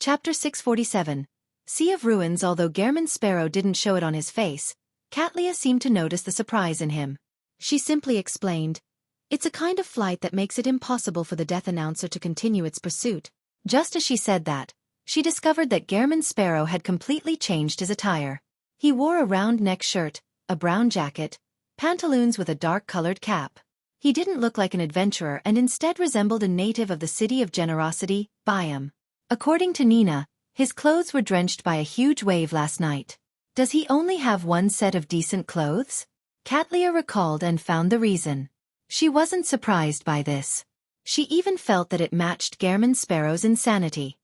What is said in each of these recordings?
Chapter 647. Sea of Ruins. Although Gehrman's sparrow didn't show it on his face, Katlia seemed to notice the surprise in him. She simply explained, "It's a kind of flight that makes it impossible for the death announcer to continue its pursuit." Just as she said that, she discovered that Gehrman's sparrow had completely changed his attire. He wore a round-neck shirt, a brown jacket, pantaloons with a dark-colored cap. He didn't look like an adventurer and instead resembled a native of the city of Generosity, Byam. According to Nina, his clothes were drenched by a huge wave last night. Does he only have one set of decent clothes? Katlia recalled and found the reason. She wasn't surprised by this. She even felt that it matched Gehrman's sparrow's insanity.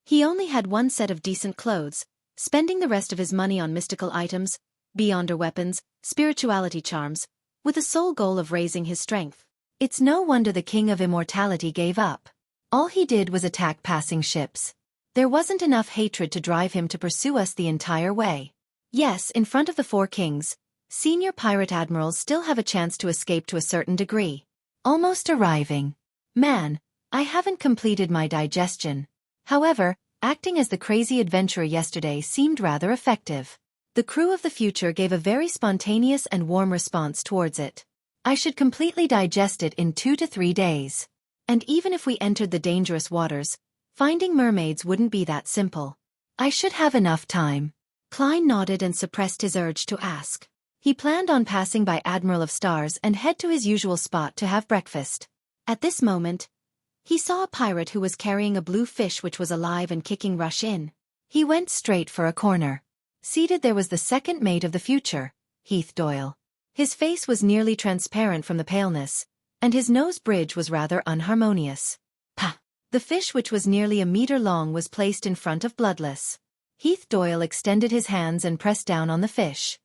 He only had one set of decent clothes, spending the rest of his money on mystical items, beyonder weapons, spirituality charms, with the sole goal of raising his strength. It's no wonder the King of Immortality gave up. All he did was attack passing ships. There wasn't enough hatred to drive him to pursue us the entire way. Yes, in front of the four kings, senior pirate admirals still have a chance to escape to a certain degree. Almost arriving. Man, I haven't completed my digestion. However, acting as the crazy adventurer yesterday seemed rather effective. The crew of the future gave a very spontaneous and warm response towards it. I should completely digest it in 2 to 3 days. And even if we entered the dangerous waters, finding mermaids wouldn't be that simple. I should have enough time. Klein nodded and suppressed his urge to ask. He planned on passing by Admiral of Stars and head to his usual spot to have breakfast. At this moment, he saw a pirate who was carrying a blue fish which was alive and kicking rush in. He went straight for a corner. Seated there was the second mate of the future, Heath Doyle. His face was nearly transparent from the paleness, and his nose bridge was rather unharmonious. Pah! The fish, which was nearly a meter long, was placed in front of Bloodless. Heath Doyle extended his hands and pressed down on the fish.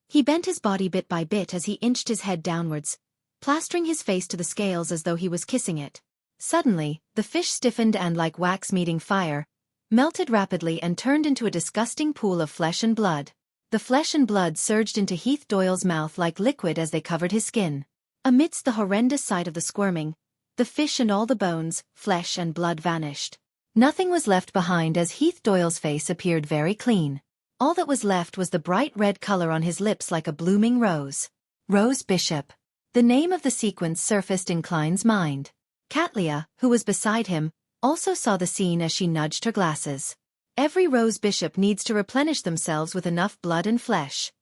He bent his body bit by bit as he inched his head downwards, plastering his face to the scales as though he was kissing it. Suddenly, the fish stiffened and, like wax meeting fire, melted rapidly and turned into a disgusting pool of flesh and blood. The flesh and blood surged into Heath Doyle's mouth like liquid as they covered his skin. Amidst the horrendous sight of the squirming, the fish and all the bones, flesh and blood vanished. Nothing was left behind as Heath Doyle's face appeared very clean. All that was left was the bright red color on his lips like a blooming rose. Rose Bishop. The name of the sequence surfaced in Klein's mind. Katlia, who was beside him, also saw the scene as she nudged her glasses. Every Rose Bishop needs to replenish themselves with enough blood and flesh.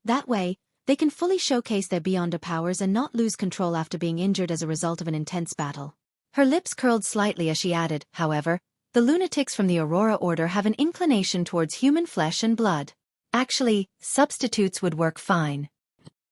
That way, they can fully showcase their beyonder powers and not lose control after being injured as a result of an intense battle. Her lips curled slightly as she added, however, the lunatics from the Aurora Order have an inclination towards human flesh and blood. Actually, substitutes would work fine.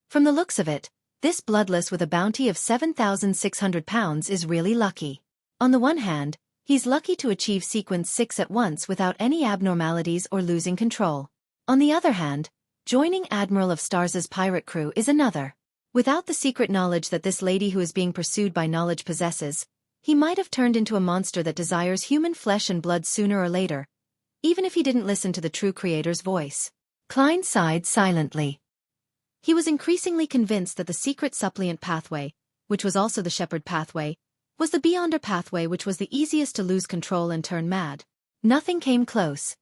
From the looks of it, this Bloodless with a bounty of 7,600 pounds is really lucky. On the one hand, he's lucky to achieve Sequence 6 at once without any abnormalities or losing control. On the other hand, joining Admiral of Stars' pirate crew is another. Without the secret knowledge that this lady who is being pursued by knowledge possesses, he might have turned into a monster that desires human flesh and blood sooner or later, even if he didn't listen to the true creator's voice. Klein sighed silently. He was increasingly convinced that the secret suppliant pathway, which was also the shepherd pathway, was the beyonder pathway, which was the easiest to lose control and turn mad. Nothing came close.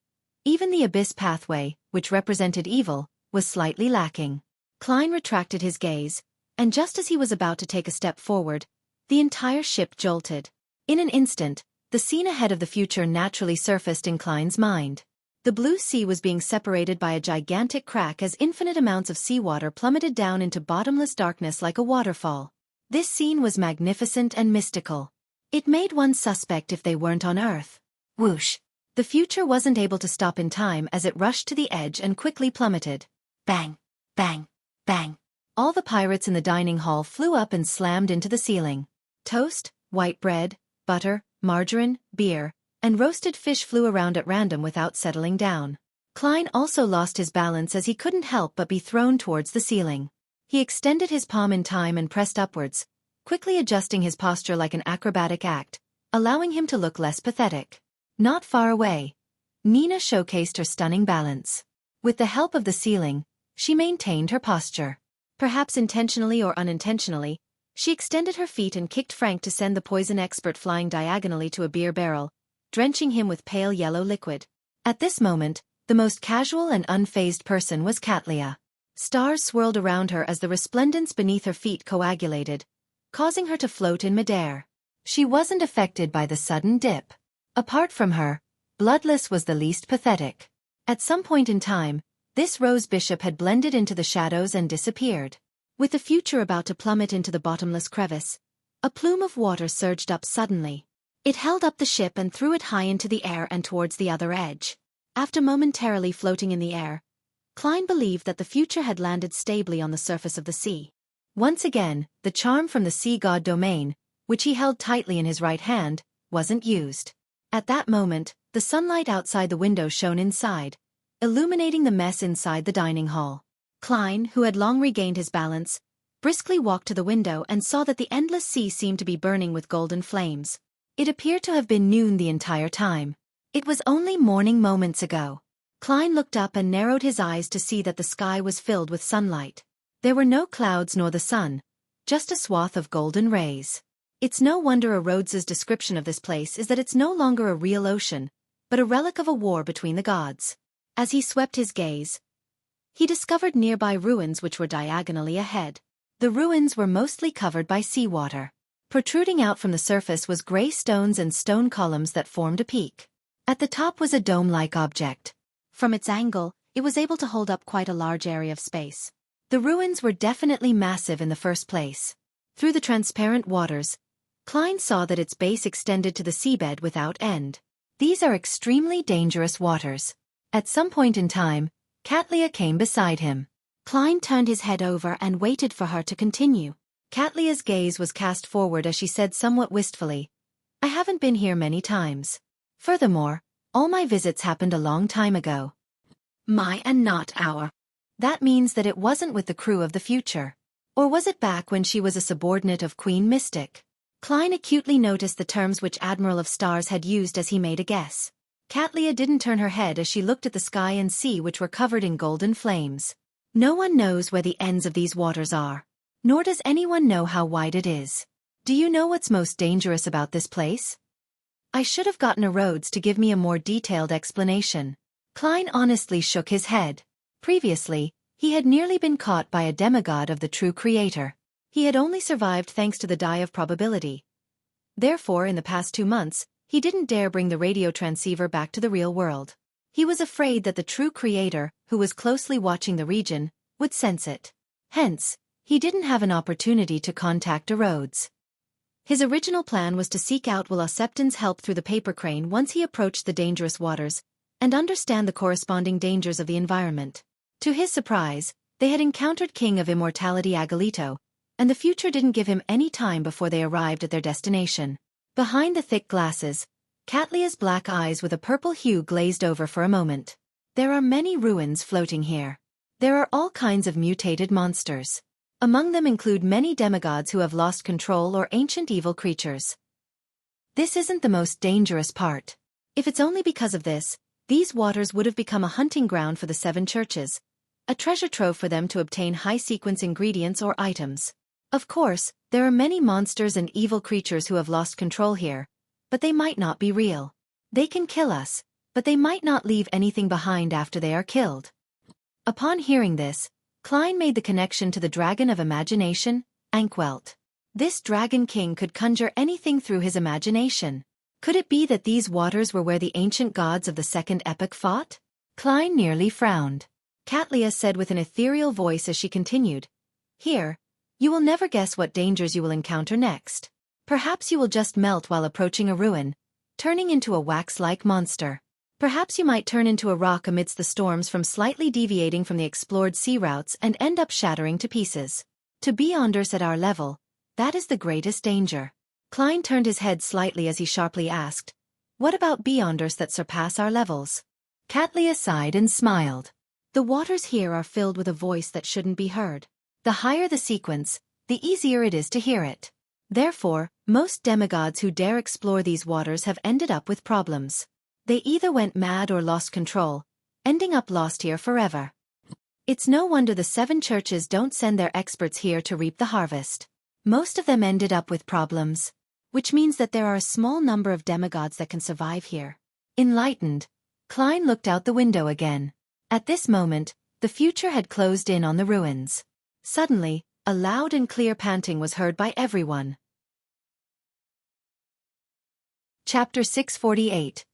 Even the abyss pathway, which represented evil, was slightly lacking. Klein retracted his gaze, and just as he was about to take a step forward, the entire ship jolted. In an instant, the scene ahead of the future naturally surfaced in Klein's mind. The blue sea was being separated by a gigantic crack as infinite amounts of seawater plummeted down into bottomless darkness like a waterfall. This scene was magnificent and mystical. It made one suspect if they weren't on Earth. Whoosh! The future wasn't able to stop in time as it rushed to the edge and quickly plummeted. Bang! Bang! Bang! All the pirates in the dining hall flew up and slammed into the ceiling. Toast, white bread, butter, margarine, beer, and roasted fish flew around at random without settling down. Klein also lost his balance as he couldn't help but be thrown towards the ceiling. He extended his palm in time and pressed upwards, quickly adjusting his posture like an acrobatic act, allowing him to look less pathetic. Not far away, Nina showcased her stunning balance. With the help of the ceiling, she maintained her posture. Perhaps intentionally or unintentionally, she extended her feet and kicked Frank to send the poison expert flying diagonally to a beer barrel, drenching him with pale yellow liquid. At this moment, the most casual and unfazed person was Katlia. Stars swirled around her as the resplendence beneath her feet coagulated, causing her to float in midair. She wasn't affected by the sudden dip. Apart from her, Bloodless was the least pathetic. At some point in time, this rose bishop had blended into the shadows and disappeared. With the future about to plummet into the bottomless crevice, a plume of water surged up suddenly. It held up the ship and threw it high into the air and towards the other edge. After momentarily floating in the air, Klein believed that the future had landed stably on the surface of the sea. Once again, the charm from the sea god domain, which he held tightly in his right hand, wasn't used. At that moment, the sunlight outside the window shone inside, illuminating the mess inside the dining hall. Klein, who had long regained his balance, briskly walked to the window and saw that the endless sea seemed to be burning with golden flames. It appeared to have been noon the entire time. It was only morning moments ago. Klein looked up and narrowed his eyes to see that the sky was filled with sunlight. There were no clouds nor the sun, just a swath of golden rays. It's no wonder Rhodes's description of this place is that it's no longer a real ocean, but a relic of a war between the gods. As he swept his gaze, he discovered nearby ruins which were diagonally ahead. The ruins were mostly covered by seawater. Protruding out from the surface was gray stones and stone columns that formed a peak. At the top was a dome-like object. From its angle, it was able to hold up quite a large area of space. The ruins were definitely massive in the first place. Through the transparent waters, Klein saw that its base extended to the seabed without end. These are extremely dangerous waters. At some point in time, Katlia came beside him. Klein turned his head over and waited for her to continue. Katlia's gaze was cast forward as she said somewhat wistfully, "I haven't been here many times. Furthermore, all my visits happened a long time ago." My and not our. That means that it wasn't with the crew of the future. Or was it back when she was a subordinate of Queen Mystic? Klein acutely noticed the terms which Admiral of Stars had used as he made a guess. Katlia didn't turn her head as she looked at the sky and sea which were covered in golden flames. No one knows where the ends of these waters are. Nor does anyone know how wide it is. Do you know what's most dangerous about this place? I should have gotten a Rhodes to give me a more detailed explanation. Klein honestly shook his head. Previously, he had nearly been caught by a demigod of the true creator. He had only survived thanks to the die of probability. Therefore, in the past 2 months, he didn't dare bring the radio transceiver back to the real world. He was afraid that the true creator, who was closely watching the region, would sense it. Hence, he didn't have an opportunity to contact Rhodes. His original plan was to seek out Septon's help through the paper crane once he approached the dangerous waters, and understand the corresponding dangers of the environment. To his surprise, they had encountered King of Immortality Agalito, and the future didn't give him any time before they arrived at their destination. Behind the thick glasses, Katlia's black eyes with a purple hue glazed over for a moment. There are many ruins floating here. There are all kinds of mutated monsters. Among them include many demigods who have lost control or ancient evil creatures. This isn't the most dangerous part. If it's only because of this, these waters would have become a hunting ground for the 7 churches, a treasure trove for them to obtain high-sequence ingredients or items. Of course, there are many monsters and evil creatures who have lost control here, but they might not be real. They can kill us, but they might not leave anything behind after they are killed. Upon hearing this, Klein made the connection to the Dragon of Imagination, Ankwelt. This Dragon King could conjure anything through his imagination. Could it be that these waters were where the ancient gods of the Second Epoch fought? Klein nearly frowned. Katlia said with an ethereal voice as she continued, "Here, you will never guess what dangers you will encounter next. Perhaps you will just melt while approaching a ruin, turning into a wax-like monster. Perhaps you might turn into a rock amidst the storms from slightly deviating from the explored sea routes and end up shattering to pieces. To beyonders at our level, that is the greatest danger." Klein turned his head slightly as he sharply asked, "What about beyonders that surpass our levels?" Katlia sighed and smiled. "The waters here are filled with a voice that shouldn't be heard. The higher the sequence, the easier it is to hear it. Therefore, most demigods who dare explore these waters have ended up with problems. They either went mad or lost control, ending up lost here forever. It's no wonder the 7 churches don't send their experts here to reap the harvest. Most of them ended up with problems. which means that there are a small number of demigods that can survive here. Enlightened, Klein looked out the window again. At this moment, the future had closed in on the ruins. Suddenly, a loud and clear panting was heard by everyone. Chapter 648.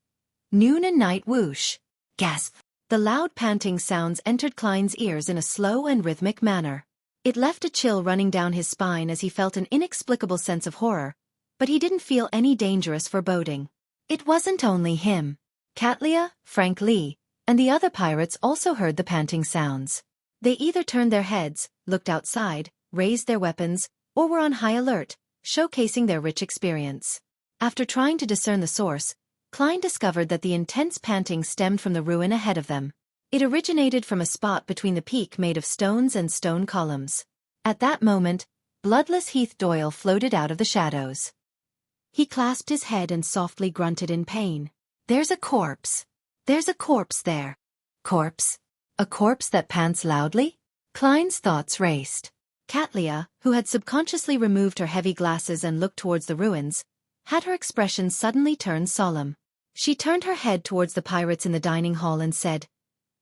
Noon and Night Whoosh. Gasp! The loud panting sounds entered Klein's ears in a slow and rhythmic manner. It left a chill running down his spine as he felt an inexplicable sense of horror, but he didn't feel any dangerous foreboding. It wasn't only him. Katlia, Frank Lee, and the other pirates also heard the panting sounds. They either turned their heads, looked outside, raised their weapons, or were on high alert, showcasing their rich experience. After trying to discern the source, Klein discovered that the intense panting stemmed from the ruin ahead of them. It originated from a spot between the peak made of stones and stone columns. At that moment, bloodless Heath Doyle floated out of the shadows. He clasped his head and softly grunted in pain. "There's a corpse. There's a corpse there." Corpse? A corpse that pants loudly? Klein's thoughts raced. Katlia, who had subconsciously removed her heavy glasses and looked towards the ruins, had her expression suddenly turned solemn. She turned her head towards the pirates in the dining hall and said,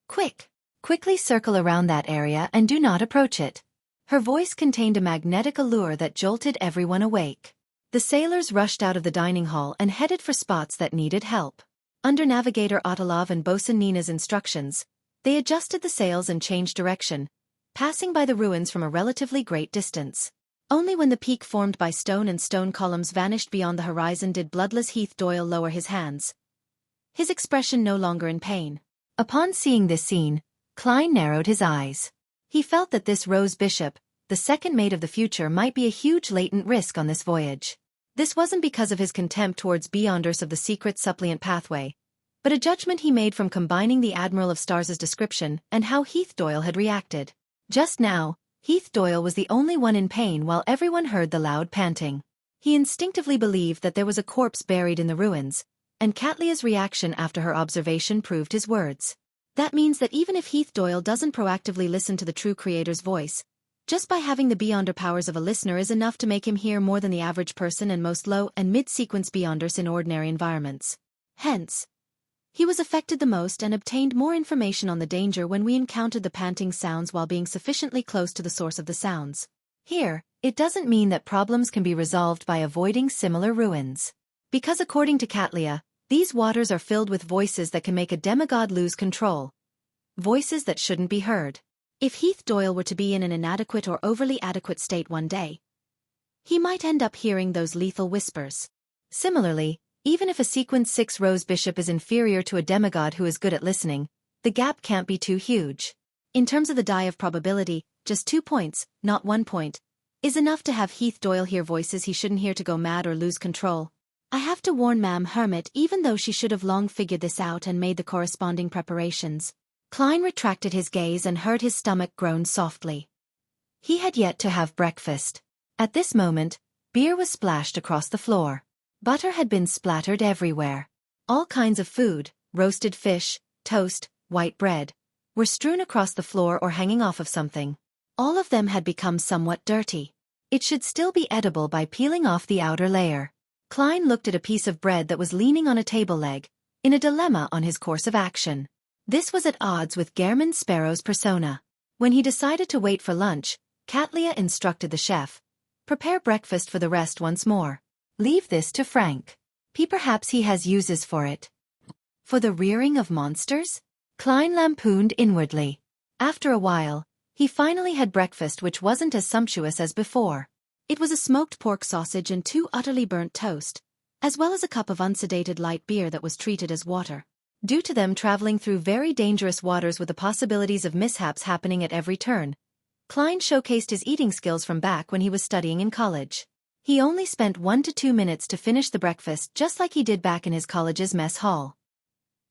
Quickly circle around that area and do not approach it." Her voice contained a magnetic allure that jolted everyone awake. The sailors rushed out of the dining hall and headed for spots that needed help. Under Navigator Otalov and Bosun Nina's instructions, they adjusted the sails and changed direction, passing by the ruins from a relatively great distance. Only when the peak formed by stone and stone columns vanished beyond the horizon did bloodless Heath Doyle lower his hands, his expression no longer in pain. Upon seeing this scene, Klein narrowed his eyes. He felt that this Rose Bishop, the second mate of the future, might be a huge latent risk on this voyage. This wasn't because of his contempt towards Beyonders of the secret suppliant pathway, but a judgment he made from combining the Admiral of Stars' description and how Heath Doyle had reacted. Just now, Heath Doyle was the only one in pain while everyone heard the loud panting. He instinctively believed that there was a corpse buried in the ruins, and Katlia's reaction after her observation proved his words. That means that even if Heath Doyle doesn't proactively listen to the true creator's voice, just by having the Beyonder powers of a listener is enough to make him hear more than the average person and most low and mid-sequence Beyonders in ordinary environments. Hence, he was affected the most and obtained more information on the danger when we encountered the panting sounds while being sufficiently close to the source of the sounds. Here, it doesn't mean that problems can be resolved by avoiding similar ruins. Because according to Katlia, these waters are filled with voices that can make a demigod lose control. Voices that shouldn't be heard. If Heath Doyle were to be in an inadequate or overly adequate state one day, he might end up hearing those lethal whispers. Similarly, even if a Sequence 6 Rose Bishop is inferior to a demigod who is good at listening, the gap can't be too huge. In terms of the die of probability, just 2 points, not 1 point, is enough to have Heath Doyle hear voices he shouldn't hear to go mad or lose control. I have to warn Ma'am Hermit, even though she should have long figured this out and made the corresponding preparations. Klein retracted his gaze and heard his stomach groan softly. He had yet to have breakfast. At this moment, beer was splashed across the floor. Butter had been splattered everywhere. All kinds of food, roasted fish, toast, white bread, were strewn across the floor or hanging off of something. All of them had become somewhat dirty. It should still be edible by peeling off the outer layer. Klein looked at a piece of bread that was leaning on a table leg, in a dilemma on his course of action. This was at odds with Gehrman Sparrow's persona. When he decided to wait for lunch, Katlia instructed the chef, "Prepare breakfast for the rest once more. Leave this to Frank. Perhaps he has uses for it." For the rearing of monsters? Klein lampooned inwardly. After a while, he finally had breakfast which wasn't as sumptuous as before. It was a smoked pork sausage and 2 utterly burnt toast, as well as a cup of unsedated light beer that was treated as water. Due to them traveling through very dangerous waters with the possibilities of mishaps happening at every turn, Klein showcased his eating skills from back when he was studying in college. He only spent 1 to 2 minutes to finish the breakfast just like he did back in his college's mess hall.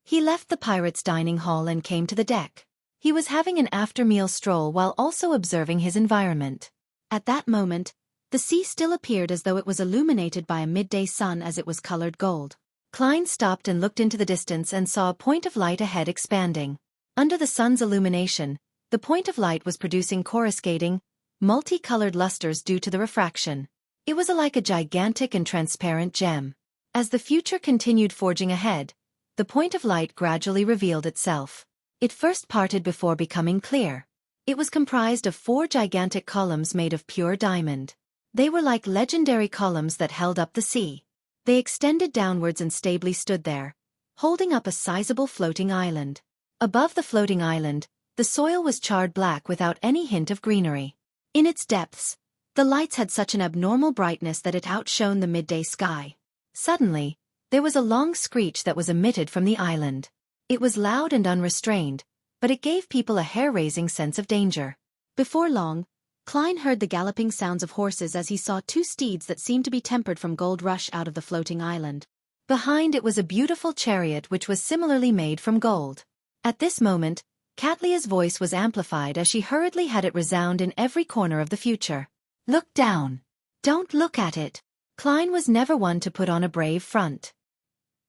He left the pirates' dining hall and came to the deck. He was having an after-meal stroll while also observing his environment. At that moment, the sea still appeared as though it was illuminated by a midday sun as it was colored gold. Klein stopped and looked into the distance and saw a point of light ahead expanding. Under the sun's illumination, the point of light was producing coruscating, multicolored lusters due to the refraction. It was like a gigantic and transparent gem. As the future continued forging ahead, the point of light gradually revealed itself. It first parted before becoming clear. It was comprised of 4 gigantic columns made of pure diamond. They were like legendary columns that held up the sea. They extended downwards and stably stood there, holding up a sizable floating island. Above the floating island, the soil was charred black without any hint of greenery. In its depths, the lights had such an abnormal brightness that it outshone the midday sky. Suddenly, there was a long screech that was emitted from the island. It was loud and unrestrained, but it gave people a hair-raising sense of danger. Before long, Klein heard the galloping sounds of horses as he saw 2 steeds that seemed to be tempered from gold rush out of the floating island. Behind it was a beautiful chariot which was similarly made from gold. At this moment, Catlia's voice was amplified as she hurriedly had it resound in every corner of the future. "Look down. Don't look at it." Klein was never one to put on a brave front.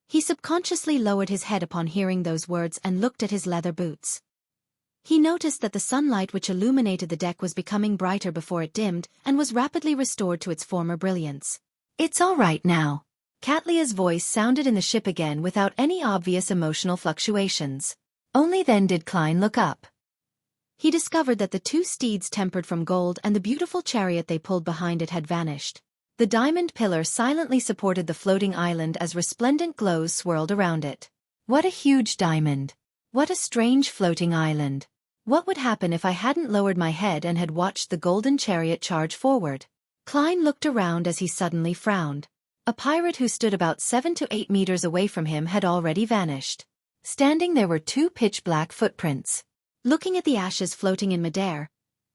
He subconsciously lowered his head upon hearing those words and looked at his leather boots. He noticed that the sunlight which illuminated the deck was becoming brighter before it dimmed and was rapidly restored to its former brilliance. "It's all right now." Catlia's voice sounded in the ship again without any obvious emotional fluctuations. Only then did Klein look up. He discovered that the 2 steeds tempered from gold and the beautiful chariot they pulled behind it had vanished. The diamond pillar silently supported the floating island as resplendent glows swirled around it. What a huge diamond! What a strange floating island! What would happen if I hadn't lowered my head and had watched the golden chariot charge forward? Klein looked around as he suddenly frowned. A pirate who stood about 7 to 8 meters away from him had already vanished. Standing there were 2 pitch-black footprints. Looking at the ashes floating in midair,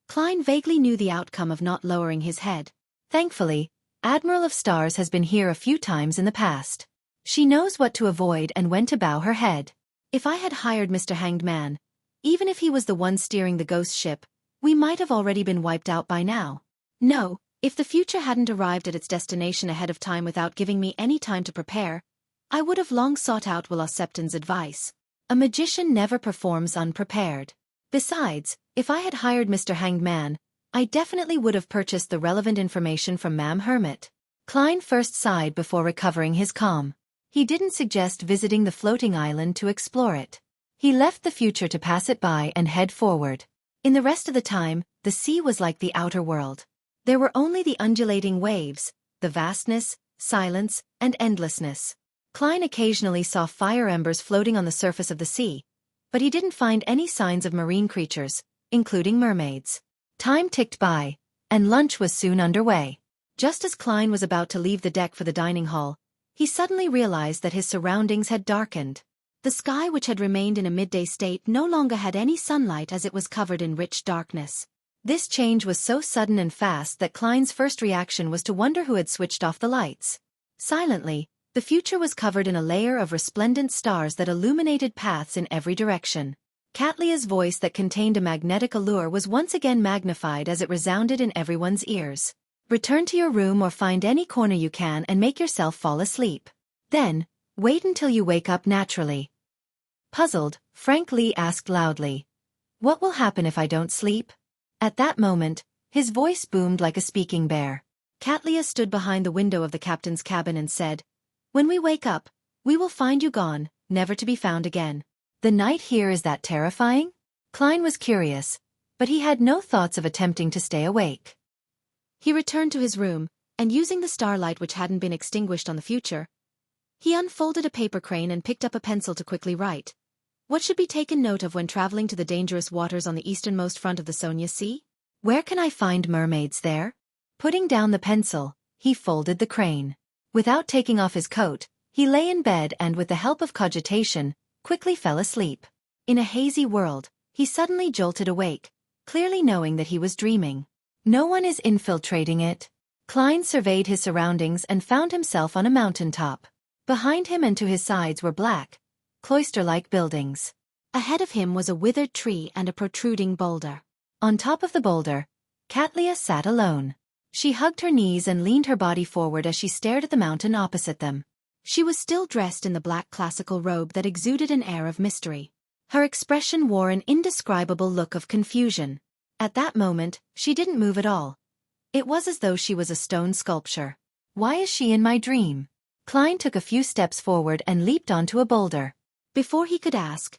Klein vaguely knew the outcome of not lowering his head. Thankfully, Admiral of Stars has been here a few times in the past. She knows what to avoid and when to bow her head. If I had hired Mr. Hanged Man, even if he was the one steering the ghost ship, we might have already been wiped out by now. No, if the future hadn't arrived at its destination ahead of time without giving me any time to prepare, I would have long sought out Will Septon's advice. A magician never performs unprepared. Besides, if I had hired Mr. Hanged Man, I definitely would have purchased the relevant information from Ma'am Hermit. Klein first sighed before recovering his calm. He didn't suggest visiting the floating island to explore it. He left the future to pass it by and head forward. In the rest of the time, the sea was like the outer world. There were only the undulating waves, the vastness, silence, and endlessness. Klein occasionally saw fire embers floating on the surface of the sea, but he didn't find any signs of marine creatures, including mermaids. Time ticked by, and lunch was soon underway. Just as Klein was about to leave the deck for the dining hall, he suddenly realized that his surroundings had darkened. The sky, which had remained in a midday state, no longer had any sunlight as it was covered in rich darkness. This change was so sudden and fast that Klein's first reaction was to wonder who had switched off the lights. Silently, the future was covered in a layer of resplendent stars that illuminated paths in every direction. Catlia's voice that contained a magnetic allure was once again magnified as it resounded in everyone's ears. "Return to your room or find any corner you can and make yourself fall asleep. Then, wait until you wake up naturally." Puzzled, Frank Lee asked loudly, "What will happen if I don't sleep?" At that moment, his voice boomed like a speaking bear. Catlia stood behind the window of the captain's cabin and said, "When we wake up, we will find you gone, never to be found again." "The night here is that terrifying?" Klein was curious, but he had no thoughts of attempting to stay awake. He returned to his room, and using the starlight which hadn't been extinguished on the future, he unfolded a paper crane and picked up a pencil to quickly write. What should be taken note of when traveling to the dangerous waters on the easternmost front of the Sonia Sea? Where can I find mermaids there? Putting down the pencil, he folded the crane. Without taking off his coat, he lay in bed and with the help of cogitation, quickly fell asleep. In a hazy world, he suddenly jolted awake, clearly knowing that he was dreaming. No one is infiltrating it. Klein surveyed his surroundings and found himself on a mountaintop. Behind him and to his sides were black, cloister-like buildings. Ahead of him was a withered tree and a protruding boulder. On top of the boulder, Catlia sat alone. She hugged her knees and leaned her body forward as she stared at the mountain opposite them. She was still dressed in the black classical robe that exuded an air of mystery. Her expression wore an indescribable look of confusion. At that moment, she didn't move at all. It was as though she was a stone sculpture. Why is she in my dream? Klein took a few steps forward and leaped onto a boulder. Before he could ask,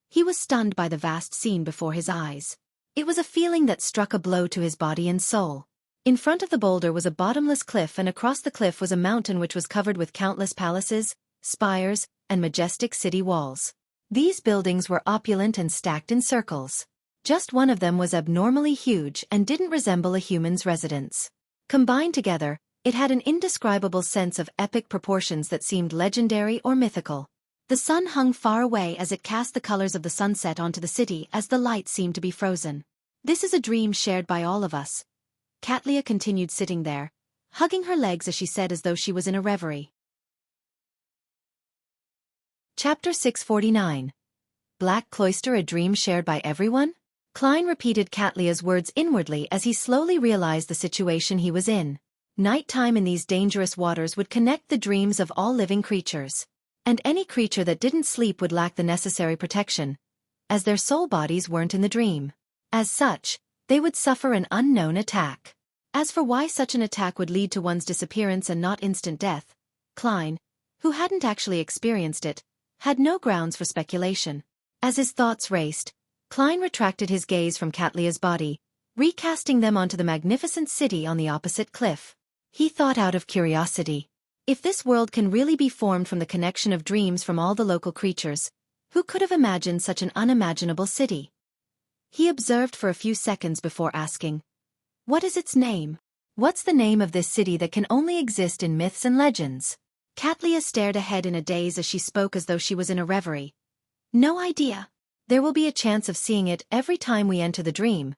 he was stunned by the vast scene before his eyes. It was a feeling that struck a blow to his body and soul. In front of the boulder was a bottomless cliff, and across the cliff was a mountain which was covered with countless palaces, spires, and majestic city walls. These buildings were opulent and stacked in circles. Just one of them was abnormally huge and didn't resemble a human's residence. Combined together, it had an indescribable sense of epic proportions that seemed legendary or mythical. The sun hung far away as it cast the colors of the sunset onto the city as the light seemed to be frozen. This is a dream shared by all of us. Katlia continued sitting there, hugging her legs as she said, as though she was in a reverie. Chapter 649. Black Cloister, a dream shared by everyone? Klein repeated Katlia's words inwardly as he slowly realized the situation he was in. Nighttime in these dangerous waters would connect the dreams of all living creatures. And any creature that didn't sleep would lack the necessary protection, as their soul bodies weren't in the dream. As such, they would suffer an unknown attack. As for why such an attack would lead to one's disappearance and not instant death, Klein, who hadn't actually experienced it, had no grounds for speculation. As his thoughts raced, Klein retracted his gaze from Katlia's body, recasting them onto the magnificent city on the opposite cliff. He thought out of curiosity. If this world can really be formed from the connection of dreams from all the local creatures, who could have imagined such an unimaginable city? He observed for a few seconds before asking, "What is its name? What's the name of this city that can only exist in myths and legends?" Katlia stared ahead in a daze as she spoke as though she was in a reverie. "No idea. There will be a chance of seeing it every time we enter the dream,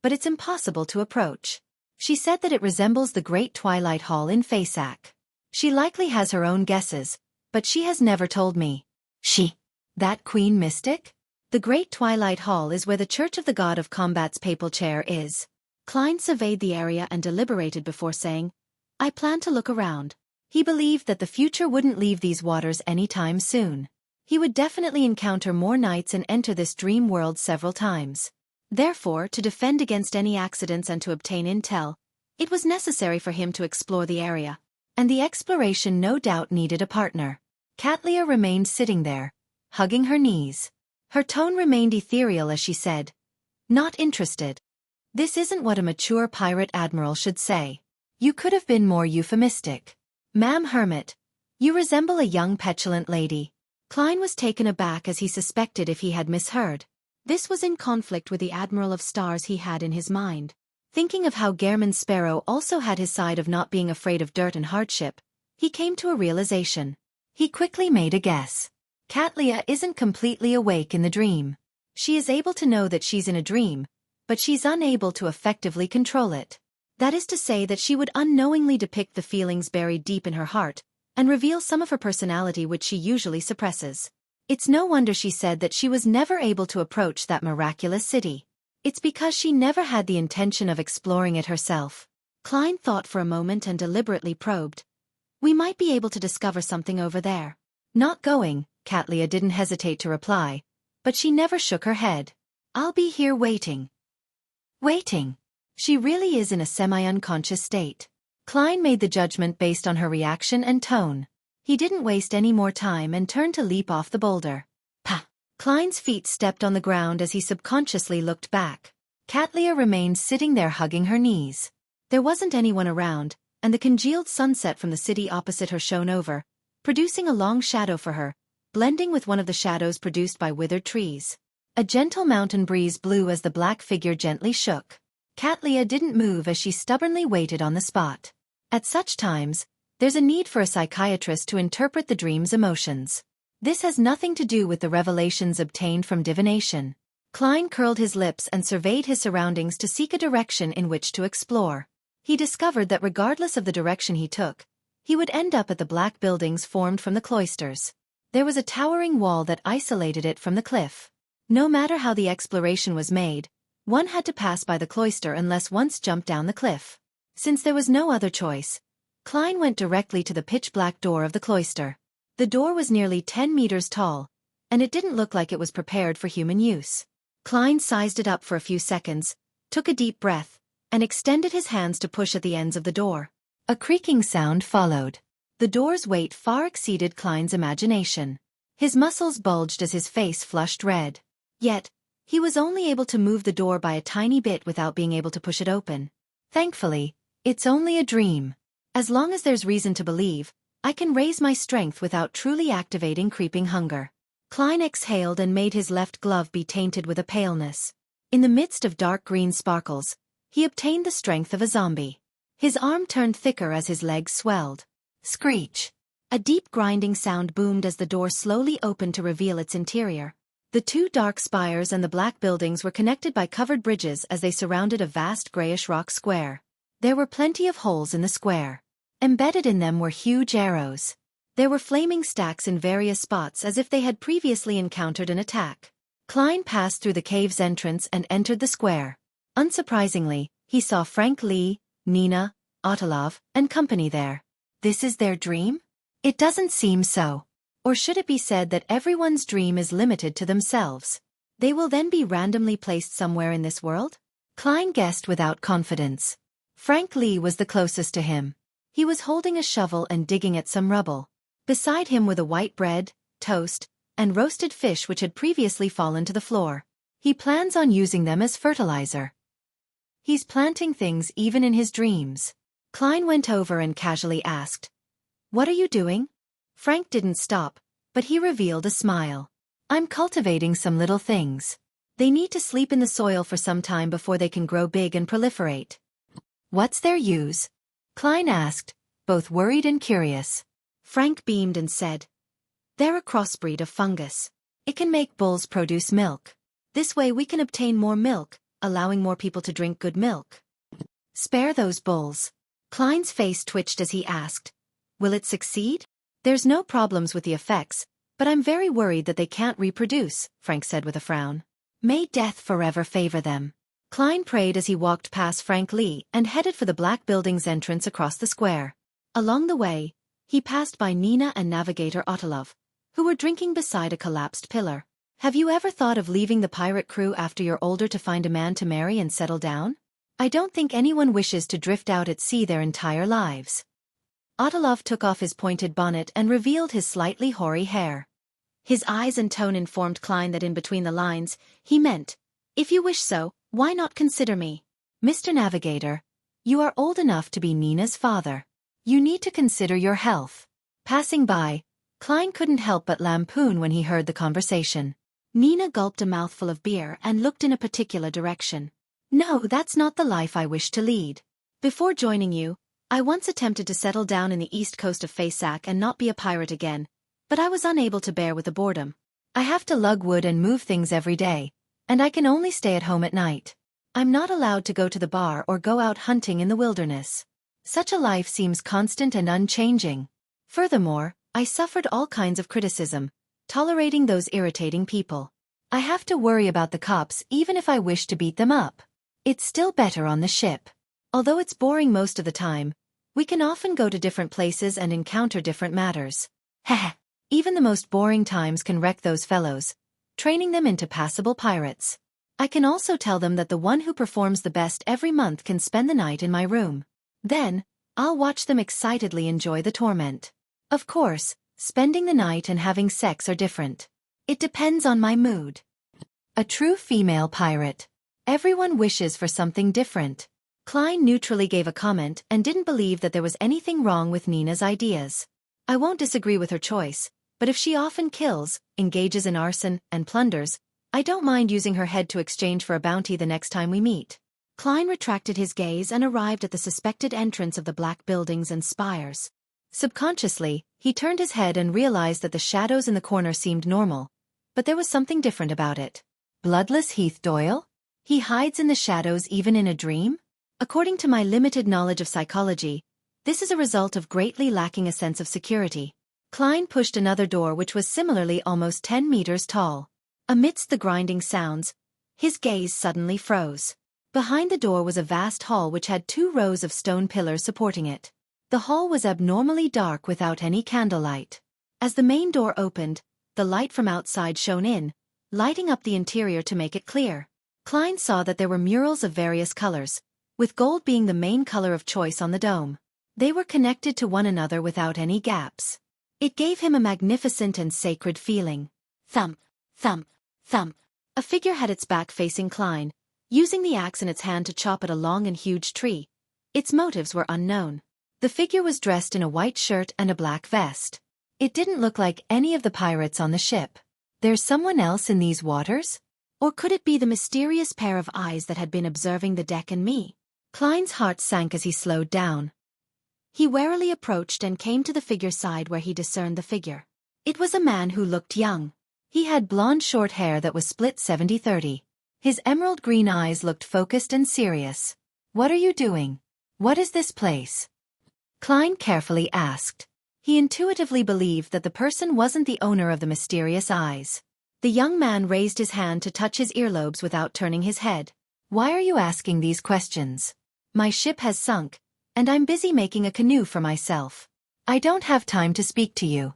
but it's impossible to approach. She said that it resembles the Great Twilight Hall in Fasak. She likely has her own guesses, but she has never told me." She? That Queen Mystic? The Great Twilight Hall is where the Church of the God of Combat's papal chair is. Klein surveyed the area and deliberated before saying, "I plan to look around." He believed that the future wouldn't leave these waters anytime soon. He would definitely encounter more nights and enter this dream world several times. Therefore, to defend against any accidents and to obtain intel, it was necessary for him to explore the area. And the exploration no doubt needed a partner. Katlia remained sitting there, hugging her knees. Her tone remained ethereal as she said, "Not interested. This isn't what a mature pirate admiral should say. You could have been more euphemistic. Ma'am Hermit, you resemble a young petulant lady." Klein was taken aback as he suspected if he had misheard. This was in conflict with the Admiral of Stars he had in his mind. Thinking of how Gehrman Sparrow also had his side of not being afraid of dirt and hardship, he came to a realization. He quickly made a guess. Katlia isn't completely awake in the dream. She is able to know that she's in a dream, but she's unable to effectively control it. That is to say that she would unknowingly depict the feelings buried deep in her heart, and reveal some of her personality which she usually suppresses. It's no wonder she said that she was never able to approach that miraculous city. It's because she never had the intention of exploring it herself. Klein thought for a moment and deliberately probed. "We might be able to discover something over there." "Not going," Katlia didn't hesitate to reply, but she never shook her head. "I'll be here waiting." Waiting? She really is in a semi-unconscious state. Klein made the judgment based on her reaction and tone. He didn't waste any more time and turned to leap off the boulder. Pah! Klein's feet stepped on the ground as he subconsciously looked back. Katlia remained sitting there hugging her knees. There wasn't anyone around, and the congealed sunset from the city opposite her shone over, producing a long shadow for her, blending with one of the shadows produced by withered trees. A gentle mountain breeze blew as the black figure gently shook. Katlia didn't move as she stubbornly waited on the spot. At such times, there's a need for a psychiatrist to interpret the dream's emotions. This has nothing to do with the revelations obtained from divination. Klein curled his lips and surveyed his surroundings to seek a direction in which to explore. He discovered that regardless of the direction he took, he would end up at the black buildings formed from the cloisters. There was a towering wall that isolated it from the cliff. No matter how the exploration was made, one had to pass by the cloister unless once jumped down the cliff. Since there was no other choice, Klein went directly to the pitch-black door of the cloister. The door was nearly 10 meters tall, and it didn't look like it was prepared for human use. Klein sized it up for a few seconds, took a deep breath, and extended his hands to push at the ends of the door. A creaking sound followed. The door's weight far exceeded Klein's imagination. His muscles bulged as his face flushed red. Yet, he was only able to move the door by a tiny bit without being able to push it open. Thankfully, it's only a dream. As long as there's reason to believe, I can raise my strength without truly activating creeping hunger. Klein exhaled and made his left glove be tainted with a paleness. In the midst of dark green sparkles, he obtained the strength of a zombie. His arm turned thicker as his legs swelled. Screech! A deep grinding sound boomed as the door slowly opened to reveal its interior. The two dark spires and the black buildings were connected by covered bridges as they surrounded a vast grayish rock square. There were plenty of holes in the square. Embedded in them were huge arrows. There were flaming stacks in various spots as if they had previously encountered an attack. Klein passed through the cave's entrance and entered the square. Unsurprisingly, he saw Frank Lee, Nina, Ottolov, and company there. This is their dream? It doesn't seem so. Or should it be said that everyone's dream is limited to themselves? They will then be randomly placed somewhere in this world? Klein guessed without confidence. Frank Lee was the closest to him. He was holding a shovel and digging at some rubble. Beside him were the white bread, toast, and roasted fish which had previously fallen to the floor. He plans on using them as fertilizer. He's planting things even in his dreams. Klein went over and casually asked, "What are you doing?" Frank didn't stop, but he revealed a smile. "I'm cultivating some little things. They need to sleep in the soil for some time before they can grow big and proliferate." "What's their use?" Klein asked, both worried and curious. Frank beamed and said, "They're a crossbreed of fungus. It can make bulls produce milk. This way we can obtain more milk, allowing more people to drink good milk." "Spare those bulls." Klein's face twitched as he asked, "Will it succeed?" "There's no problems with the effects, but I'm very worried that they can't reproduce," Frank said with a frown. "May death forever favor them." Klein prayed as he walked past Frank Lee and headed for the black building's entrance across the square. Along the way, he passed by Nina and Navigator Ottolov, who were drinking beside a collapsed pillar. "Have you ever thought of leaving the pirate crew after you're older to find a man to marry and settle down? I don't think anyone wishes to drift out at sea their entire lives." Ottolov took off his pointed bonnet and revealed his slightly hoary hair. His eyes and tone informed Klein that in between the lines, he meant, "If you wish so, why not consider me? Mr. Navigator, you are old enough to be Nina's father. You need to consider your health." Passing by, Klein couldn't help but lampoon when he heard the conversation. Nina gulped a mouthful of beer and looked in a particular direction. "No, that's not the life I wish to lead. Before joining you, I once attempted to settle down in the east coast of Faisac and not be a pirate again, but I was unable to bear with the boredom. I have to lug wood and move things every day, and I can only stay at home at night. I'm not allowed to go to the bar or go out hunting in the wilderness. Such a life seems constant and unchanging. Furthermore, I suffered all kinds of criticism, tolerating those irritating people. I have to worry about the cops even if I wish to beat them up. It's still better on the ship. Although it's boring most of the time, we can often go to different places and encounter different matters. Heh. Even the most boring times can wreck those fellows, training them into passable pirates. I can also tell them that the one who performs the best every month can spend the night in my room. Then, I'll watch them excitedly enjoy the torment. Of course, spending the night and having sex are different. It depends on my mood." A true female pirate. Everyone wishes for something different. Klein neutrally gave a comment and didn't believe that there was anything wrong with Nina's ideas. "I won't disagree with her choice, but if she often kills, engages in arson, and plunders, I don't mind using her head to exchange for a bounty the next time we meet." Klein retracted his gaze and arrived at the suspected entrance of the black buildings and spires. Subconsciously, he turned his head and realized that the shadows in the corner seemed normal, but there was something different about it. Bloodless Heath Doyle? He hides in the shadows even in a dream? According to my limited knowledge of psychology, this is a result of greatly lacking a sense of security. Klein pushed another door which was similarly almost 10 meters tall. Amidst the grinding sounds, his gaze suddenly froze. Behind the door was a vast hall which had 2 rows of stone pillars supporting it. The hall was abnormally dark without any candlelight. As the main door opened, the light from outside shone in, lighting up the interior to make it clear. Klein saw that there were murals of various colors, with gold being the main color of choice on the dome. They were connected to one another without any gaps. It gave him a magnificent and sacred feeling. Thump, thump, thump. A figure had its back facing Klein, using the axe in its hand to chop at a long and huge tree. Its motives were unknown. The figure was dressed in a white shirt and a black vest. It didn't look like any of the pirates on the ship. There's someone else in these waters? Or could it be the mysterious pair of eyes that had been observing the deck and me? Klein's heart sank as he slowed down. He warily approached and came to the figure's side where he discerned the figure. It was a man who looked young. He had blonde short hair that was split 70-30. His emerald green eyes looked focused and serious. "What are you doing? What is this place?" Klein carefully asked. He intuitively believed that the person wasn't the owner of the mysterious eyes. The young man raised his hand to touch his earlobes without turning his head. "Why are you asking these questions? My ship has sunk, and I'm busy making a canoe for myself. I don't have time to speak to you."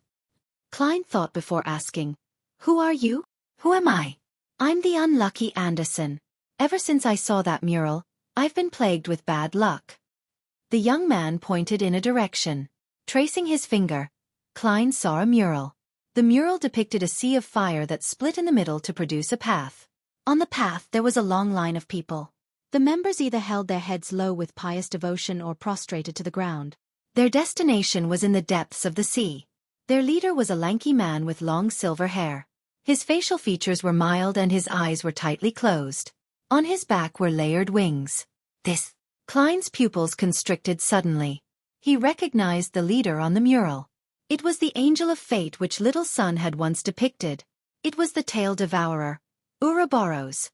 Klein thought before asking, "Who are you?" "Who am I? I'm the unlucky Anderson. Ever since I saw that mural, I've been plagued with bad luck." The young man pointed in a direction. Tracing his finger, Klein saw a mural. The mural depicted a sea of fire that split in the middle to produce a path. On the path there was a long line of people. The members either held their heads low with pious devotion or prostrated to the ground. Their destination was in the depths of the sea. Their leader was a lanky man with long silver hair. His facial features were mild and his eyes were tightly closed. On his back were layered wings. Klein's pupils constricted suddenly. He recognized the leader on the mural. It was the angel of fate which Little Sun had once depicted. It was the tail devourer, Ouroboros.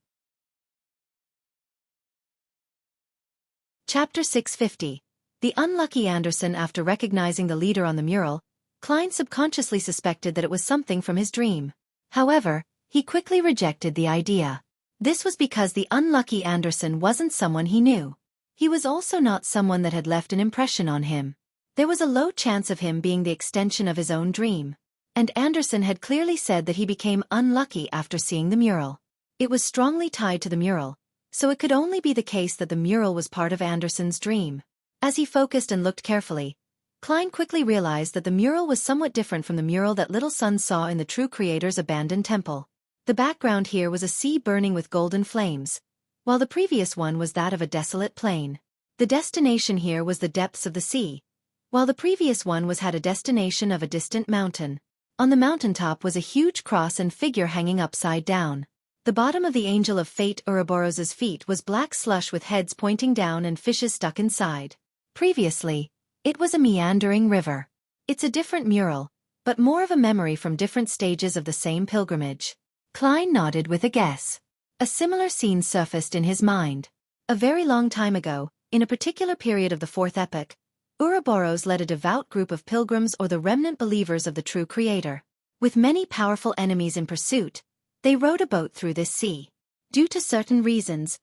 Chapter 650. The unlucky Anderson. After recognizing the leader on the mural, Klein subconsciously suspected that it was something from his dream. However, he quickly rejected the idea. This was because the unlucky Anderson wasn't someone he knew. He was also not someone that had left an impression on him. There was a low chance of him being the extension of his own dream. And Anderson had clearly said that he became unlucky after seeing the mural. It was strongly tied to the mural, so it could only be the case that the mural was part of Anderson's dream. As he focused and looked carefully, Klein quickly realized that the mural was somewhat different from the mural that Little Sun saw in the true creator's abandoned temple. The background here was a sea burning with golden flames, while the previous one was that of a desolate plain. The destination here was the depths of the sea, while the previous one had a destination of a distant mountain. On the mountaintop was a huge cross and figure hanging upside down. The bottom of the angel of fate Ouroboros's feet was black slush with heads pointing down and fishes stuck inside. Previously, it was a meandering river. It's a different mural, but more of a memory from different stages of the same pilgrimage. Klein nodded with a guess. A similar scene surfaced in his mind. A very long time ago, in a particular period of the Fourth Epoch, Ouroboros led a devout group of pilgrims or the remnant believers of the true creator. With many powerful enemies in pursuit, they rowed a boat through this sea. Due to certain reasons,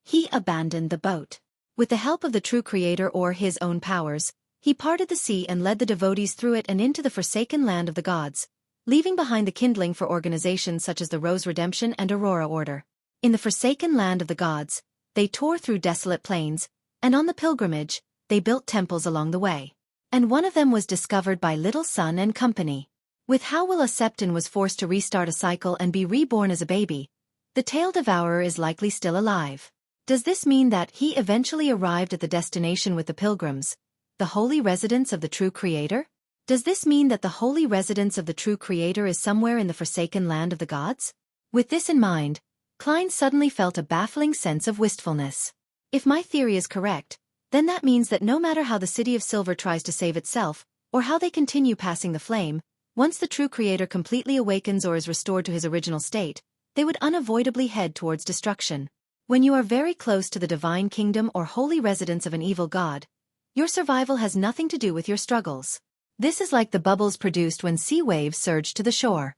he abandoned the boat. With the help of the true creator or his own powers, he parted the sea and led the devotees through it and into the forsaken land of the gods, leaving behind the kindling for organizations such as the Rose Redemption and Aurora Order. In the forsaken land of the gods, they tore through desolate plains, and on the pilgrimage, they built temples along the way. And one of them was discovered by Little Sun and company. With how Will Septon was forced to restart a cycle and be reborn as a baby, the tail devourer is likely still alive. Does this mean that he eventually arrived at the destination with the pilgrims, the holy residence of the true creator? Does this mean that the holy residence of the true creator is somewhere in the forsaken land of the gods? With this in mind, Klein suddenly felt a baffling sense of wistfulness. If my theory is correct, then that means that no matter how the City of Silver tries to save itself, or how they continue passing the flame, once the true creator completely awakens or is restored to his original state, they would unavoidably head towards destruction. When you are very close to the divine kingdom or holy residence of an evil god, your survival has nothing to do with your struggles. This is like the bubbles produced when sea waves surge to the shore.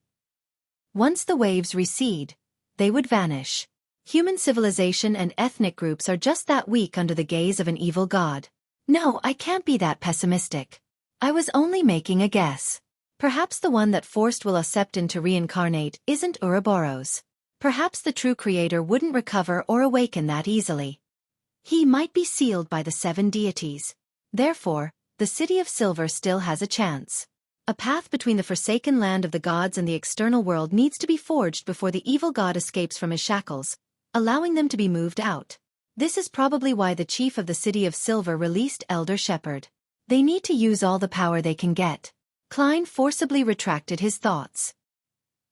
Once the waves recede, they would vanish. Human civilization and ethnic groups are just that weak under the gaze of an evil god. No, I can't be that pessimistic. I was only making a guess. Perhaps the one that forced Will Septon to reincarnate isn't Ouroboros. Perhaps the true creator wouldn't recover or awaken that easily. He might be sealed by the 7 deities. Therefore, the City of Silver still has a chance. A path between the forsaken land of the gods and the external world needs to be forged before the evil god escapes from his shackles, allowing them to be moved out. This is probably why the chief of the City of Silver released Elder Shepherd. They need to use all the power they can get. Klein forcibly retracted his thoughts.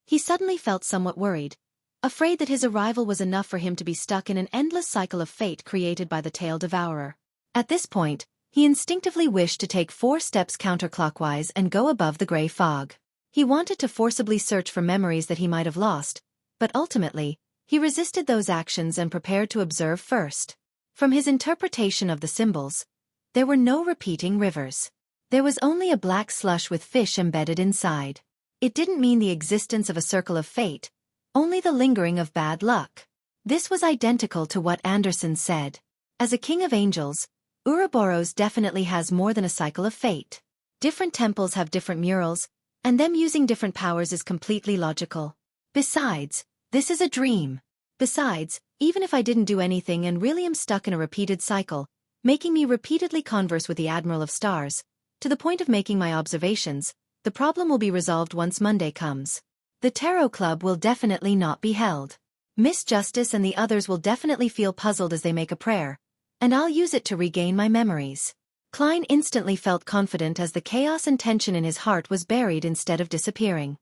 He suddenly felt somewhat worried, afraid that his arrival was enough for him to be stuck in an endless cycle of fate created by the Tail Devourer. At this point, he instinctively wished to take 4 steps counterclockwise and go above the gray fog. He wanted to forcibly search for memories that he might have lost, but ultimately, he resisted those actions and prepared to observe first. From his interpretation of the symbols, there were no repeating rivers. There was only a black slush with fish embedded inside. It didn't mean the existence of a circle of fate, only the lingering of bad luck. This was identical to what Anderson said. As a king of angels, Ouroboros definitely has more than a cycle of fate. Different temples have different murals, and them using different powers is completely logical. Besides, this is a dream. Besides, even if I didn't do anything and really am stuck in a repeated cycle, making me repeatedly converse with the Admiral of Stars, to the point of making my observations, the problem will be resolved once Monday comes. The Tarot Club will definitely not be held. Miss Justice and the others will definitely feel puzzled as they make a prayer, and I'll use it to regain my memories. Klein instantly felt confident as the chaos and tension in his heart was buried instead of disappearing.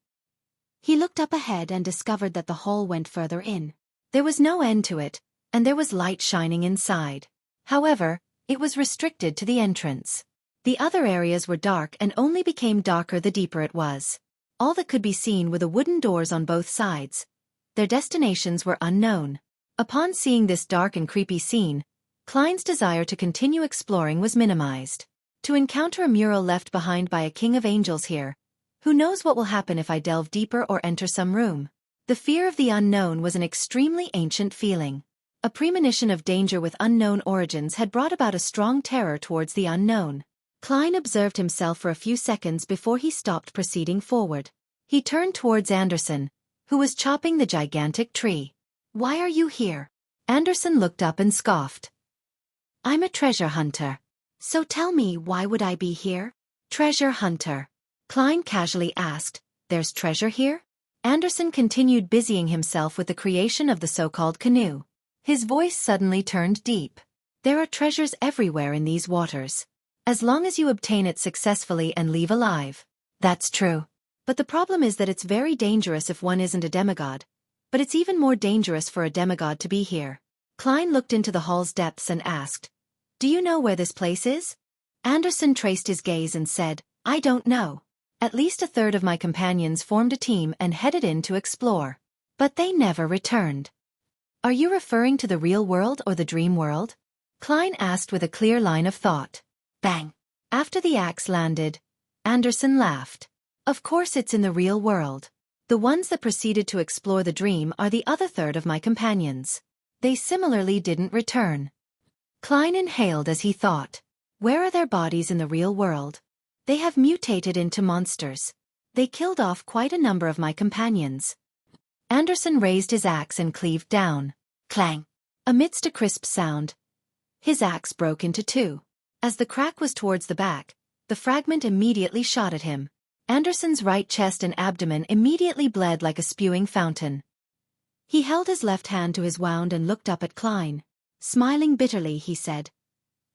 He looked up ahead and discovered that the hole went further in. There was no end to it, and there was light shining inside. However, it was restricted to the entrance. The other areas were dark and only became darker the deeper it was. All that could be seen were the wooden doors on both sides. Their destinations were unknown. Upon seeing this dark and creepy scene, Klein's desire to continue exploring was minimized. To encounter a mural left behind by a king of angels here, who knows what will happen if I delve deeper or enter some room? The fear of the unknown was an extremely ancient feeling. A premonition of danger with unknown origins had brought about a strong terror towards the unknown. Klein observed himself for a few seconds before he stopped proceeding forward. He turned towards Anderson, who was chopping the gigantic tree. "Why are you here?" Anderson looked up and scoffed. "I'm a treasure hunter." "So tell me, why would I be here?" "Treasure hunter." Klein casually asked, "There's treasure here?" Anderson continued busying himself with the creation of the so-called canoe. His voice suddenly turned deep. "There are treasures everywhere in these waters. As long as you obtain it successfully and leave alive." "That's true. But the problem is that it's very dangerous if one isn't a demigod. But it's even more dangerous for a demigod to be here." Klein looked into the hall's depths and asked, "Do you know where this place is?" Anderson traced his gaze and said, "I don't know. At least a third of my companions formed a team and headed in to explore. But they never returned." "Are you referring to the real world or the dream world?" Klein asked with a clear line of thought. Bang! After the axe landed, Anderson laughed. "Of course it's in the real world. The ones that proceeded to explore the dream are the other third of my companions. They similarly didn't return." Klein inhaled as he thought. Where are their bodies in the real world? They have mutated into monsters. They killed off quite a number of my companions. Anderson raised his axe and cleaved down. Clang! Amidst a crisp sound, his axe broke into 2. As the crack was towards the back, the fragment immediately shot at him. Anderson's right chest and abdomen immediately bled like a spewing fountain. He held his left hand to his wound and looked up at Klein. Smiling bitterly, he said,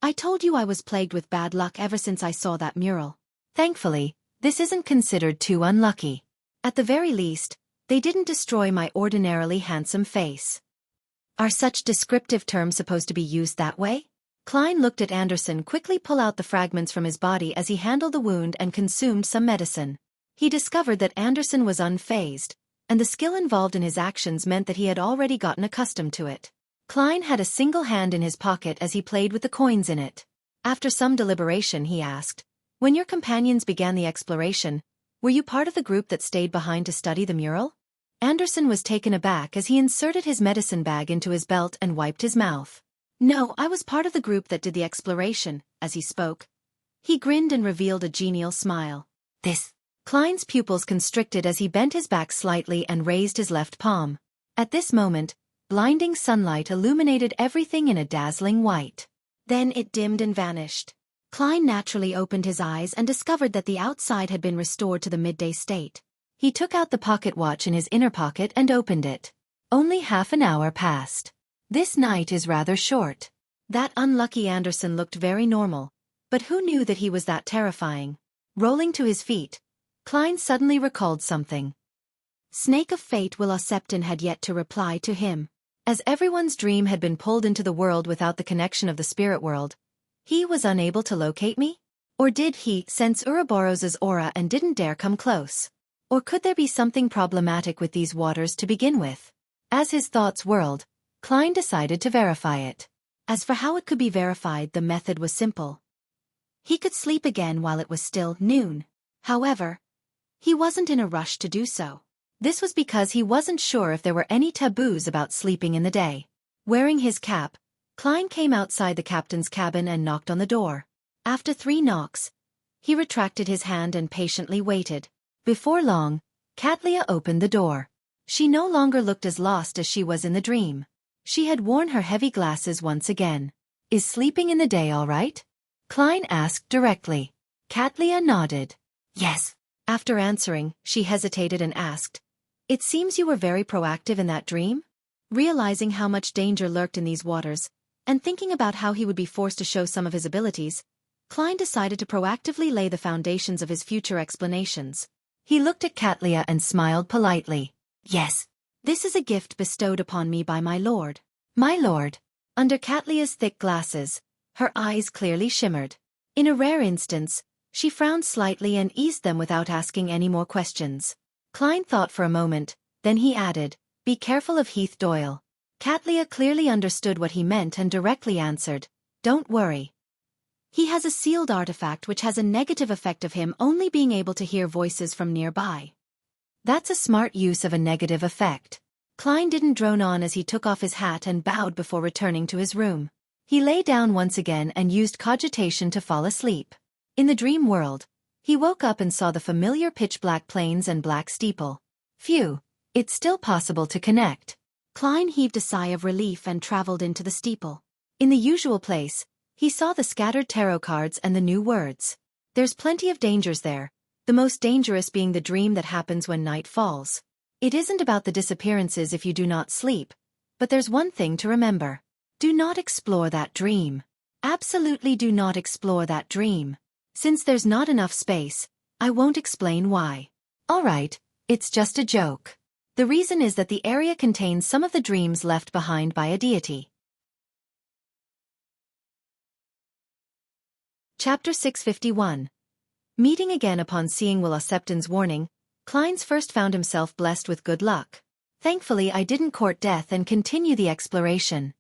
"I told you I was plagued with bad luck ever since I saw that mural. Thankfully, this isn't considered too unlucky. At the very least, they didn't destroy my ordinarily handsome face." "Are such descriptive terms supposed to be used that way?" Klein looked at Anderson quickly pull out the fragments from his body as he handled the wound and consumed some medicine. He discovered that Anderson was unfazed, and the skill involved in his actions meant that he had already gotten accustomed to it. Klein had a single hand in his pocket as he played with the coins in it. After some deliberation he asked, "When your companions began the exploration, were you part of the group that stayed behind to study the mural?" Anderson was taken aback as he inserted his medicine bag into his belt and wiped his mouth. "No, I was part of the group that did the exploration." As he spoke, he grinned and revealed a genial smile. "This." Klein's pupils constricted as he bent his back slightly and raised his left palm. At this moment, Blinding sunlight illuminated everything in a dazzling white. Then it dimmed and vanished. Klein naturally opened his eyes and discovered that the outside had been restored to the midday state. He took out the pocket watch in his inner pocket and opened it. Only half an hour passed. This night is rather short. That unlucky Anderson looked very normal, but who knew that he was that terrifying? Rolling to his feet, Klein suddenly recalled something. Snake of Fate Septon had yet to reply to him. As everyone's dream had been pulled into the world without the connection of the spirit world, he was unable to locate me? Or did he sense Ouroboros's aura and didn't dare come close? Or could there be something problematic with these waters to begin with? As his thoughts whirled, Klein decided to verify it. As for how it could be verified, the method was simple. He could sleep again while it was still noon. However, he wasn't in a rush to do so. This was because he wasn't sure if there were any taboos about sleeping in the day. Wearing his cap, Klein came outside the captain's cabin and knocked on the door. After 3 knocks, he retracted his hand and patiently waited. Before long, Katlia opened the door. She no longer looked as lost as she was in the dream. She had worn her heavy glasses once again. "Is sleeping in the day all right?" Klein asked directly. Katlia nodded. "Yes." After answering, she hesitated and asked, "It seems you were very proactive in that dream?" Realizing how much danger lurked in these waters, and thinking about how he would be forced to show some of his abilities, Klein decided to proactively lay the foundations of his future explanations. He looked at Katlia and smiled politely. "Yes. This is a gift bestowed upon me by my lord." "My lord." Under Katlia's thick glasses, her eyes clearly shimmered. In a rare instance, she frowned slightly and eased them without asking any more questions. Klein thought for a moment, then he added, "Be careful of Heath Doyle." Katlia clearly understood what he meant and directly answered, "Don't worry. He has a sealed artifact which has a negative effect of him only being able to hear voices from nearby." "That's a smart use of a negative effect." Klein didn't drone on as he took off his hat and bowed before returning to his room. He lay down once again and used cogitation to fall asleep. In the dream world, he woke up and saw the familiar pitch-black plains and black steeple. Phew, it's still possible to connect. Klein heaved a sigh of relief and traveled into the steeple. In the usual place, he saw the scattered tarot cards and the new words. There's plenty of dangers there, the most dangerous being the dream that happens when night falls. It isn't about the disappearances if you do not sleep, but there's one thing to remember. Do not explore that dream. Absolutely do not explore that dream. Since there's not enough space, I won't explain why. Alright, it's just a joke. The reason is that the area contains some of the dreams left behind by a deity. Chapter 651. Meeting again. Upon seeing Septon's warning, Klein's first found himself blessed with good luck. "Thankfully I didn't court death and continue the exploration."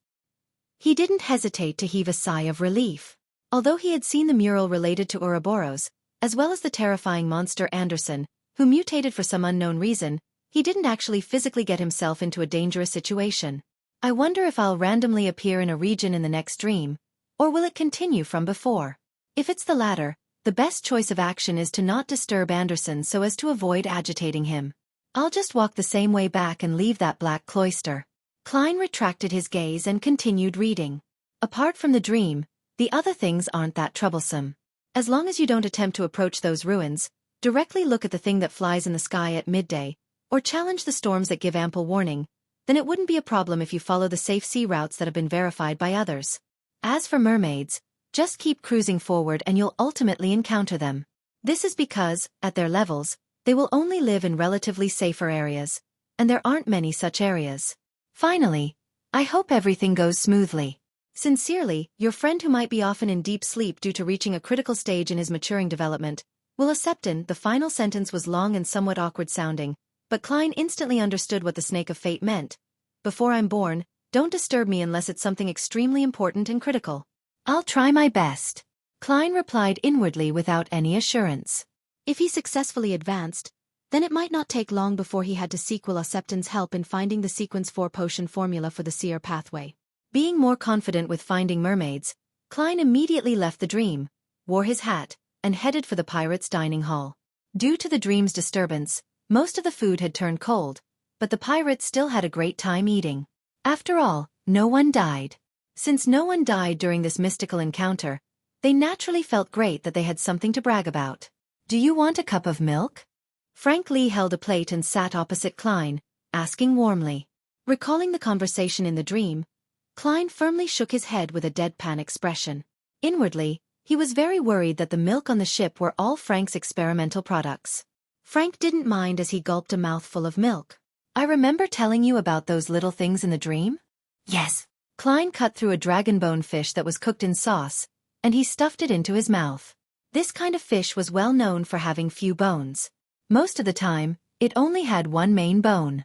He didn't hesitate to heave a sigh of relief. Although he had seen the mural related to Ouroboros, as well as the terrifying monster Anderson, who mutated for some unknown reason, he didn't actually physically get himself into a dangerous situation. "I wonder if I'll randomly appear in a region in the next dream, or will it continue from before?" If it's the latter, the best choice of action is to not disturb Anderson so as to avoid agitating him. "I'll just walk the same way back and leave that black cloister." Klein retracted his gaze and continued reading. Apart from the dream, the other things aren't that troublesome. As long as you don't attempt to approach those ruins, directly look at the thing that flies in the sky at midday, or challenge the storms that give ample warning, then it wouldn't be a problem if you follow the safe sea routes that have been verified by others. As for mermaids, just keep cruising forward and you'll ultimately encounter them. This is because, at their levels, they will only live in relatively safer areas, and there aren't many such areas. Finally, I hope everything goes smoothly. Sincerely, your friend who might be often in deep sleep due to reaching a critical stage in his maturing development, Septon. The final sentence was long and somewhat awkward sounding, but Klein instantly understood what the snake of fate meant. "Before I'm born, don't disturb me unless it's something extremely important and critical." "I'll try my best," Klein replied inwardly without any assurance. If he successfully advanced, then it might not take long before he had to seek Septon's help in finding the Sequence 4 potion formula for the seer pathway. Being more confident with finding mermaids, Klein immediately left the dream, wore his hat, and headed for the pirates' dining hall. Due to the dream's disturbance, most of the food had turned cold, but the pirates still had a great time eating. After all, no one died. Since no one died during this mystical encounter, they naturally felt great that they had something to brag about. Do you want a cup of milk? Frank Lee held a plate and sat opposite Klein, asking warmly. Recalling the conversation in the dream, Klein firmly shook his head with a deadpan expression. Inwardly, he was very worried that the milk on the ship were all Frank's experimental products. Frank didn't mind as he gulped a mouthful of milk. I remember telling you about those little things in the dream? Yes. Klein cut through a dragonbone fish that was cooked in sauce, and he stuffed it into his mouth. This kind of fish was well known for having few bones. Most of the time, it only had one main bone.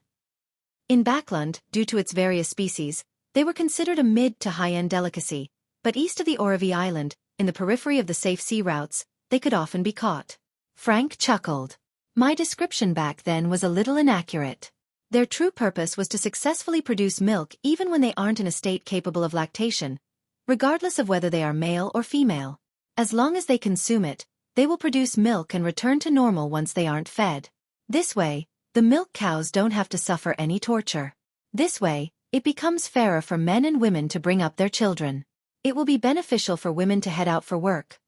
In Backland, due to its various species, they were considered a mid to high-end delicacy, but east of the Oravi Island, in the periphery of the safe sea routes, they could often be caught. Frank chuckled. My description back then was a little inaccurate. Their true purpose was to successfully produce milk even when they aren't in a state capable of lactation, regardless of whether they are male or female. As long as they consume it, they will produce milk and return to normal once they aren't fed. This way, the milk cows don't have to suffer any torture. This way, it becomes fairer for men and women to bring up their children. It will be beneficial for women to head out for work.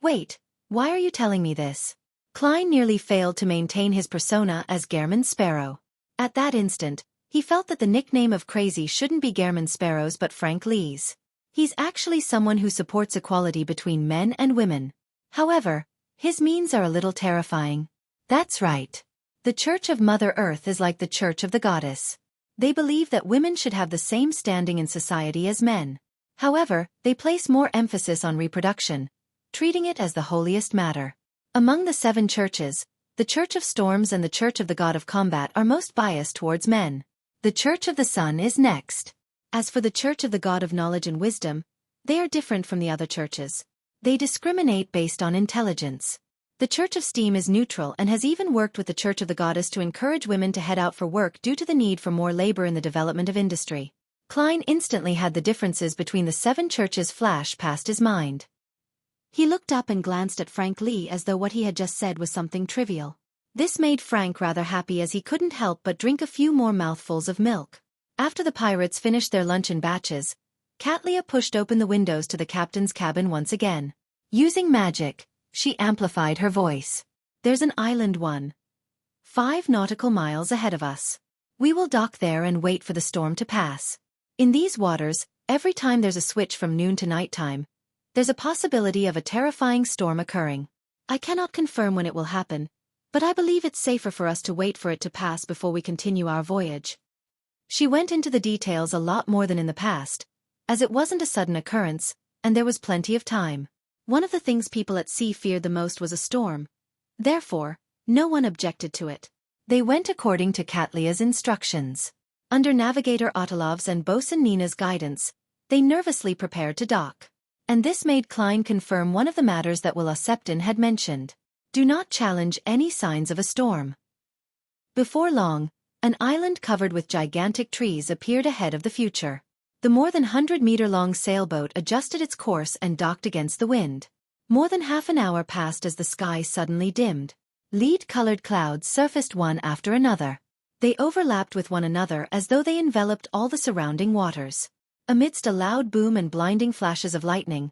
Wait, why are you telling me this? Klein nearly failed to maintain his persona as Gehrman Sparrow. At that instant, he felt that the nickname of Crazy shouldn't be Gehrman Sparrow's but Frank Lee's. He's actually someone who supports equality between men and women. However, his means are a little terrifying. That's right. The Church of Mother Earth is like the Church of the Goddess. They believe that women should have the same standing in society as men. However, they place more emphasis on reproduction, treating it as the holiest matter. Among the 7 churches, the Church of Storms and the Church of the God of Combat are most biased towards men. The Church of the Sun is next. As for the Church of the God of Knowledge and Wisdom, they are different from the other churches. They discriminate based on intelligence. The Church of Steam is neutral and has even worked with the Church of the Goddess to encourage women to head out for work due to the need for more labor in the development of industry. Klein instantly had the differences between the 7 churches flash past his mind. He looked up and glanced at Frank Lee as though what he had just said was something trivial. This made Frank rather happy as he couldn't help but drink a few more mouthfuls of milk. After the pirates finished their lunch in batches, Katlia pushed open the windows to the captain's cabin once again. Using magic, she amplified her voice. There's an island 5 nautical miles ahead of us. We will dock there and wait for the storm to pass. In these waters, every time there's a switch from noon to nighttime, there's a possibility of a terrifying storm occurring. I cannot confirm when it will happen, but I believe it's safer for us to wait for it to pass before we continue our voyage. She went into the details a lot more than in the past, as it wasn't a sudden occurrence, and there was plenty of time. One of the things people at sea feared the most was a storm. Therefore, no one objected to it. They went according to Katlia's instructions. Under Navigator Otolov's and Bosun Nina's guidance, they nervously prepared to dock. And this made Klein confirm one of the matters that Willa Septon had mentioned. Do not challenge any signs of a storm. Before long, an island covered with gigantic trees appeared ahead of the future. The more than 100-meter-long sailboat adjusted its course and docked against the wind. More than half an hour passed as the sky suddenly dimmed. Lead-colored clouds surfaced one after another. They overlapped with one another as though they enveloped all the surrounding waters. Amidst a loud boom and blinding flashes of lightning,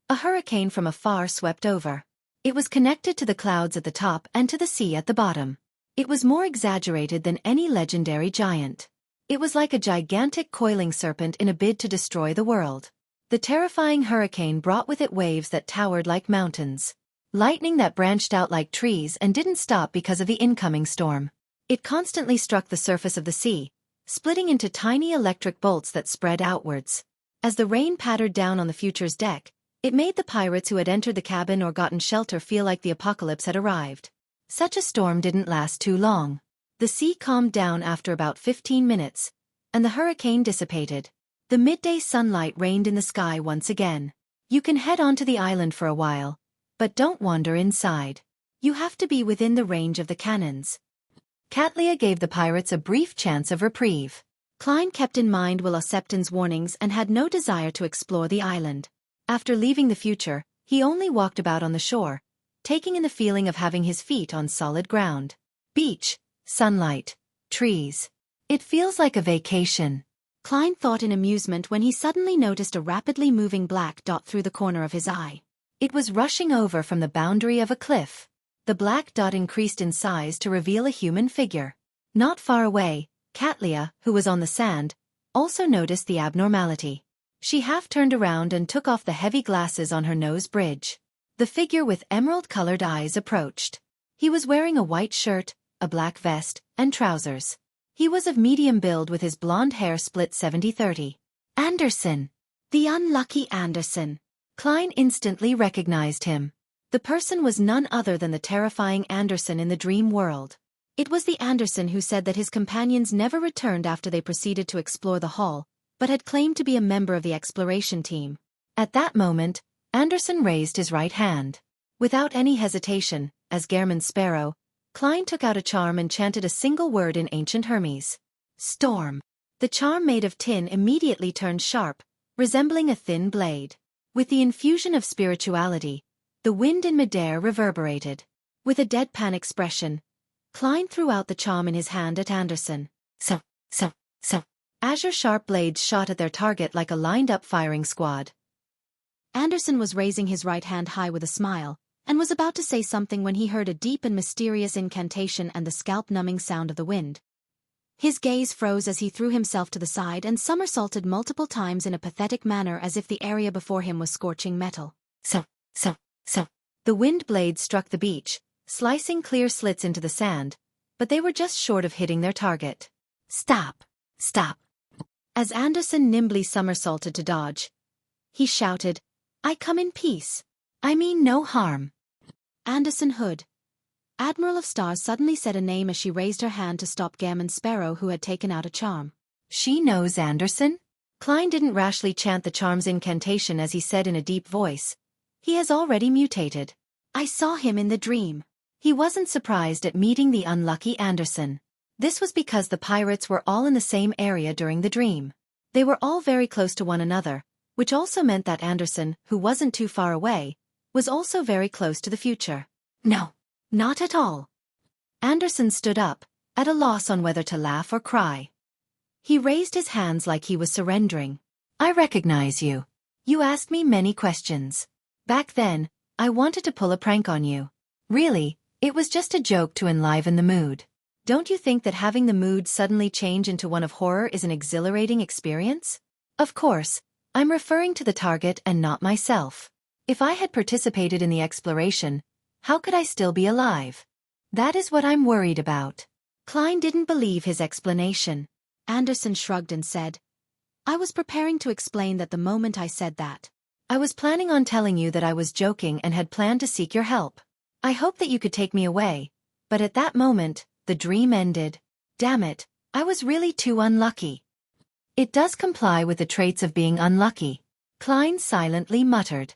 a hurricane from afar swept over. It was connected to the clouds at the top and to the sea at the bottom. It was more exaggerated than any legendary giant. It was like a gigantic coiling serpent in a bid to destroy the world. The terrifying hurricane brought with it waves that towered like mountains. Lightning that branched out like trees and didn't stop because of the incoming storm. It constantly struck the surface of the sea, splitting into tiny electric bolts that spread outwards. As the rain pattered down on the future's deck, it made the pirates who had entered the cabin or gotten shelter feel like the apocalypse had arrived. Such a storm didn't last too long. The sea calmed down after about 15 minutes, and the hurricane dissipated. The midday sunlight reigned in the sky once again. You can head onto the island for a while, but don't wander inside. You have to be within the range of the cannons. Katlia gave the pirates a brief chance of reprieve. Klein kept in mind Willa Septon's warnings and had no desire to explore the island. After leaving the future, he only walked about on the shore, taking in the feeling of having his feet on solid ground. Beach, sunlight, trees. It feels like a vacation. Klein thought in amusement when he suddenly noticed a rapidly moving black dot through the corner of his eye. It was rushing over from the boundary of a cliff. The black dot increased in size to reveal a human figure. Not far away, Katlia, who was on the sand, also noticed the abnormality. She half turned around and took off the heavy glasses on her nose bridge. The figure with emerald-colored eyes approached. He was wearing a white shirt, a black vest, and trousers. He was of medium build with his blonde hair split 70-30. Anderson! The unlucky Anderson! Klein instantly recognized him. The person was none other than the terrifying Anderson in the dream world. It was the Anderson who said that his companions never returned after they proceeded to explore the hall, but had claimed to be a member of the exploration team. At that moment, Anderson raised his right hand. Without any hesitation, as German Sparrow, Klein took out a charm and chanted a single word in ancient Hermes. Storm. The charm made of tin immediately turned sharp, resembling a thin blade. With the infusion of spirituality, the wind in midair reverberated. With a deadpan expression, Klein threw out the charm in his hand at Anderson. So. Azure sharp blades shot at their target like a lined-up firing squad. Anderson was raising his right hand high with a smile, and was about to say something when he heard a deep and mysterious incantation and the scalp-numbing sound of the wind. His gaze froze as he threw himself to the side and somersaulted multiple times in a pathetic manner as if the area before him was scorching metal. So. The wind blades struck the beach, slicing clear slits into the sand, but they were just short of hitting their target. Stop! As Anderson nimbly somersaulted to dodge, he shouted, I come in peace. I mean no harm. Anderson Hood. Admiral of Stars suddenly said a name as she raised her hand to stop Gammon Sparrow, who had taken out a charm. She knows Anderson? Klein didn't rashly chant the charm's incantation as he said in a deep voice. He has already mutated. I saw him in the dream. He wasn't surprised at meeting the unlucky Anderson. This was because the pirates were all in the same area during the dream. They were all very close to one another, which also meant that Anderson, who wasn't too far away, was also very close to the future. No, not at all. Anderson stood up, at a loss on whether to laugh or cry. He raised his hands like he was surrendering. I recognize you. You asked me many questions. Back then, I wanted to pull a prank on you. Really, it was just a joke to enliven the mood. Don't you think that having the mood suddenly change into one of horror is an exhilarating experience? Of course, I'm referring to the target and not myself. If I had participated in the exploration, how could I still be alive? That is what I'm worried about. Klein didn't believe his explanation. Anderson shrugged and said, I was preparing to explain that the moment I said that. I was planning on telling you that I was joking and had planned to seek your help. I hoped that you could take me away, but at that moment, the dream ended. Damn it, I was really too unlucky. It does comply with the traits of being unlucky, Klein silently muttered.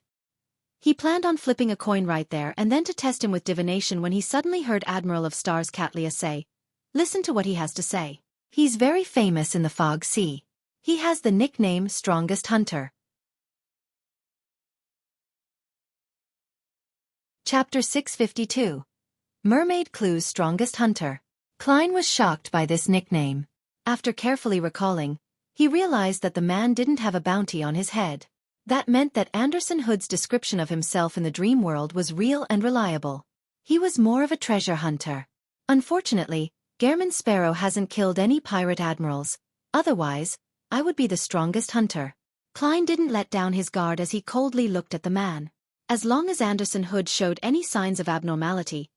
He planned on flipping a coin right there and then to test him with divination when he suddenly heard Admiral of Stars Katlia say, Listen to what he has to say. He's very famous in the Fog Sea. He has the nickname Strongest Hunter. Chapter 652. Mermaid Clue's Strongest Hunter. Klein was shocked by this nickname. After carefully recalling, he realized that the man didn't have a bounty on his head. That meant that Anderson Hood's description of himself in the dream world was real and reliable. He was more of a treasure hunter. Unfortunately, German Sparrow hasn't killed any pirate admirals. Otherwise, I would be the strongest hunter. Klein didn't let down his guard as he coldly looked at the man. As long as Anderson Hood showed any signs of abnormality,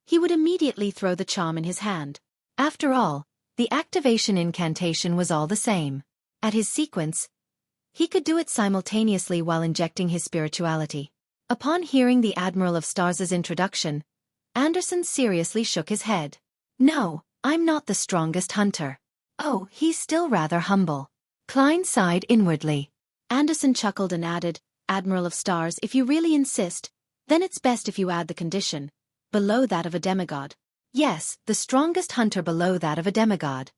he would immediately throw the charm in his hand. After all, the activation incantation was all the same. At his sequence, he could do it simultaneously while injecting his spirituality. Upon hearing the Admiral of Stars' introduction, Anderson seriously shook his head. No, I'm not the strongest hunter. Oh, he's still rather humble. Klein sighed inwardly. Anderson chuckled and added, Admiral of Stars, if you really insist, then it's best if you add the condition. Below that of a demigod. Yes, the strongest hunter below that of a demigod.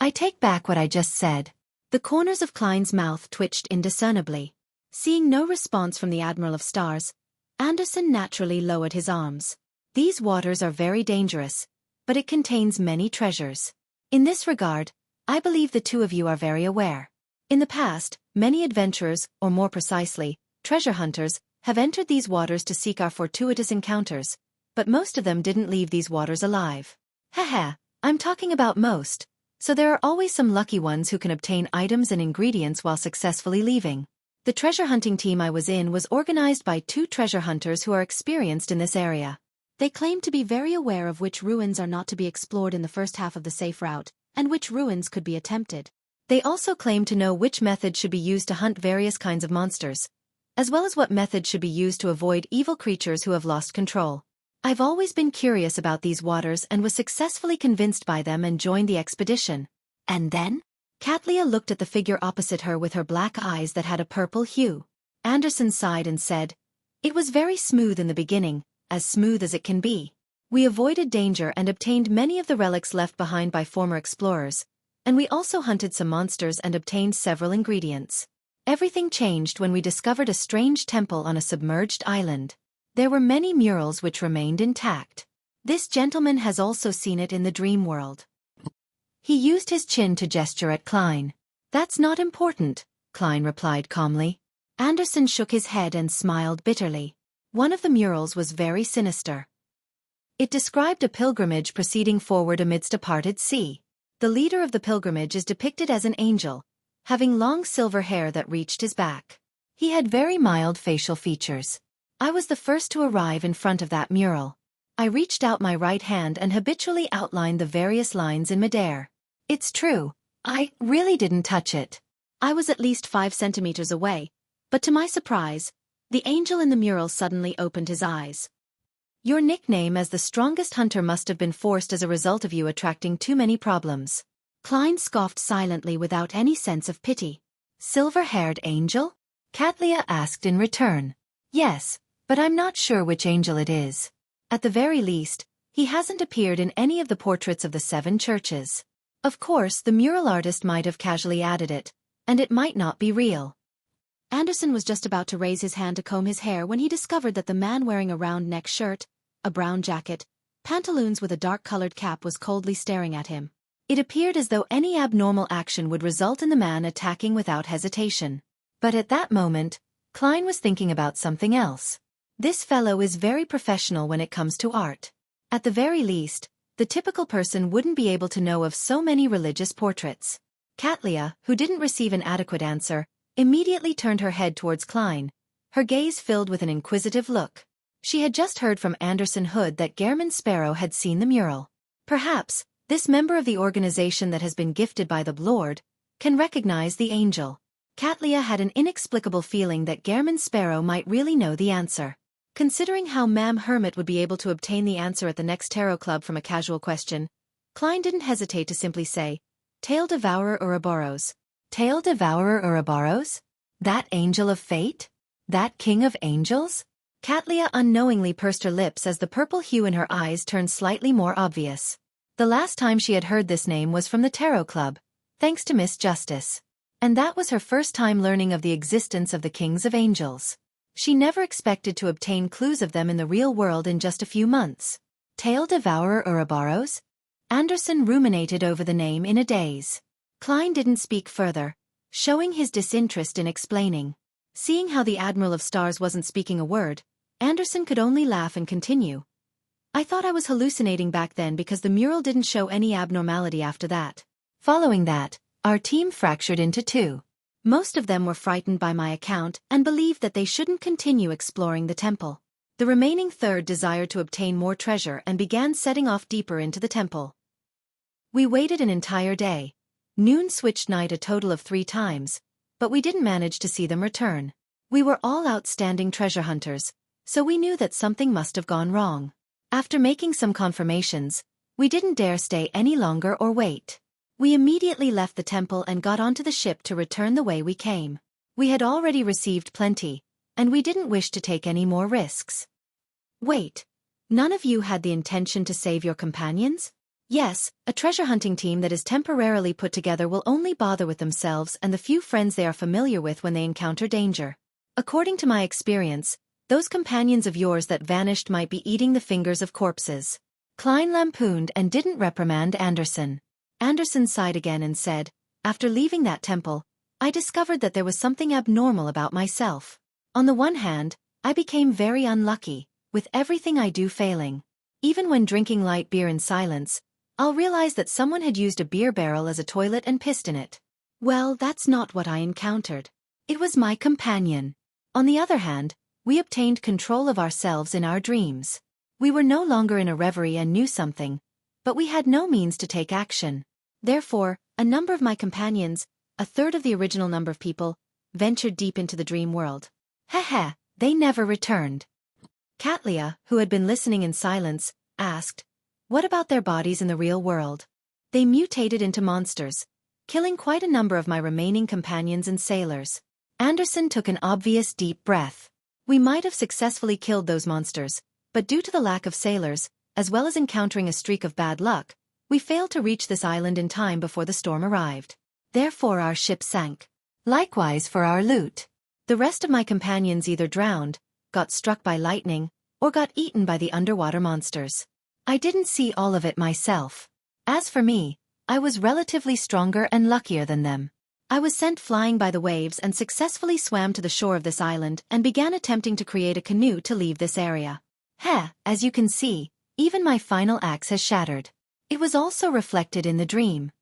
I take back what I just said. The corners of Klein's mouth twitched indiscernibly. Seeing no response from the Admiral of Stars, Anderson naturally lowered his arms. These waters are very dangerous, but it contains many treasures. In this regard, I believe the two of you are very aware. In the past, many adventurers, or more precisely, treasure hunters, have entered these waters to seek our fortuitous encounters, but most of them didn't leave these waters alive. Haha, I'm talking about most, so there are always some lucky ones who can obtain items and ingredients while successfully leaving. The treasure hunting team I was in was organized by 2 treasure hunters who are experienced in this area. They claim to be very aware of which ruins are not to be explored in the first half of the safe route, and which ruins could be attempted. They also claim to know which method should be used to hunt various kinds of monsters, as well as what method should be used to avoid evil creatures who have lost control. I've always been curious about these waters and was successfully convinced by them and joined the expedition. And then? Katlia looked at the figure opposite her with her black eyes that had a purple hue. Anderson sighed and said, "It was very smooth in the beginning, as smooth as it can be. We avoided danger and obtained many of the relics left behind by former explorers, and we also hunted some monsters and obtained several ingredients. Everything changed when we discovered a strange temple on a submerged island. There were many murals which remained intact. This gentleman has also seen it in the dream world." He used his chin to gesture at Klein. "That's not important," Klein replied calmly. Anderson shook his head and smiled bitterly. One of the murals was very sinister. It described a pilgrimage proceeding forward amidst a parted sea. The leader of the pilgrimage is depicted as an angel, having long silver hair that reached his back. He had very mild facial features. I was the first to arrive in front of that mural. I reached out my right hand and habitually outlined the various lines in midair. It's true, I really didn't touch it. I was at least 5 centimeters away, but to my surprise, the angel in the mural suddenly opened his eyes. "Your nickname as the strongest hunter must have been forced as a result of you attracting too many problems." Klein scoffed silently without any sense of pity. "Silver-haired angel?" Katlia asked in return. "Yes, but I'm not sure which angel it is. At the very least, he hasn't appeared in any of the portraits of the 7 churches. Of course, the mural artist might have casually added it, and it might not be real." Anderson was just about to raise his hand to comb his hair when he discovered that the man wearing a round-neck shirt, a brown jacket, pantaloons with a dark-colored cap was coldly staring at him. It appeared as though any abnormal action would result in the man attacking without hesitation. But at that moment, Klein was thinking about something else. This fellow is very professional when it comes to art. At the very least, the typical person wouldn't be able to know of so many religious portraits. Katlia, who didn't receive an adequate answer, immediately turned her head towards Klein, her gaze filled with an inquisitive look. She had just heard from Anderson Hood that Gehrman Sparrow had seen the mural. Perhaps, this member of the organization that has been gifted by the Lord can recognize the angel. Katlia had an inexplicable feeling that Gehrman Sparrow might really know the answer. Considering how Ma'am Hermit would be able to obtain the answer at the next tarot club from a casual question, Klein didn't hesitate to simply say, "Tail Devourer Ouroboros." "Tail Devourer Ouroboros? That angel of fate? That king of angels?" Katlia unknowingly pursed her lips as the purple hue in her eyes turned slightly more obvious. The last time she had heard this name was from the tarot club, thanks to Miss Justice. And that was her first time learning of the existence of the kings of angels. She never expected to obtain clues of them in the real world in just a few months. Tail Devourer Ouroboros? Anderson ruminated over the name in a daze. Klein didn't speak further, showing his disinterest in explaining. Seeing how the Admiral of Stars wasn't speaking a word, Anderson could only laugh and continue. "I thought I was hallucinating back then because the mural didn't show any abnormality after that. Following that, our team fractured into 2. Most of them were frightened by my account and believed that they shouldn't continue exploring the temple. The remaining third desired to obtain more treasure and began setting off deeper into the temple. We waited an entire day. Noon switched night a total of 3 times, but we didn't manage to see them return. We were all outstanding treasure hunters, so we knew that something must have gone wrong. After making some confirmations, we didn't dare stay any longer or wait. We immediately left the temple and got onto the ship to return the way we came. We had already received plenty, and we didn't wish to take any more risks." "Wait, none of you had the intention to save your companions?" "Yes, a treasure hunting team that is temporarily put together will only bother with themselves and the few friends they are familiar with when they encounter danger. According to my experience, those companions of yours that vanished might be eating the fingers of corpses." Klein lampooned and didn't reprimand Anderson. Anderson sighed again and said, "After leaving that temple, I discovered that there was something abnormal about myself. On the one hand, I became very unlucky, with everything I do failing. Even when drinking light beer in silence, I'll realize that someone had used a beer barrel as a toilet and pissed in it. Well, that's not what I encountered. It was my companion. On the other hand, we obtained control of ourselves in our dreams. We were no longer in a reverie and knew something, but we had no means to take action. Therefore, a number of my companions, a third of the original number of people, ventured deep into the dream world. Heh, they never returned." Katlia, who had been listening in silence, asked, "What about their bodies in the real world?" "They mutated into monsters, killing quite a number of my remaining companions and sailors." Anderson took an obvious deep breath. "We might have successfully killed those monsters, but due to the lack of sailors, as well as encountering a streak of bad luck, we failed to reach this island in time before the storm arrived. Therefore our ship sank. Likewise for our loot. The rest of my companions either drowned, got struck by lightning, or got eaten by the underwater monsters. I didn't see all of it myself. As for me, I was relatively stronger and luckier than them. I was sent flying by the waves and successfully swam to the shore of this island and began attempting to create a canoe to leave this area. As you can see, even my final axe has shattered. It was also reflected in the dream."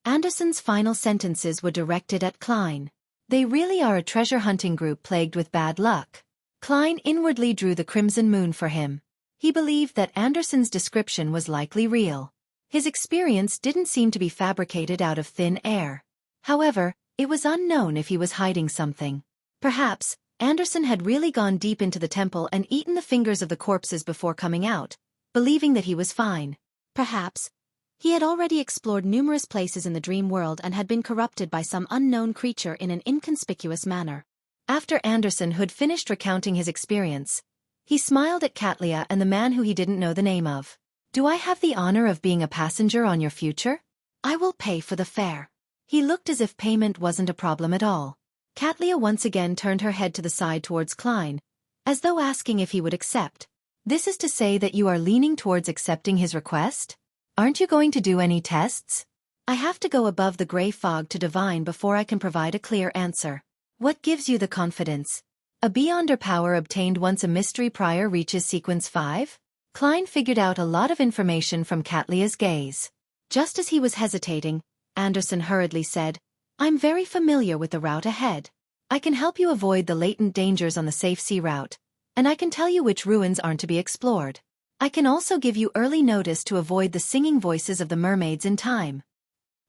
Anderson's final sentences were directed at Klein. They really are a treasure-hunting group plagued with bad luck. Klein inwardly drew the crimson moon for him. He believed that Anderson's description was likely real. His experience didn't seem to be fabricated out of thin air. However, it was unknown if he was hiding something. Perhaps, Anderson had really gone deep into the temple and eaten the fingers of the corpses before coming out, believing that he was fine. Perhaps, he had already explored numerous places in the dream world and had been corrupted by some unknown creature in an inconspicuous manner. After Anderson had finished recounting his experience, he smiled at Katlia and the man who he didn't know the name of. "Do I have the honor of being a passenger on your future? I will pay for the fare." He looked as if payment wasn't a problem at all. Katlia once again turned her head to the side towards Klein, as though asking if he would accept. "This is to say that you are leaning towards accepting his request? Aren't you going to do any tests?" "I have to go above the gray fog to divine before I can provide a clear answer." "What gives you the confidence? A beyonder power obtained once a mystery prior reaches sequence 5? Klein figured out a lot of information from Katlia's gaze. Just as he was hesitating, Anderson hurriedly said, "I'm very familiar with the route ahead. I can help you avoid the latent dangers on the safe sea route, and I can tell you which ruins aren't to be explored. I can also give you early notice to avoid the singing voices of the mermaids in time."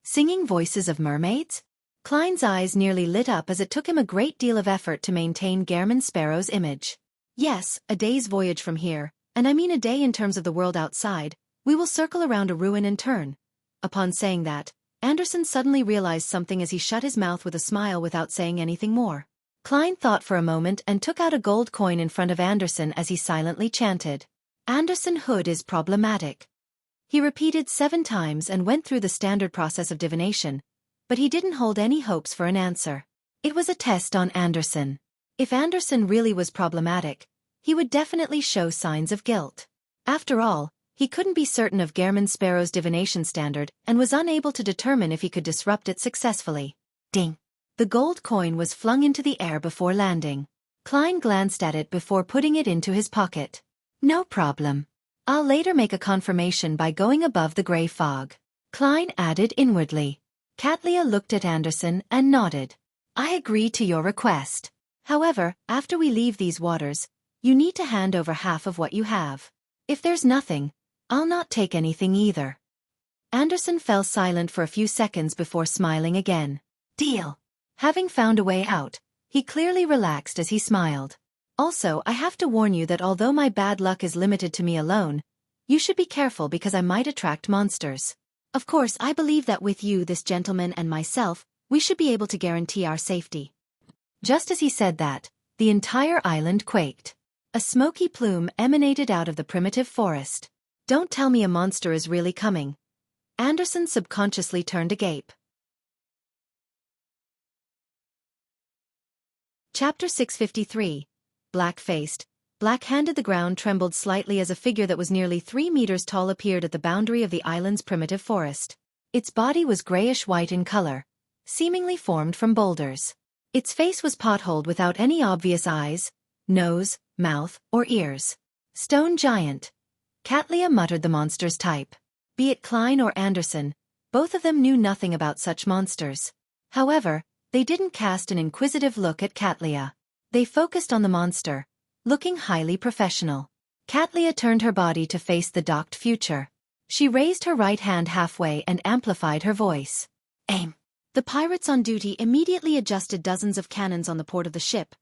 Singing voices of mermaids? Klein's eyes nearly lit up as it took him a great deal of effort to maintain Gehrman Sparrow's image. "Yes, a day's voyage from here, and I mean a day in terms of the world outside, we will circle around a ruin and turn." Upon saying that, Anderson suddenly realized something as he shut his mouth with a smile without saying anything more. Klein thought for a moment and took out a gold coin in front of Anderson as he silently chanted, "Anderson Hood is problematic." He repeated 7 times and went through the standard process of divination, but he didn't hold any hopes for an answer. It was a test on Anderson. If Anderson really was problematic, he would definitely show signs of guilt. After all, he couldn't be certain of Gehrman Sparrow's divination standard and was unable to determine if he could disrupt it successfully. Ding! The gold coin was flung into the air before landing. Klein glanced at it before putting it into his pocket. "No problem. I'll later make a confirmation by going above the gray fog," Klein added inwardly. Katlia looked at Anderson and nodded. "I agree to your request. However, after we leave these waters, you need to hand over half of what you have. If there's nothing, I'll not take anything either." Anderson fell silent for a few seconds before smiling again. "Deal." Having found a way out, he clearly relaxed as he smiled. "Also, I have to warn you that although my bad luck is limited to me alone, you should be careful because I might attract monsters. Of course, I believe that with you, this gentleman, and myself, we should be able to guarantee our safety." Just as he said that, the entire island quaked. A smoky plume emanated out of the primitive forest. "Don't tell me a monster is really coming." Anderson subconsciously turned agape. Chapter 653. Black-faced, black-handed. The ground trembled slightly as a figure that was nearly 3 meters tall appeared at the boundary of the island's primitive forest. Its body was grayish-white in color, seemingly formed from boulders. Its face was potholed without any obvious eyes, nose, mouth, or ears. Stone giant. Katlia muttered the monster's type. Be it Klein or Anderson, both of them knew nothing about such monsters. However, they didn't cast an inquisitive look at Katlia. They focused on the monster, looking highly professional. Katlia turned her body to face the docked future. She raised her right hand halfway and amplified her voice. Aim. The pirates on duty immediately adjusted dozens of cannons on the port of the ship,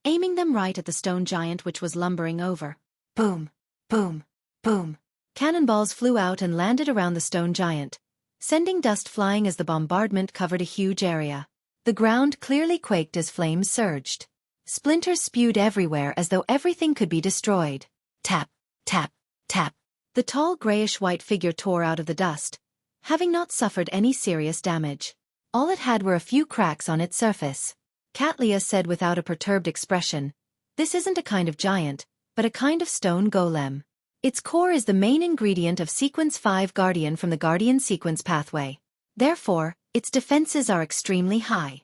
aiming them right at the stone giant which was lumbering over. Boom, boom, boom. Cannonballs flew out and landed around the stone giant, sending dust flying as the bombardment covered a huge area. The ground clearly quaked as flames surged. Splinters spewed everywhere as though everything could be destroyed. Tap, tap, tap. The tall grayish-white figure tore out of the dust, having not suffered any serious damage. All it had were a few cracks on its surface. Katlia said without a perturbed expression, "This isn't a kind of giant, but a kind of stone golem. Its core is the main ingredient of Sequence 5 Guardian from the Guardian Sequence pathway. Therefore, its defenses are extremely high."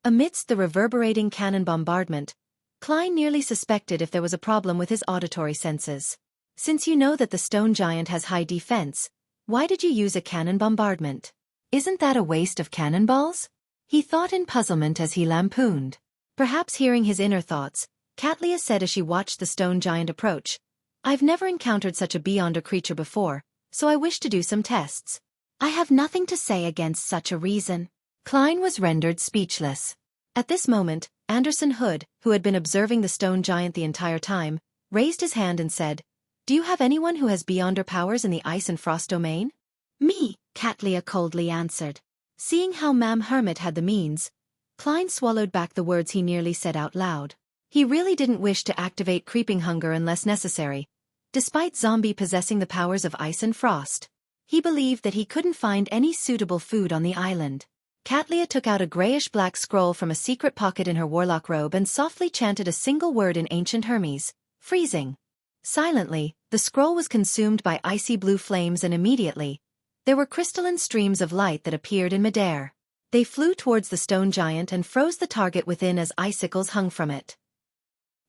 Amidst the reverberating cannon bombardment, Klein nearly suspected if there was a problem with his auditory senses. Since you know that the stone giant has high defense, why did you use a cannon bombardment? Isn't that a waste of cannonballs? He thought in puzzlement as he lampooned. Perhaps hearing his inner thoughts, Katlia said as she watched the stone giant approach, "I've never encountered such a beyonder creature before, so I wish to do some tests." "I have nothing to say against such a reason." Klein was rendered speechless. At this moment, Anderson Hood, who had been observing the stone giant the entire time, raised his hand and said, "Do you have anyone who has beyonder powers in the ice and frost domain?" "Me," Katlia coldly answered. Seeing how Ma'am Hermit had the means, Klein swallowed back the words he nearly said out loud. He really didn't wish to activate creeping hunger unless necessary, despite Zombie possessing the powers of ice and frost. He believed that he couldn't find any suitable food on the island. Katlia took out a grayish-black scroll from a secret pocket in her warlock robe and softly chanted a single word in ancient Hermes, "Freezing." Silently, the scroll was consumed by icy blue flames and immediately, there were crystalline streams of light that appeared in midair. They flew towards the stone giant and froze the target within as icicles hung from it.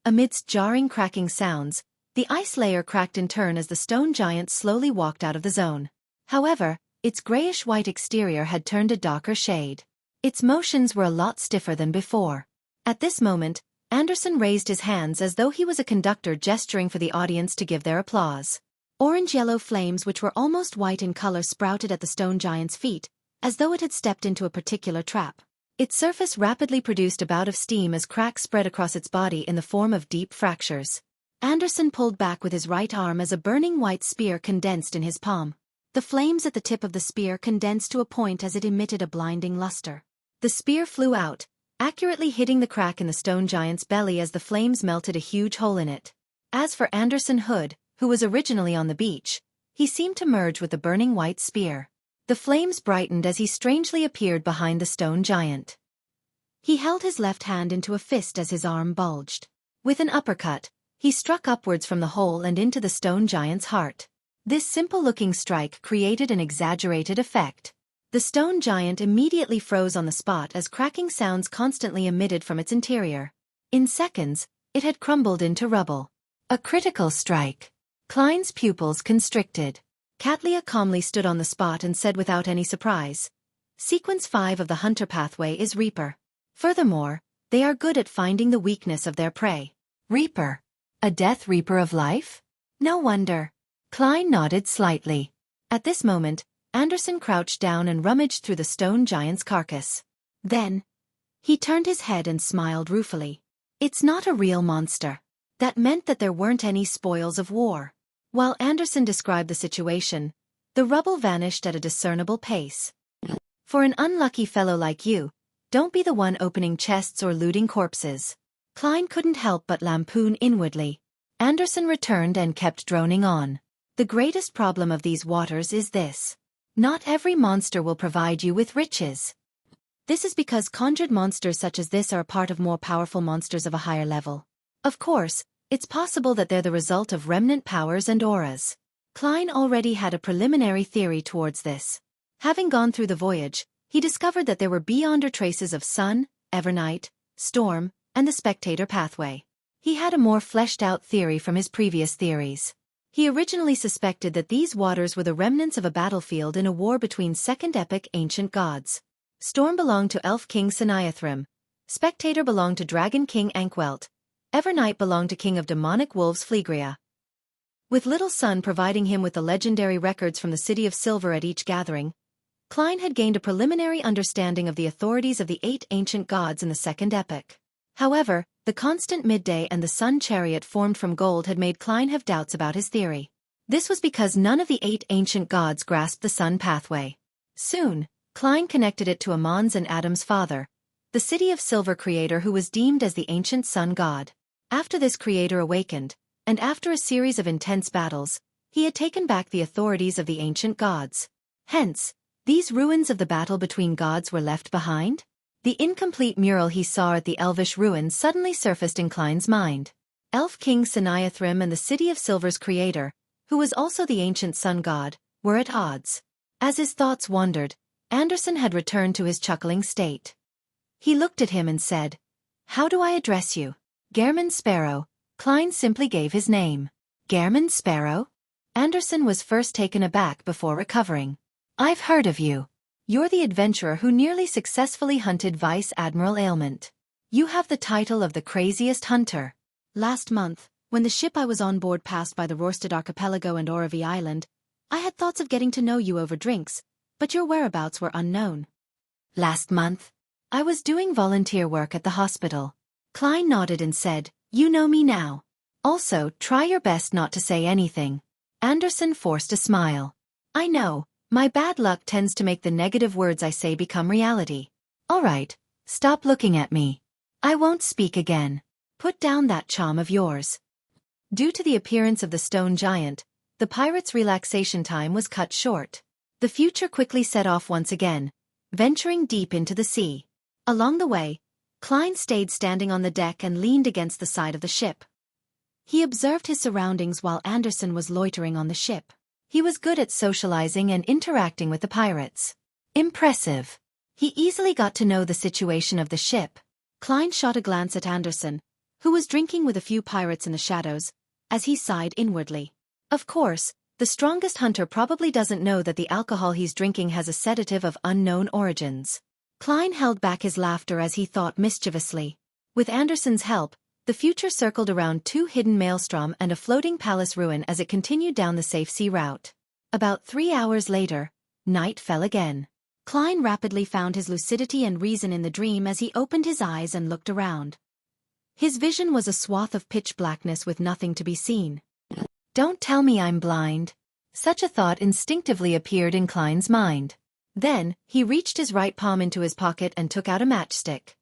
Amidst jarring cracking sounds, the ice layer cracked in turn as the stone giant slowly walked out of the zone. However, its grayish-white exterior had turned a darker shade. Its motions were a lot stiffer than before. At this moment, Anderson raised his hands as though he was a conductor gesturing for the audience to give their applause. Orange-yellow flames which were almost white in color sprouted at the stone giant's feet, as though it had stepped into a particular trap. Its surface rapidly produced a bout of steam as cracks spread across its body in the form of deep fractures. Anderson pulled back with his right arm as a burning white spear condensed in his palm. The flames at the tip of the spear condensed to a point as it emitted a blinding luster. The spear flew out, accurately hitting the crack in the stone giant's belly as the flames melted a huge hole in it. As for Anderson Hood, who was originally on the beach, he seemed to merge with the burning white spear. The flames brightened as he strangely appeared behind the stone giant. He held his left hand into a fist as his arm bulged. With an uppercut, he struck upwards from the hole and into the stone giant's heart. This simple-looking strike created an exaggerated effect. The stone giant immediately froze on the spot as cracking sounds constantly emitted from its interior. In seconds, it had crumbled into rubble. A critical strike. Klein's pupils constricted. Katlia calmly stood on the spot and said without any surprise, "Sequence 5 of the Hunter pathway is Reaper. Furthermore, they are good at finding the weakness of their prey." Reaper? A Death Reaper of life? No wonder. Klein nodded slightly. At this moment, Anderson crouched down and rummaged through the stone giant's carcass. Then, he turned his head and smiled ruefully. "It's not a real monster." That meant that there weren't any spoils of war. While Anderson described the situation, the rubble vanished at a discernible pace. "For an unlucky fellow like you, don't be the one opening chests or looting corpses." Klein couldn't help but lampoon inwardly. Anderson returned and kept droning on. "The greatest problem of these waters is this. Not every monster will provide you with riches. This is because conjured monsters such as this are a part of more powerful monsters of a higher level. Of course, it's possible that they're the result of remnant powers and auras." Klein already had a preliminary theory towards this. Having gone through the voyage, he discovered that there were beyonder traces of sun, evernight, storm, and the spectator pathway. He had a more fleshed-out theory from his previous theories. He originally suspected that these waters were the remnants of a battlefield in a war between second epic ancient gods. Storm belonged to Elf King Saniathrim, Spectator belonged to Dragon King Ankwelt, Evernight belonged to King of Demonic Wolves Fleegria. With Little Sun providing him with the legendary records from the City of Silver at each gathering, Klein had gained a preliminary understanding of the authorities of the 8 ancient gods in the second epic. However, the constant midday and the sun chariot formed from gold had made Klein have doubts about his theory. This was because none of the 8 ancient gods grasped the sun pathway. Soon, Klein connected it to Amon's and Adam's father, the City of Silver creator who was deemed as the ancient sun god. After this creator awakened, and after a series of intense battles, he had taken back the authorities of the ancient gods. Hence, these ruins of the battle between gods were left behind? The incomplete mural he saw at the Elvish ruins suddenly surfaced in Klein's mind. Elf King Saniathrim and the City of Silver's creator, who was also the ancient sun god, were at odds. As his thoughts wandered, Anderson had returned to his chuckling state. He looked at him and said, "How do I address you?" "Gehrman Sparrow." Klein simply gave his name. "Gehrman Sparrow?" Anderson was first taken aback before recovering. "I've heard of you. You're the adventurer who nearly successfully hunted Vice Admiral Ailment. You have the title of the craziest hunter. Last month, when the ship I was on board passed by the Rorstad Archipelago and Oravi Island, I had thoughts of getting to know you over drinks, but your whereabouts were unknown." "Last month? I was doing volunteer work at the hospital." Klein nodded and said, "You know me now. Also, try your best not to say anything." Anderson forced a smile. "I know. My bad luck tends to make the negative words I say become reality. All right, stop looking at me. I won't speak again. Put down that charm of yours." Due to the appearance of the stone giant, the pirate's relaxation time was cut short. The future quickly set off once again, venturing deep into the sea. Along the way, Klein stayed standing on the deck and leaned against the side of the ship. He observed his surroundings while Anderson was loitering on the ship. He was good at socializing and interacting with the pirates. Impressive. He easily got to know the situation of the ship. Klein shot a glance at Anderson, who was drinking with a few pirates in the shadows, as he sighed inwardly. Of course, the strongest hunter probably doesn't know that the alcohol he's drinking has a sedative of unknown origins. Klein held back his laughter as he thought mischievously. With Anderson's help, the future circled around 2 hidden maelstrom and a floating palace ruin as it continued down the safe sea route. About 3 hours later, night fell again. Klein rapidly found his lucidity and reason in the dream as he opened his eyes and looked around. His vision was a swath of pitch blackness with nothing to be seen. "Don't tell me I'm blind." Such a thought instinctively appeared in Klein's mind. Then, he reached his right palm into his pocket and took out a matchstick.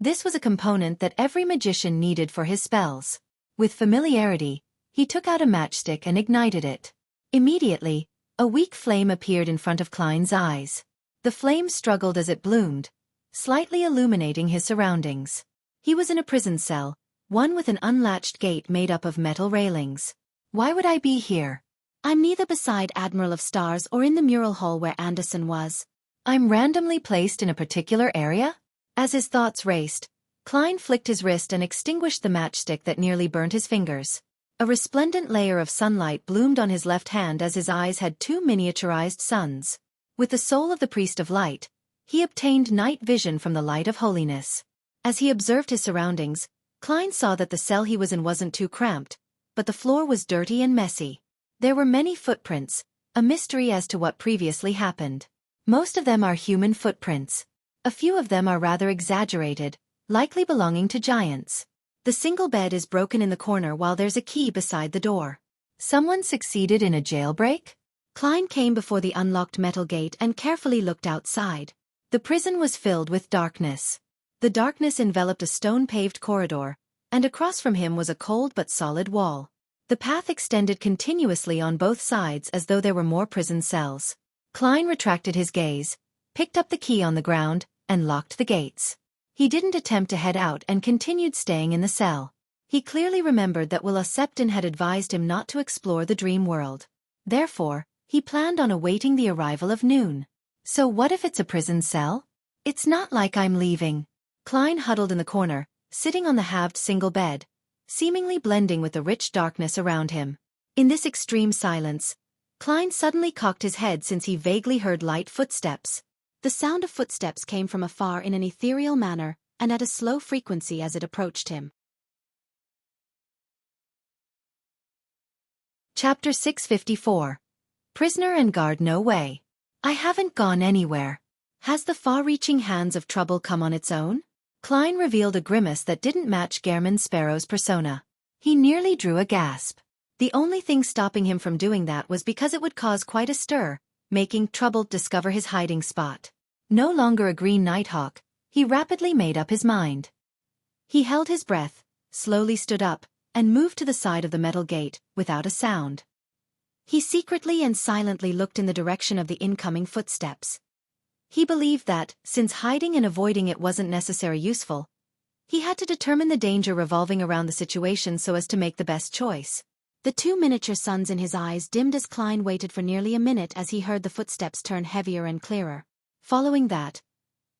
This was a component that every magician needed for his spells. With familiarity, he took out a matchstick and ignited it. Immediately, a weak flame appeared in front of Klein's eyes. The flame struggled as it bloomed, slightly illuminating his surroundings. He was in a prison cell, one with an unlatched gate made up of metal railings. Why would I be here? I'm neither beside Admiral of Stars or in the mural hall where Anderson was. I'm randomly placed in a particular area? As his thoughts raced, Klein flicked his wrist and extinguished the matchstick that nearly burned his fingers. A resplendent layer of sunlight bloomed on his left hand as his eyes had 2 miniaturized suns. With the soul of the priest of light, he obtained night vision from the light of holiness. As he observed his surroundings, Klein saw that the cell he was in wasn't too cramped, but the floor was dirty and messy. There were many footprints, a mystery as to what previously happened. Most of them are human footprints. A few of them are rather exaggerated, likely belonging to giants. The single bed is broken in the corner while there's a key beside the door. Someone succeeded in a jailbreak? Klein came before the unlocked metal gate and carefully looked outside. The prison was filled with darkness. The darkness enveloped a stone-paved corridor, and across from him was a cold but solid wall. The path extended continuously on both sides as though there were more prison cells. Klein retracted his gaze, picked up the key on the ground, and locked the gates. He didn't attempt to head out and continued staying in the cell. He clearly remembered that Willa Septon had advised him not to explore the dream world. Therefore, he planned on awaiting the arrival of noon. So what if it's a prison cell? It's not like I'm leaving. Klein huddled in the corner, sitting on the halved single bed, seemingly blending with the rich darkness around him. In this extreme silence, Klein suddenly cocked his head since he vaguely heard light footsteps. The sound of footsteps came from afar in an ethereal manner and at a slow frequency as it approached him. Chapter 654. Prisoner and guard no way. I haven't gone anywhere. Has the far-reaching hands of trouble come on its own? Klein revealed a grimace that didn't match Gehrman Sparrow's persona. He nearly drew a gasp. The only thing stopping him from doing that was because it would cause quite a stir, making trouble discover his hiding spot. No longer a green nighthawk, he rapidly made up his mind. He held his breath, slowly stood up, and moved to the side of the metal gate, without a sound. He secretly and silently looked in the direction of the incoming footsteps. He believed that, since hiding and avoiding it wasn't necessarily useful, he had to determine the danger revolving around the situation so as to make the best choice. The two miniature suns in his eyes dimmed as Klein waited for nearly a minute as he heard the footsteps turn heavier and clearer. Following that,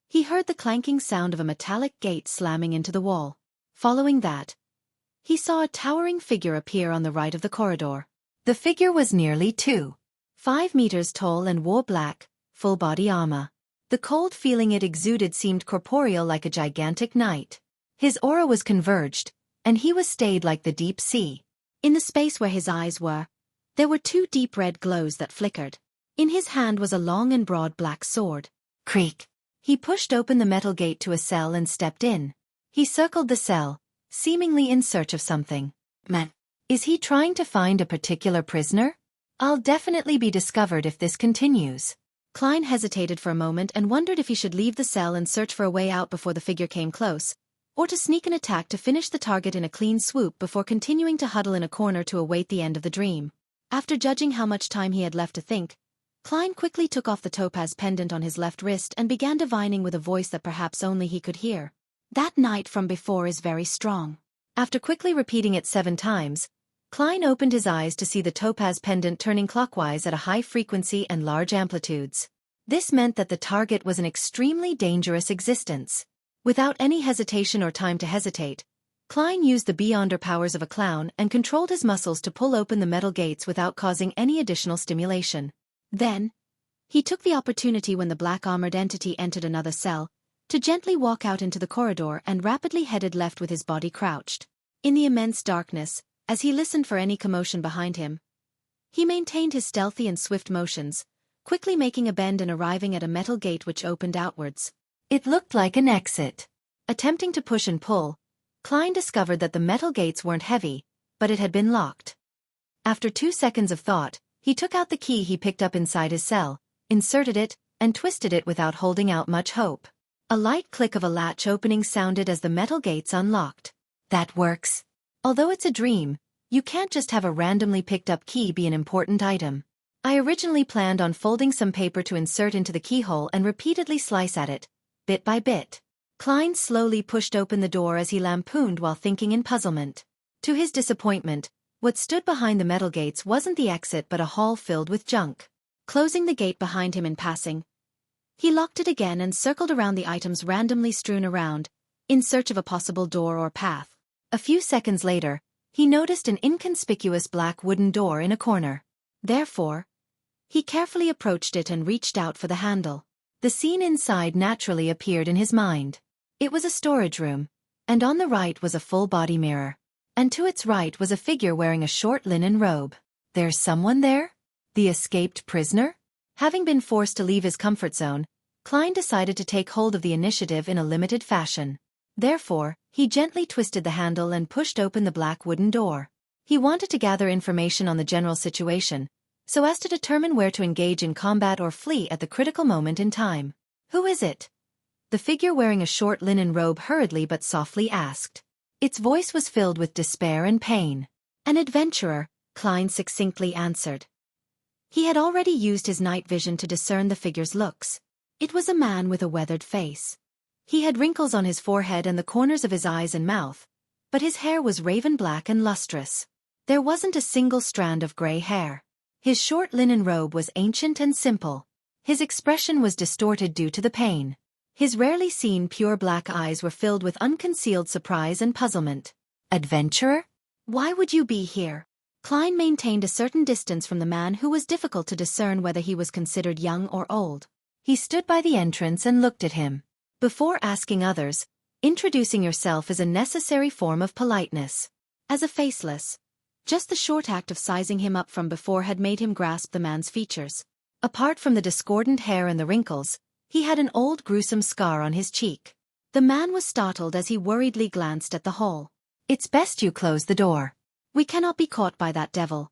he heard the clanking sound of a metallic gate slamming into the wall. Following that, he saw a towering figure appear on the right of the corridor. The figure was nearly 2.5 meters tall and wore black, full-body armor. The cold feeling it exuded seemed corporeal like a gigantic knight. His aura was converged, and he was stayed like the deep sea. In the space where his eyes were, there were two deep red glows that flickered. In his hand was a long and broad black sword. Creak. He pushed open the metal gate to a cell and stepped in. He circled the cell, seemingly in search of something. Man, is he trying to find a particular prisoner? I'll definitely be discovered if this continues. Klein hesitated for a moment and wondered if he should leave the cell and search for a way out before the figure came close, or to sneak an attack to finish the target in a clean swoop before continuing to huddle in a corner to await the end of the dream. After judging how much time he had left to think, Klein quickly took off the topaz pendant on his left wrist and began divining with a voice that perhaps only he could hear. That night from before is very strong. After quickly repeating it 7 times, Klein opened his eyes to see the topaz pendant turning clockwise at a high frequency and large amplitudes. This meant that the target was an extremely dangerous existence. Without any hesitation or time to hesitate, Klein used the beyonder powers of a clown and controlled his muscles to pull open the metal gates without causing any additional stimulation. Then, he took the opportunity when the black-armored entity entered another cell, to gently walk out into the corridor and rapidly headed left with his body crouched. In the immense darkness, as he listened for any commotion behind him, he maintained his stealthy and swift motions, quickly making a bend and arriving at a metal gate which opened outwards. It looked like an exit. Attempting to push and pull, Klein discovered that the metal gates weren't heavy, but it had been locked. After 2 seconds of thought, he took out the key he picked up inside his cell, inserted it, and twisted it without holding out much hope. A light click of a latch opening sounded as the metal gates unlocked. That works. Although it's a dream, you can't just have a randomly picked up key be an important item. I originally planned on folding some paper to insert into the keyhole and repeatedly slice at it, bit by bit. Klein slowly pushed open the door as he lampooned while thinking in puzzlement. To his disappointment, what stood behind the metal gates wasn't the exit but a hall filled with junk. Closing the gate behind him in passing, he locked it again and circled around the items randomly strewn around, in search of a possible door or path. A few seconds later, he noticed an inconspicuous black wooden door in a corner. Therefore, he carefully approached it and reached out for the handle. The scene inside naturally appeared in his mind. It was a storage room, and on the right was a full-body mirror. And to its right was a figure wearing a short linen robe. There's someone there? The escaped prisoner? Having been forced to leave his comfort zone, Klein decided to take hold of the initiative in a limited fashion. Therefore, he gently twisted the handle and pushed open the black wooden door. He wanted to gather information on the general situation, so as to determine where to engage in combat or flee at the critical moment in time. Who is it? The figure wearing a short linen robe hurriedly but softly asked. Its voice was filled with despair and pain. An adventurer, Klein succinctly answered. He had already used his night vision to discern the figure's looks. It was a man with a weathered face. He had wrinkles on his forehead and the corners of his eyes and mouth, but his hair was raven black and lustrous. There wasn't a single strand of gray hair. His short linen robe was ancient and simple. His expression was distorted due to the pain. His rarely seen pure black eyes were filled with unconcealed surprise and puzzlement. Adventurer? Why would you be here? Klein maintained a certain distance from the man who was difficult to discern whether he was considered young or old. He stood by the entrance and looked at him. Before asking others, introducing yourself is a necessary form of politeness. As a faceless, just the short act of sizing him up from before had made him grasp the man's features. Apart from the discordant hair and the wrinkles, he had an old gruesome scar on his cheek. The man was startled as he worriedly glanced at the hall. It's best you close the door. We cannot be caught by that devil.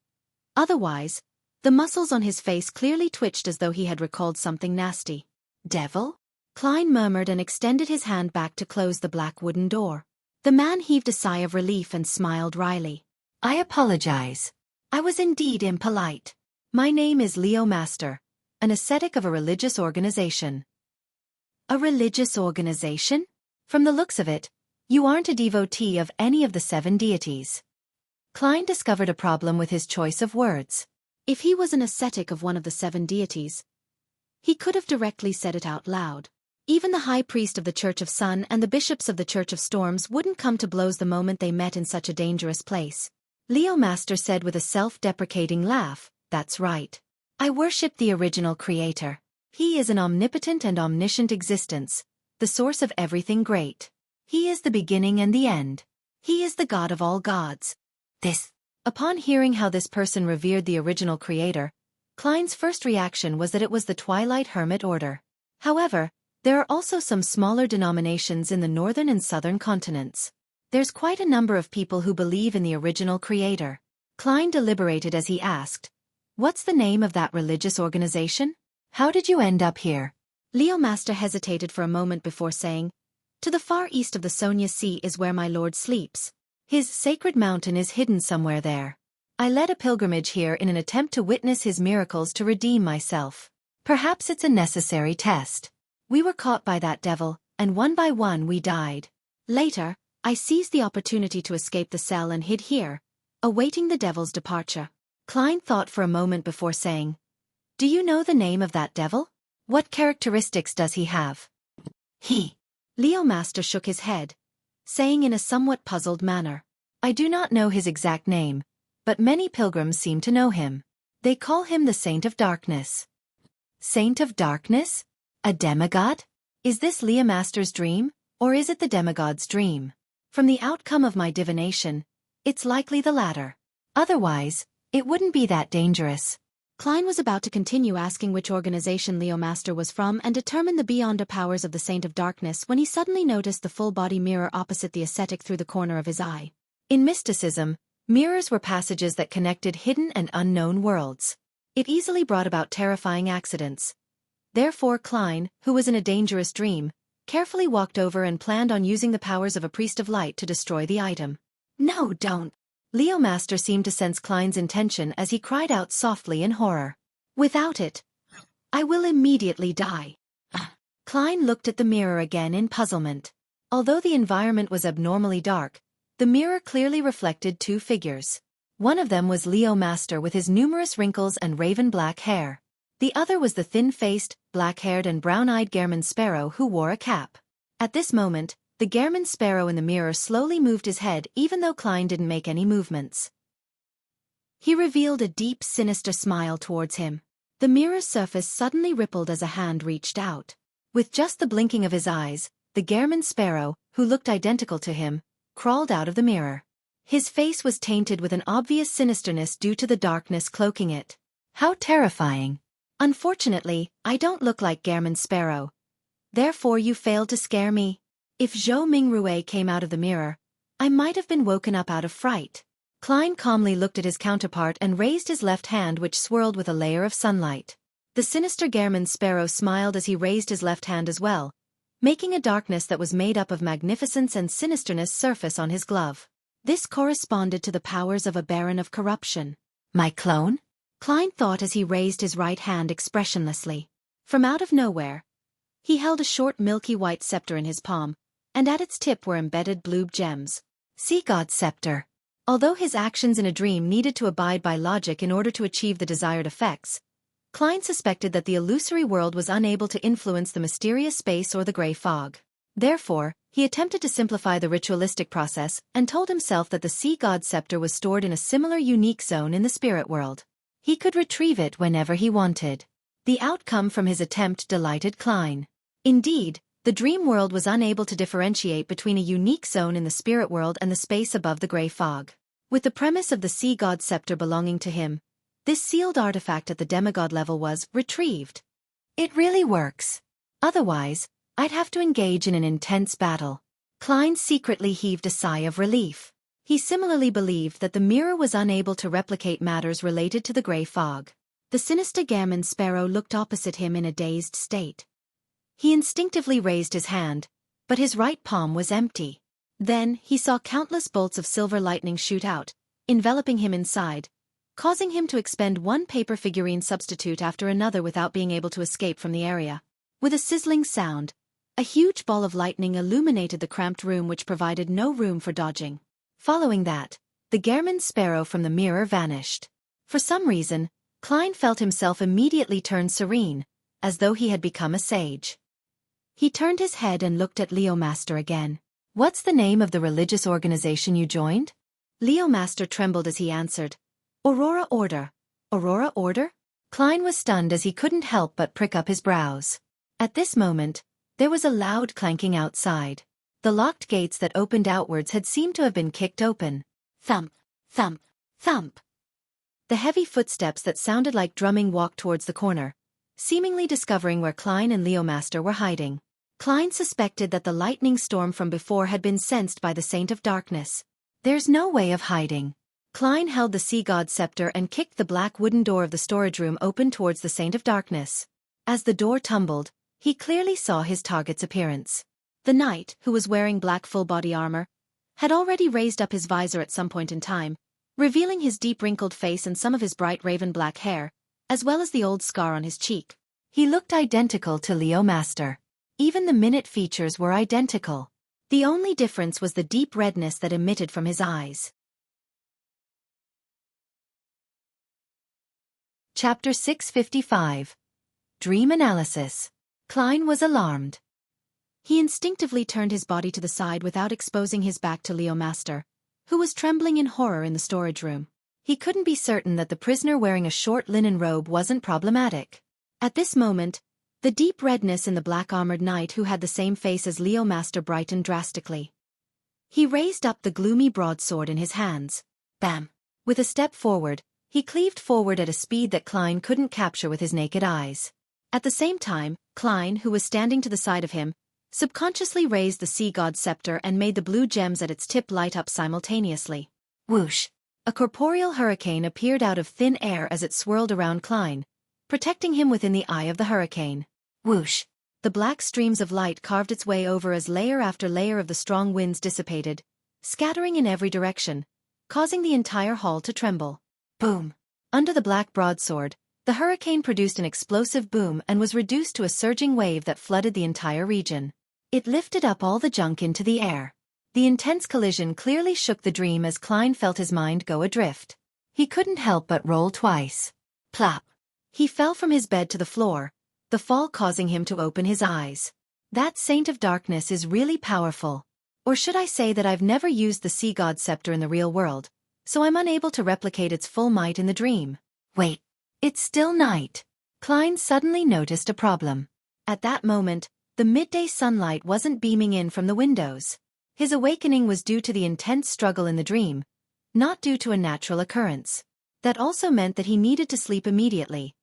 Otherwise, the muscles on his face clearly twitched as though he had recalled something nasty. Devil? Klein murmured and extended his hand back to close the black wooden door. The man heaved a sigh of relief and smiled wryly. I apologize. I was indeed impolite. My name is Leo Master, an ascetic of a religious organization. A religious organization? From the looks of it, you aren't a devotee of any of the 7 deities. Klein discovered a problem with his choice of words. If he was an ascetic of one of the 7 deities, he could have directly said it out loud. Even the high priest of the Church of Sun and the bishops of the Church of Storms wouldn't come to blows the moment they met in such a dangerous place. Leo Master said with a self-deprecating laugh, That's right. I worship the original creator. He is an omnipotent and omniscient existence, the source of everything great. He is the beginning and the end. He is the God of all gods. Upon hearing how this person revered the original creator, Klein's first reaction was that it was the Twilight Hermit Order. However, there are also some smaller denominations in the northern and southern continents. There's quite a number of people who believe in the original creator. Klein deliberated as he asked, What's the name of that religious organization? How did you end up here? Leo Master hesitated for a moment before saying, To the far east of the Sonia Sea is where my lord sleeps. His sacred mountain is hidden somewhere there. I led a pilgrimage here in an attempt to witness his miracles to redeem myself. Perhaps it's a necessary test. We were caught by that devil, and one by one we died. Later, I seized the opportunity to escape the cell and hid here, awaiting the devil's departure. Klein thought for a moment before saying, Do you know the name of that devil? What characteristics does he have? Leo Master shook his head, saying in a somewhat puzzled manner, I do not know his exact name, but many pilgrims seem to know him. They call him the Saint of Darkness. Saint of Darkness? A demigod? Is this Leo Master's dream, or is it the demigod's dream? From the outcome of my divination, it's likely the latter. Otherwise, it wouldn't be that dangerous. Klein was about to continue asking which organization Leo Master was from and determine the beyonder powers of the Saint of Darkness when he suddenly noticed the full-body mirror opposite the ascetic through the corner of his eye. In mysticism, mirrors were passages that connected hidden and unknown worlds. It easily brought about terrifying accidents. Therefore Klein, who was in a dangerous dream, carefully walked over and planned on using the powers of a priest of light to destroy the item. No, don't. Leo Master seemed to sense Klein's intention as he cried out softly in horror. Without it, I will immediately die. Klein looked at the mirror again in puzzlement. Although the environment was abnormally dark, the mirror clearly reflected 2 figures. One of them was Leo Master with his numerous wrinkles and raven-black hair. The other was the thin-faced, black-haired and brown-eyed Gehrman Sparrow who wore a cap. At this moment, the Gehrman Sparrow in the mirror slowly moved his head even though Klein didn't make any movements. He revealed a deep, sinister smile towards him. The mirror's surface suddenly rippled as a hand reached out. With just the blinking of his eyes, the Gehrman Sparrow, who looked identical to him, crawled out of the mirror. His face was tainted with an obvious sinisterness due to the darkness cloaking it. How terrifying. Unfortunately, I don't look like Gehrman Sparrow. Therefore you failed to scare me. If Zhou Mingrue came out of the mirror, I might have been woken up out of fright. Klein calmly looked at his counterpart and raised his left hand which swirled with a layer of sunlight. The sinister Gehrman Sparrow smiled as he raised his left hand as well, making a darkness that was made up of magnificence and sinisterness surface on his glove. This corresponded to the powers of a Baron of Corruption. My clone? Klein thought as he raised his right hand expressionlessly. From out of nowhere, he held a short milky white scepter in his palm, and at its tip were embedded blue gems. Sea God Scepter. Although his actions in a dream needed to abide by logic in order to achieve the desired effects, Klein suspected that the illusory world was unable to influence the mysterious space or the gray fog. Therefore, he attempted to simplify the ritualistic process and told himself that the sea god scepter was stored in a similar unique zone in the spirit world. He could retrieve it whenever he wanted. The outcome from his attempt delighted Klein. Indeed, the dream world was unable to differentiate between a unique zone in the spirit world and the space above the gray fog. With the premise of the sea god scepter belonging to him, this sealed artifact at the demigod level was retrieved. It really works. Otherwise, I'd have to engage in an intense battle. Klein secretly heaved a sigh of relief. He similarly believed that the mirror was unable to replicate matters related to the gray fog. The sinister Gammon Sparrow looked opposite him in a dazed state. He instinctively raised his hand, but his right palm was empty. Then he saw countless bolts of silver lightning shoot out, enveloping him inside, causing him to expend one paper figurine substitute after another without being able to escape from the area. With a sizzling sound, a huge ball of lightning illuminated the cramped room which provided no room for dodging. Following that, the Gammon Sparrow from the mirror vanished. For some reason, Klein felt himself immediately turn serene, as though he had become a sage. He turned his head and looked at Leomaster again. "What's the name of the religious organization you joined?" Leomaster trembled as he answered, "Aurora Order." "Aurora Order?" Klein was stunned as he couldn't help but prick up his brows. At this moment, there was a loud clanking outside. The locked gates that opened outwards had seemed to have been kicked open. Thump, thump, thump. The heavy footsteps that sounded like drumming walked towards the corner, seemingly discovering where Klein and Leomaster were hiding. Klein suspected that the lightning storm from before had been sensed by the Saint of Darkness. There's no way of hiding. Klein held the sea god scepter and kicked the black wooden door of the storage room open towards the Saint of Darkness. As the door tumbled, he clearly saw his target's appearance. The knight, who was wearing black full-body armor, had already raised up his visor at some point in time, revealing his deep wrinkled face and some of his bright raven-black hair, as well as the old scar on his cheek. He looked identical to Leomaster. Even the minute features were identical. The only difference was the deep redness that emitted from his eyes. Chapter 655. Dream Analysis. Klein was alarmed. He instinctively turned his body to the side without exposing his back to Leomaster, who was trembling in horror in the storage room. He couldn't be certain that the prisoner wearing a short linen robe wasn't problematic. At this moment, the deep redness in the black-armored knight who had the same face as Leomaster brightened drastically. He raised up the gloomy broadsword in his hands. Bam! With a step forward, he cleaved forward at a speed that Klein couldn't capture with his naked eyes. At the same time, Klein, who was standing to the side of him, subconsciously raised the sea god's scepter and made the blue gems at its tip light up simultaneously. Whoosh! A corporeal hurricane appeared out of thin air as it swirled around Klein, protecting him within the eye of the hurricane. Whoosh! The black streams of light carved its way over as layer after layer of the strong winds dissipated, scattering in every direction, causing the entire hall to tremble. Boom! Under the black broadsword, the hurricane produced an explosive boom and was reduced to a surging wave that flooded the entire region. It lifted up all the junk into the air. The intense collision clearly shook the dream as Klein felt his mind go adrift. He couldn't help but roll twice. Plop! He fell from his bed to the floor, the fall causing him to open his eyes. That Saint of Darkness is really powerful. Or should I say that I've never used the sea god scepter in the real world, so I'm unable to replicate its full might in the dream. Wait, it's still night. Klein suddenly noticed a problem. At that moment, the midday sunlight wasn't beaming in from the windows. His awakening was due to the intense struggle in the dream, not due to a natural occurrence. That also meant that he needed to sleep immediately.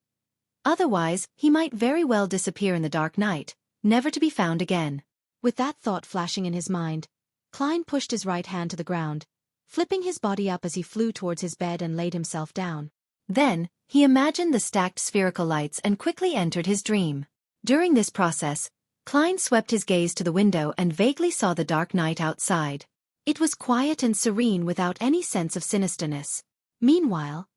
Otherwise, he might very well disappear in the dark night, never to be found again. With that thought flashing in his mind, Klein pushed his right hand to the ground, flipping his body up as he flew towards his bed and laid himself down. Then, he imagined the stacked spherical lights and quickly entered his dream. During this process, Klein swept his gaze to the window and vaguely saw the dark night outside. It was quiet and serene without any sense of sinisterness. Meanwhile,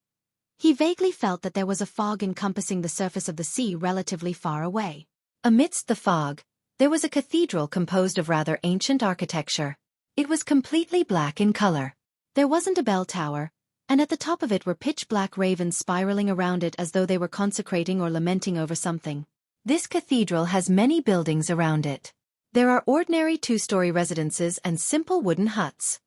he vaguely felt that there was a fog encompassing the surface of the sea relatively far away. Amidst the fog, there was a cathedral composed of rather ancient architecture. It was completely black in color. There wasn't a bell tower, and at the top of it were pitch-black ravens spiraling around it as though they were consecrating or lamenting over something. This cathedral has many buildings around it. There are ordinary two-story residences and simple wooden huts.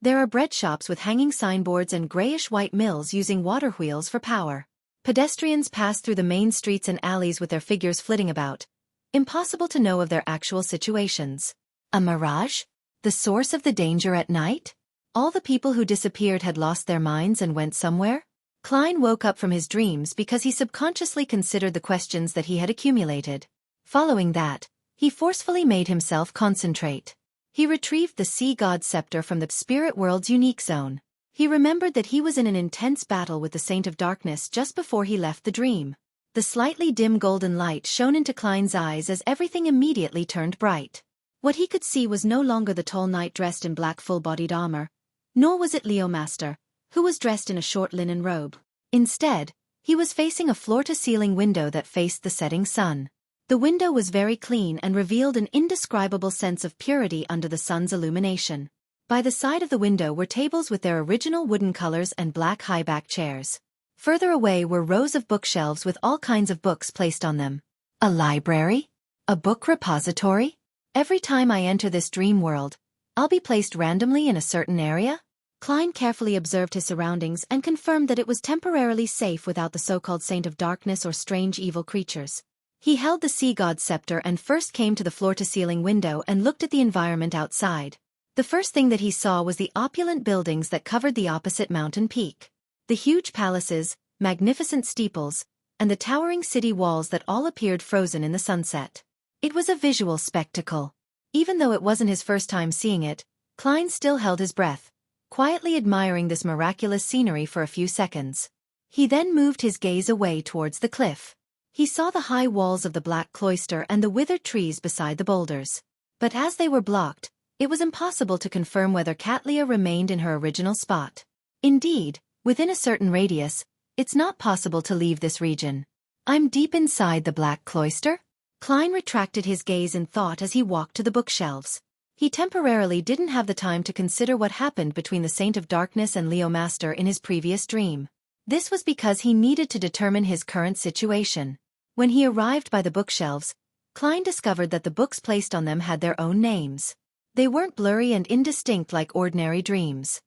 There are bread shops with hanging signboards and grayish-white mills using water wheels for power. Pedestrians pass through the main streets and alleys with their figures flitting about. Impossible to know of their actual situations. A mirage? The source of the danger at night? All the people who disappeared had lost their minds and went somewhere? Klein woke up from his dreams because he subconsciously considered the questions that he had accumulated. Following that, he forcefully made himself concentrate. He retrieved the sea god scepter from the spirit world's unique zone. He remembered that he was in an intense battle with the Saint of Darkness just before he left the dream. The slightly dim golden light shone into Klein's eyes as everything immediately turned bright. What he could see was no longer the tall knight dressed in black full-bodied armor, nor was it Leo Master, who was dressed in a short linen robe. Instead, he was facing a floor-to-ceiling window that faced the setting sun. The window was very clean and revealed an indescribable sense of purity under the sun's illumination. By the side of the window were tables with their original wooden colors and black high-back chairs. Further away were rows of bookshelves with all kinds of books placed on them. A library? A book repository? Every time I enter this dream world, I'll be placed randomly in a certain area? Klein carefully observed his surroundings and confirmed that it was temporarily safe without the so-called Saint of Darkness or strange evil creatures. He held the sea god scepter and first came to the floor-to-ceiling window and looked at the environment outside. The first thing that he saw was the opulent buildings that covered the opposite mountain peak. The huge palaces, magnificent steeples, and the towering city walls that all appeared frozen in the sunset. It was a visual spectacle. Even though it wasn't his first time seeing it, Klein still held his breath, quietly admiring this miraculous scenery for a few seconds. He then moved his gaze away towards the cliff. He saw the high walls of the black cloister and the withered trees beside the boulders. But as they were blocked, it was impossible to confirm whether Katlia remained in her original spot. Indeed, within a certain radius, it's not possible to leave this region. I'm deep inside the black cloister? Klein retracted his gaze in thought as he walked to the bookshelves. He temporarily didn't have the time to consider what happened between the Saint of Darkness and Leo Master in his previous dream. This was because he needed to determine his current situation. When he arrived by the bookshelves, Klein discovered that the books placed on them had their own names. They weren't blurry and indistinct like ordinary dreams.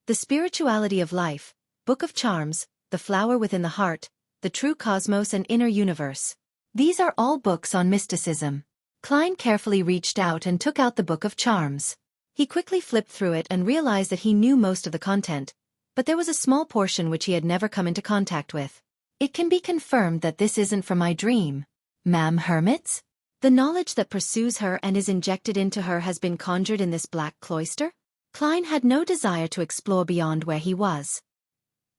The Spirituality of Life, Book of Charms, The Flower Within the Heart, The True Cosmos and Inner Universe. These are all books on mysticism. Klein carefully reached out and took out the Book of Charms. He quickly flipped through it and realized that he knew most of the content, but there was a small portion which he had never come into contact with. It can be confirmed that this isn't from my dream. Ma'am Hermits? The knowledge that pursues her and is injected into her has been conjured in this black cloister? Klein had no desire to explore beyond where he was.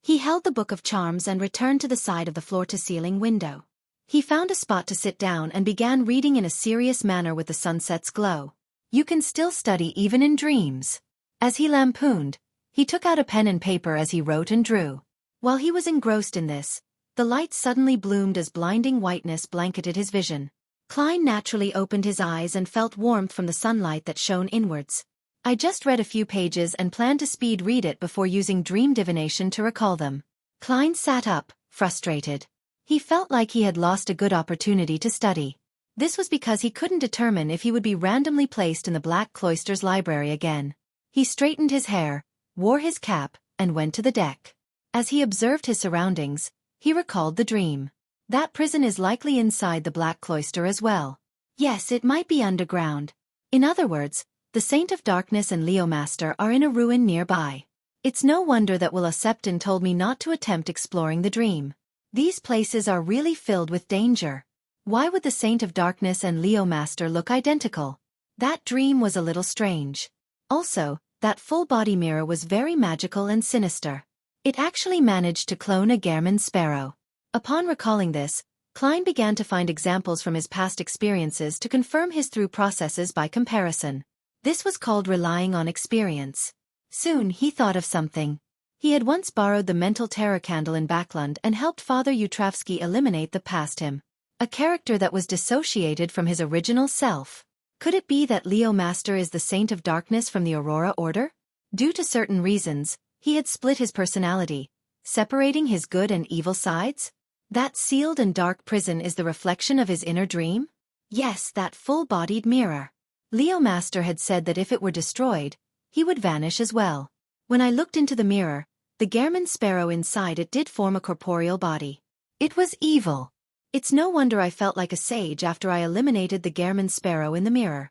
He held the Book of Charms and returned to the side of the floor-to-ceiling window. He found a spot to sit down and began reading in a serious manner with the sunset's glow. You can still study even in dreams. As he lampooned, he took out a pen and paper as he wrote and drew. While he was engrossed in this, the light suddenly bloomed as blinding whiteness blanketed his vision. Klein naturally opened his eyes and felt warmth from the sunlight that shone inwards. I just read a few pages and planned to speed read it before using dream divination to recall them. Klein sat up, frustrated. He felt like he had lost a good opportunity to study. This was because he couldn't determine if he would be randomly placed in the Black Cloister's library again. He straightened his hair, wore his cap, and went to the deck. As he observed his surroundings, he recalled the dream. That prison is likely inside the Black Cloister as well. Yes, it might be underground. In other words, the Saint of Darkness and Leo Master are in a ruin nearby. It's no wonder that Willa Septon told me not to attempt exploring the dream. These places are really filled with danger. Why would the Saint of Darkness and Leo Master look identical? That dream was a little strange. Also, that full-body mirror was very magical and sinister. It actually managed to clone a German sparrow. Upon recalling this, Klein began to find examples from his past experiences to confirm his through processes by comparison. This was called relying on experience. Soon he thought of something. He had once borrowed the mental terror candle in Backlund and helped Father Utravsky eliminate the past him. A character that was dissociated from his original self. Could it be that Leo Master is the Saint of Darkness from the Aurora Order? Due to certain reasons, He had split his personality, separating his good and evil sides? That sealed and dark prison is the reflection of his inner dream? Yes, that full-bodied mirror. Leo Master had said that if it were destroyed, he would vanish as well. When I looked into the mirror, the German sparrow inside it did form a corporeal body. It was evil. It's no wonder I felt like a sage after I eliminated the German sparrow in the mirror.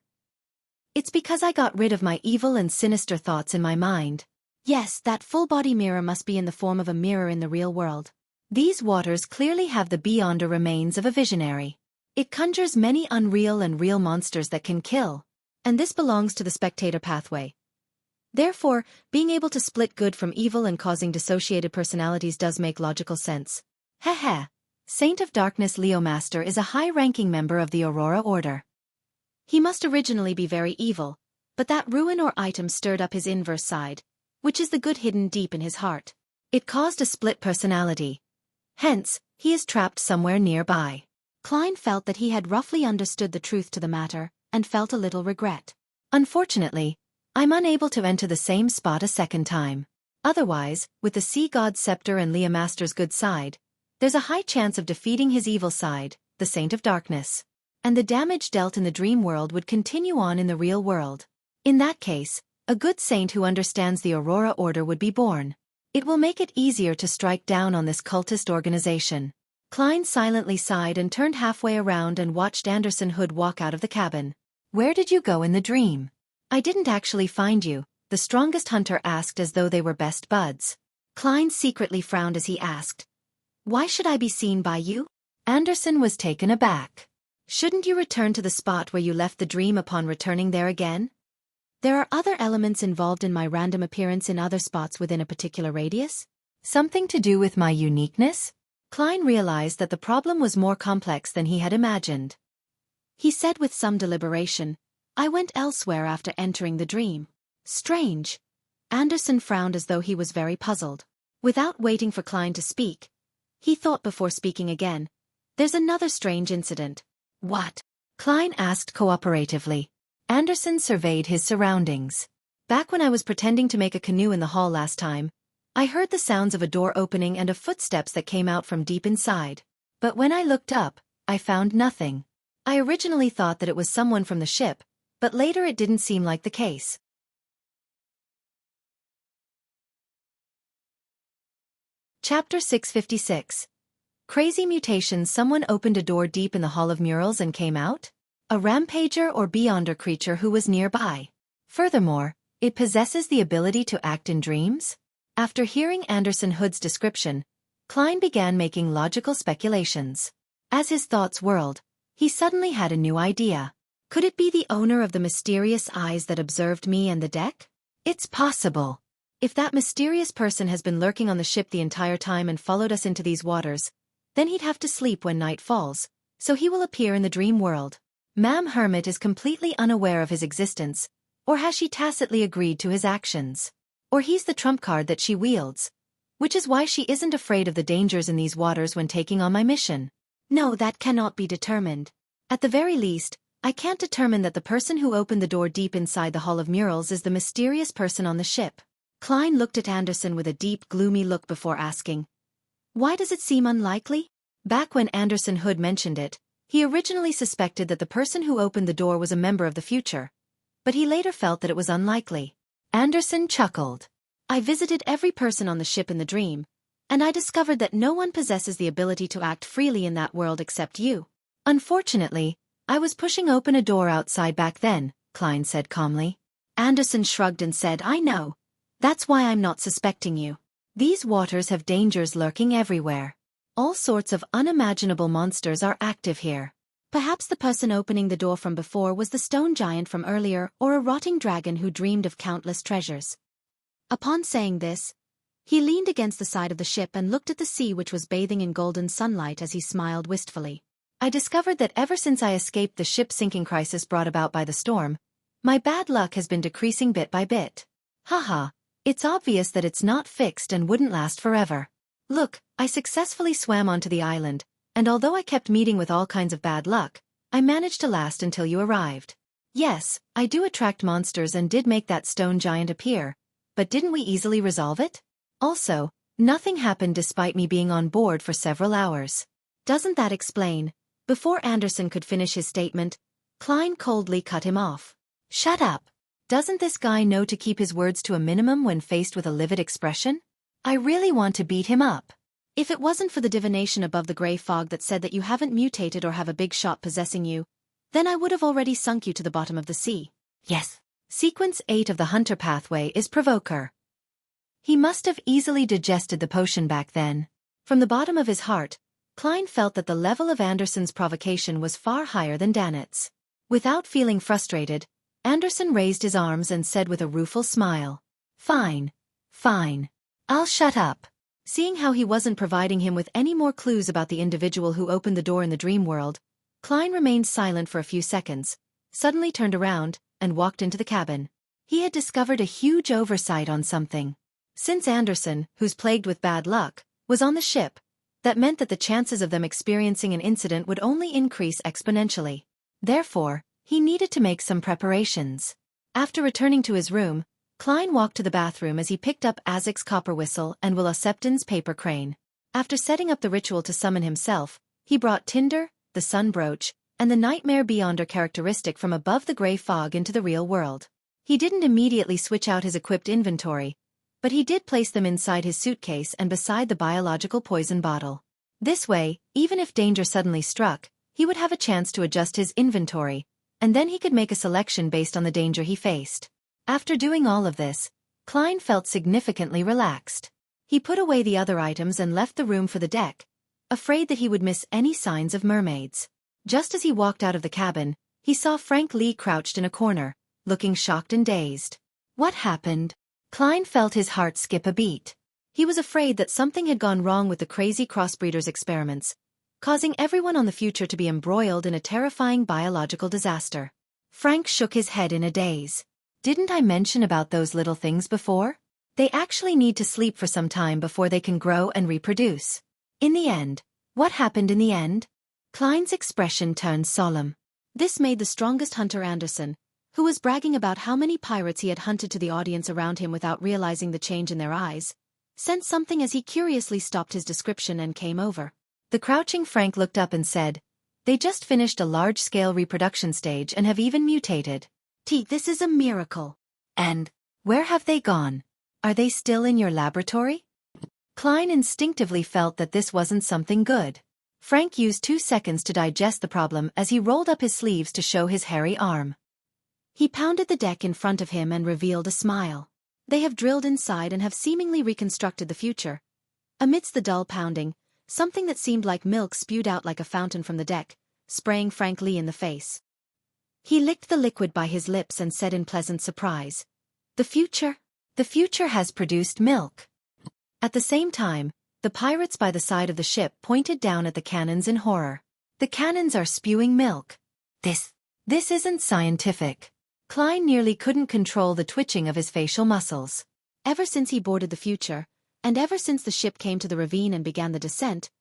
It's because I got rid of my evil and sinister thoughts in my mind. Yes, that full-body mirror must be in the form of a mirror in the real world. These waters clearly have the beyonder remains of a visionary. It conjures many unreal and real monsters that can kill. And this belongs to the spectator pathway. Therefore, being able to split good from evil and causing dissociated personalities does make logical sense. Heh. Saint of Darkness Leo Master is a high-ranking member of the Aurora Order. He must originally be very evil, but that ruin or item stirred up his inverse side, which is the good hidden deep in his heart. It caused a split personality. Hence, he is trapped somewhere nearby. Klein felt that he had roughly understood the truth to the matter, and felt a little regret. Unfortunately, I'm unable to enter the same spot a second time. Otherwise, with the Sea God's scepter and Leo Master's good side, there's a high chance of defeating his evil side, the Saint of Darkness. And the damage dealt in the dream world would continue on in the real world. In that case, a good saint who understands the Aurora Order would be born. It will make it easier to strike down on this cultist organization. Klein silently sighed and turned halfway around and watched Anderson Hood walk out of the cabin. Where did you go in the dream? I didn't actually find you, the strongest hunter asked as though they were best buds. Klein secretly frowned as he asked, why should I be seen by you? Anderson was taken aback. Shouldn't you return to the spot where you left the dream upon returning there again? There are other elements involved in my random appearance in other spots within a particular radius? Something to do with my uniqueness? Klein realized that the problem was more complex than he had imagined. He said with some deliberation, I went elsewhere after entering the dream. Strange. Anderson frowned as though he was very puzzled. Without waiting for Klein to speak, he thought before speaking again. There's another strange incident. What? Klein asked cooperatively. Anderson surveyed his surroundings. Back when I was pretending to make a canoe in the hall last time, I heard the sounds of a door opening and of footsteps that came out from deep inside. But when I looked up, I found nothing. I originally thought that it was someone from the ship, but later it didn't seem like the case. Chapter 656. Crazy Mutations. Someone opened a door deep in the Hall of Murals and came out? A rampager or beyonder creature who was nearby. Furthermore, it possesses the ability to act in dreams? After hearing Anderson Hood's description, Klein began making logical speculations. As his thoughts whirled, he suddenly had a new idea. Could it be the owner of the mysterious eyes that observed me and the deck? It's possible. If that mysterious person has been lurking on the ship the entire time and followed us into these waters, then he'd have to sleep when night falls, so he will appear in the dream world. Ma'am Hermit is completely unaware of his existence, or has she tacitly agreed to his actions? Or he's the trump card that she wields, which is why she isn't afraid of the dangers in these waters when taking on my mission. No, that cannot be determined. At the very least, I can't determine that the person who opened the door deep inside the Hall of Murals is the mysterious person on the ship. Klein looked at Anderson with a deep, gloomy look before asking, why does it seem unlikely? Back when Anderson Hood mentioned it, he originally suspected that the person who opened the door was a member of the future, but he later felt that it was unlikely. Anderson chuckled. I visited every person on the ship in the dream, and I discovered that no one possesses the ability to act freely in that world except you. Unfortunately, I was pushing open a door outside back then, Klein said calmly. Anderson shrugged and said, I know. That's why I'm not suspecting you. These waters have dangers lurking everywhere. All sorts of unimaginable monsters are active here. Perhaps the person opening the door from before was the stone giant from earlier or a rotting dragon who dreamed of countless treasures. Upon saying this, he leaned against the side of the ship and looked at the sea which was bathing in golden sunlight as he smiled wistfully. I discovered that ever since I escaped the ship sinking crisis brought about by the storm, my bad luck has been decreasing bit by bit. Haha, it's obvious that it's not fixed and wouldn't last forever. Look, I successfully swam onto the island, and although I kept meeting with all kinds of bad luck, I managed to last until you arrived. Yes, I do attract monsters and did make that stone giant appear, but didn't we easily resolve it? Also, nothing happened despite me being on board for several hours. Doesn't that explain? Before Anderson could finish his statement, Klein coldly cut him off. Shut up. Doesn't this guy know to keep his words to a minimum when faced with a livid expression? I really want to beat him up. If it wasn't for the divination above the gray fog that said that you haven't mutated or have a big shot possessing you, then I would have already sunk you to the bottom of the sea. Yes. Sequence 8 of the Hunter Pathway is Provoker. He must have easily digested the potion back then. From the bottom of his heart, Klein felt that the level of Anderson's provocation was far higher than Dannett's. Without feeling frustrated, Anderson raised his arms and said with a rueful smile, "Fine. Fine. I'll shut up." Seeing how he wasn't providing him with any more clues about the individual who opened the door in the dream world, Klein remained silent for a few seconds, suddenly turned around, and walked into the cabin. He had discovered a huge oversight on something. Since Anderson, who's plagued with bad luck, was on the ship, that meant that the chances of them experiencing an incident would only increase exponentially. Therefore, he needed to make some preparations. After returning to his room, Klein walked to the bathroom as he picked up Azek's copper whistle and Will Septon's paper crane. After setting up the ritual to summon himself, he brought Tinder, the sun brooch, and the Nightmare Beyonder characteristic from above the gray fog into the real world. He didn't immediately switch out his equipped inventory, but he did place them inside his suitcase and beside the biological poison bottle. This way, even if danger suddenly struck, he would have a chance to adjust his inventory, and then he could make a selection based on the danger he faced. After doing all of this, Klein felt significantly relaxed. He put away the other items and left the room for the deck, afraid that he would miss any signs of mermaids. Just as he walked out of the cabin, he saw Frank Lee crouched in a corner, looking shocked and dazed. What happened? Klein felt his heart skip a beat. He was afraid that something had gone wrong with the crazy crossbreeder's experiments, causing everyone on the future to be embroiled in a terrifying biological disaster. Frank shook his head in a daze. Didn't I mention about those little things before? They actually need to sleep for some time before they can grow and reproduce. In the end, what happened in the end? Klein's expression turned solemn. This made the strongest hunter Anderson, who was bragging about how many pirates he had hunted to the audience around him without realizing the change in their eyes, sensed something as he curiously stopped his description and came over. The crouching Frank looked up and said, "They just finished a large-scale reproduction stage and have even mutated. This is a miracle. And where have they gone? Are they still in your laboratory?" Klein instinctively felt that this wasn't something good. Frank used 2 seconds to digest the problem as he rolled up his sleeves to show his hairy arm. He pounded the deck in front of him and revealed a smile. They have drilled inside and have seemingly reconstructed the future. Amidst the dull pounding, something that seemed like milk spewed out like a fountain from the deck, spraying Frank Lee in the face. He licked the liquid by his lips and said in pleasant surprise, "The future? The future has produced milk." At the same time, the pirates by the side of the ship pointed down at the cannons in horror. The cannons are spewing milk. This isn't scientific. Klein nearly couldn't control the twitching of his facial muscles. Ever since he boarded the future, and ever since the ship came to the ravine and began the descent,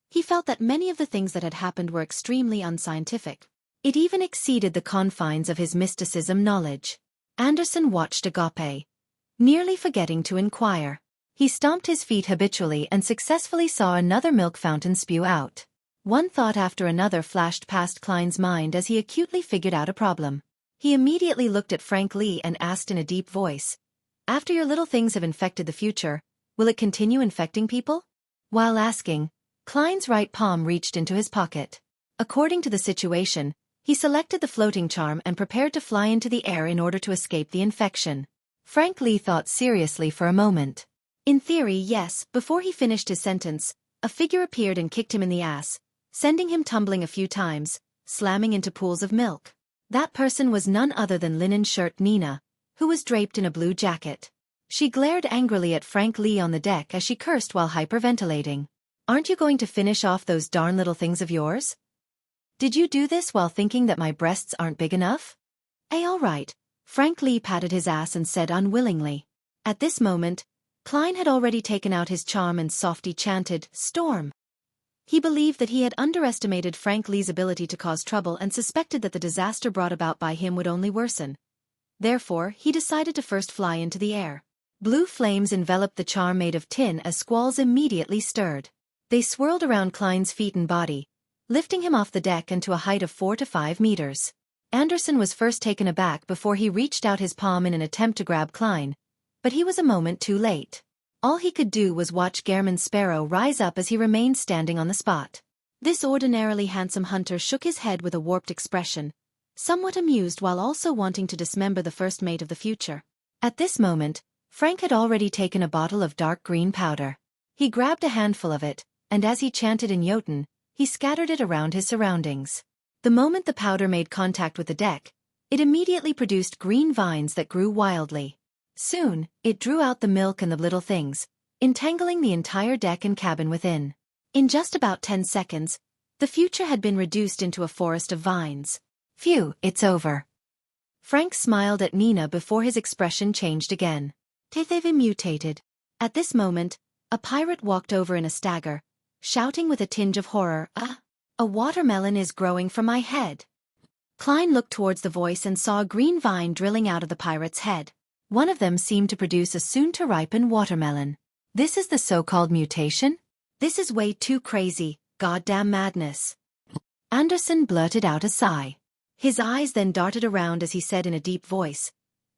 he felt that many of the things that had happened were extremely unscientific. It even exceeded the confines of his mysticism knowledge. Anderson watched agape, nearly forgetting to inquire. He stomped his feet habitually and successfully saw another milk fountain spew out. One thought after another flashed past Klein's mind as he acutely figured out a problem. He immediately looked at Frank Lee and asked in a deep voice, "After your little things have infected the future, will it continue infecting people?" While asking, Klein's right palm reached into his pocket. According to the situation, he selected the floating charm and prepared to fly into the air in order to escape the infection. Frank Lee thought seriously for a moment. In theory, yes. Before he finished his sentence, a figure appeared and kicked him in the ass, sending him tumbling a few times, slamming into pools of milk. That person was none other than linen shirt Nina, who was draped in a blue jacket. She glared angrily at Frank Lee on the deck as she cursed while hyperventilating. "Aren't you going to finish off those darn little things of yours? Did you do this while thinking that my breasts aren't big enough?" All right." Frank Lee patted his ass and said unwillingly. At this moment, Klein had already taken out his charm and softly chanted, "Storm." He believed that he had underestimated Frank Lee's ability to cause trouble and suspected that the disaster brought about by him would only worsen. Therefore, he decided to first fly into the air. Blue flames enveloped the charm made of tin as squalls immediately stirred. They swirled around Klein's feet and body, lifting him off the deck and to a height of 4 to 5 meters. Anderson was first taken aback before he reached out his palm in an attempt to grab Klein, but he was a moment too late. All he could do was watch Gehrman's sparrow rise up as he remained standing on the spot. This ordinarily handsome hunter shook his head with a warped expression, somewhat amused while also wanting to dismember the first mate of the future. At this moment, Frank had already taken a bottle of dark green powder. He grabbed a handful of it, and as he chanted in Jotun, he scattered it around his surroundings. The moment the powder made contact with the deck, it immediately produced green vines that grew wildly. Soon, it drew out the milk and the little things, entangling the entire deck and cabin within. In just about 10 seconds, the future had been reduced into a forest of vines. Phew, it's over. Frank smiled at Nina before his expression changed again. They've mutated. At this moment, a pirate walked over in a stagger, shouting with a tinge of horror, A watermelon is growing from my head. Klein looked towards the voice and saw a green vine drilling out of the pirate's head. One of them seemed to produce a soon-to-ripen watermelon. This is the so-called mutation? This is way too crazy, goddamn madness. Anderson blurted out a sigh. His eyes then darted around as he said in a deep voice,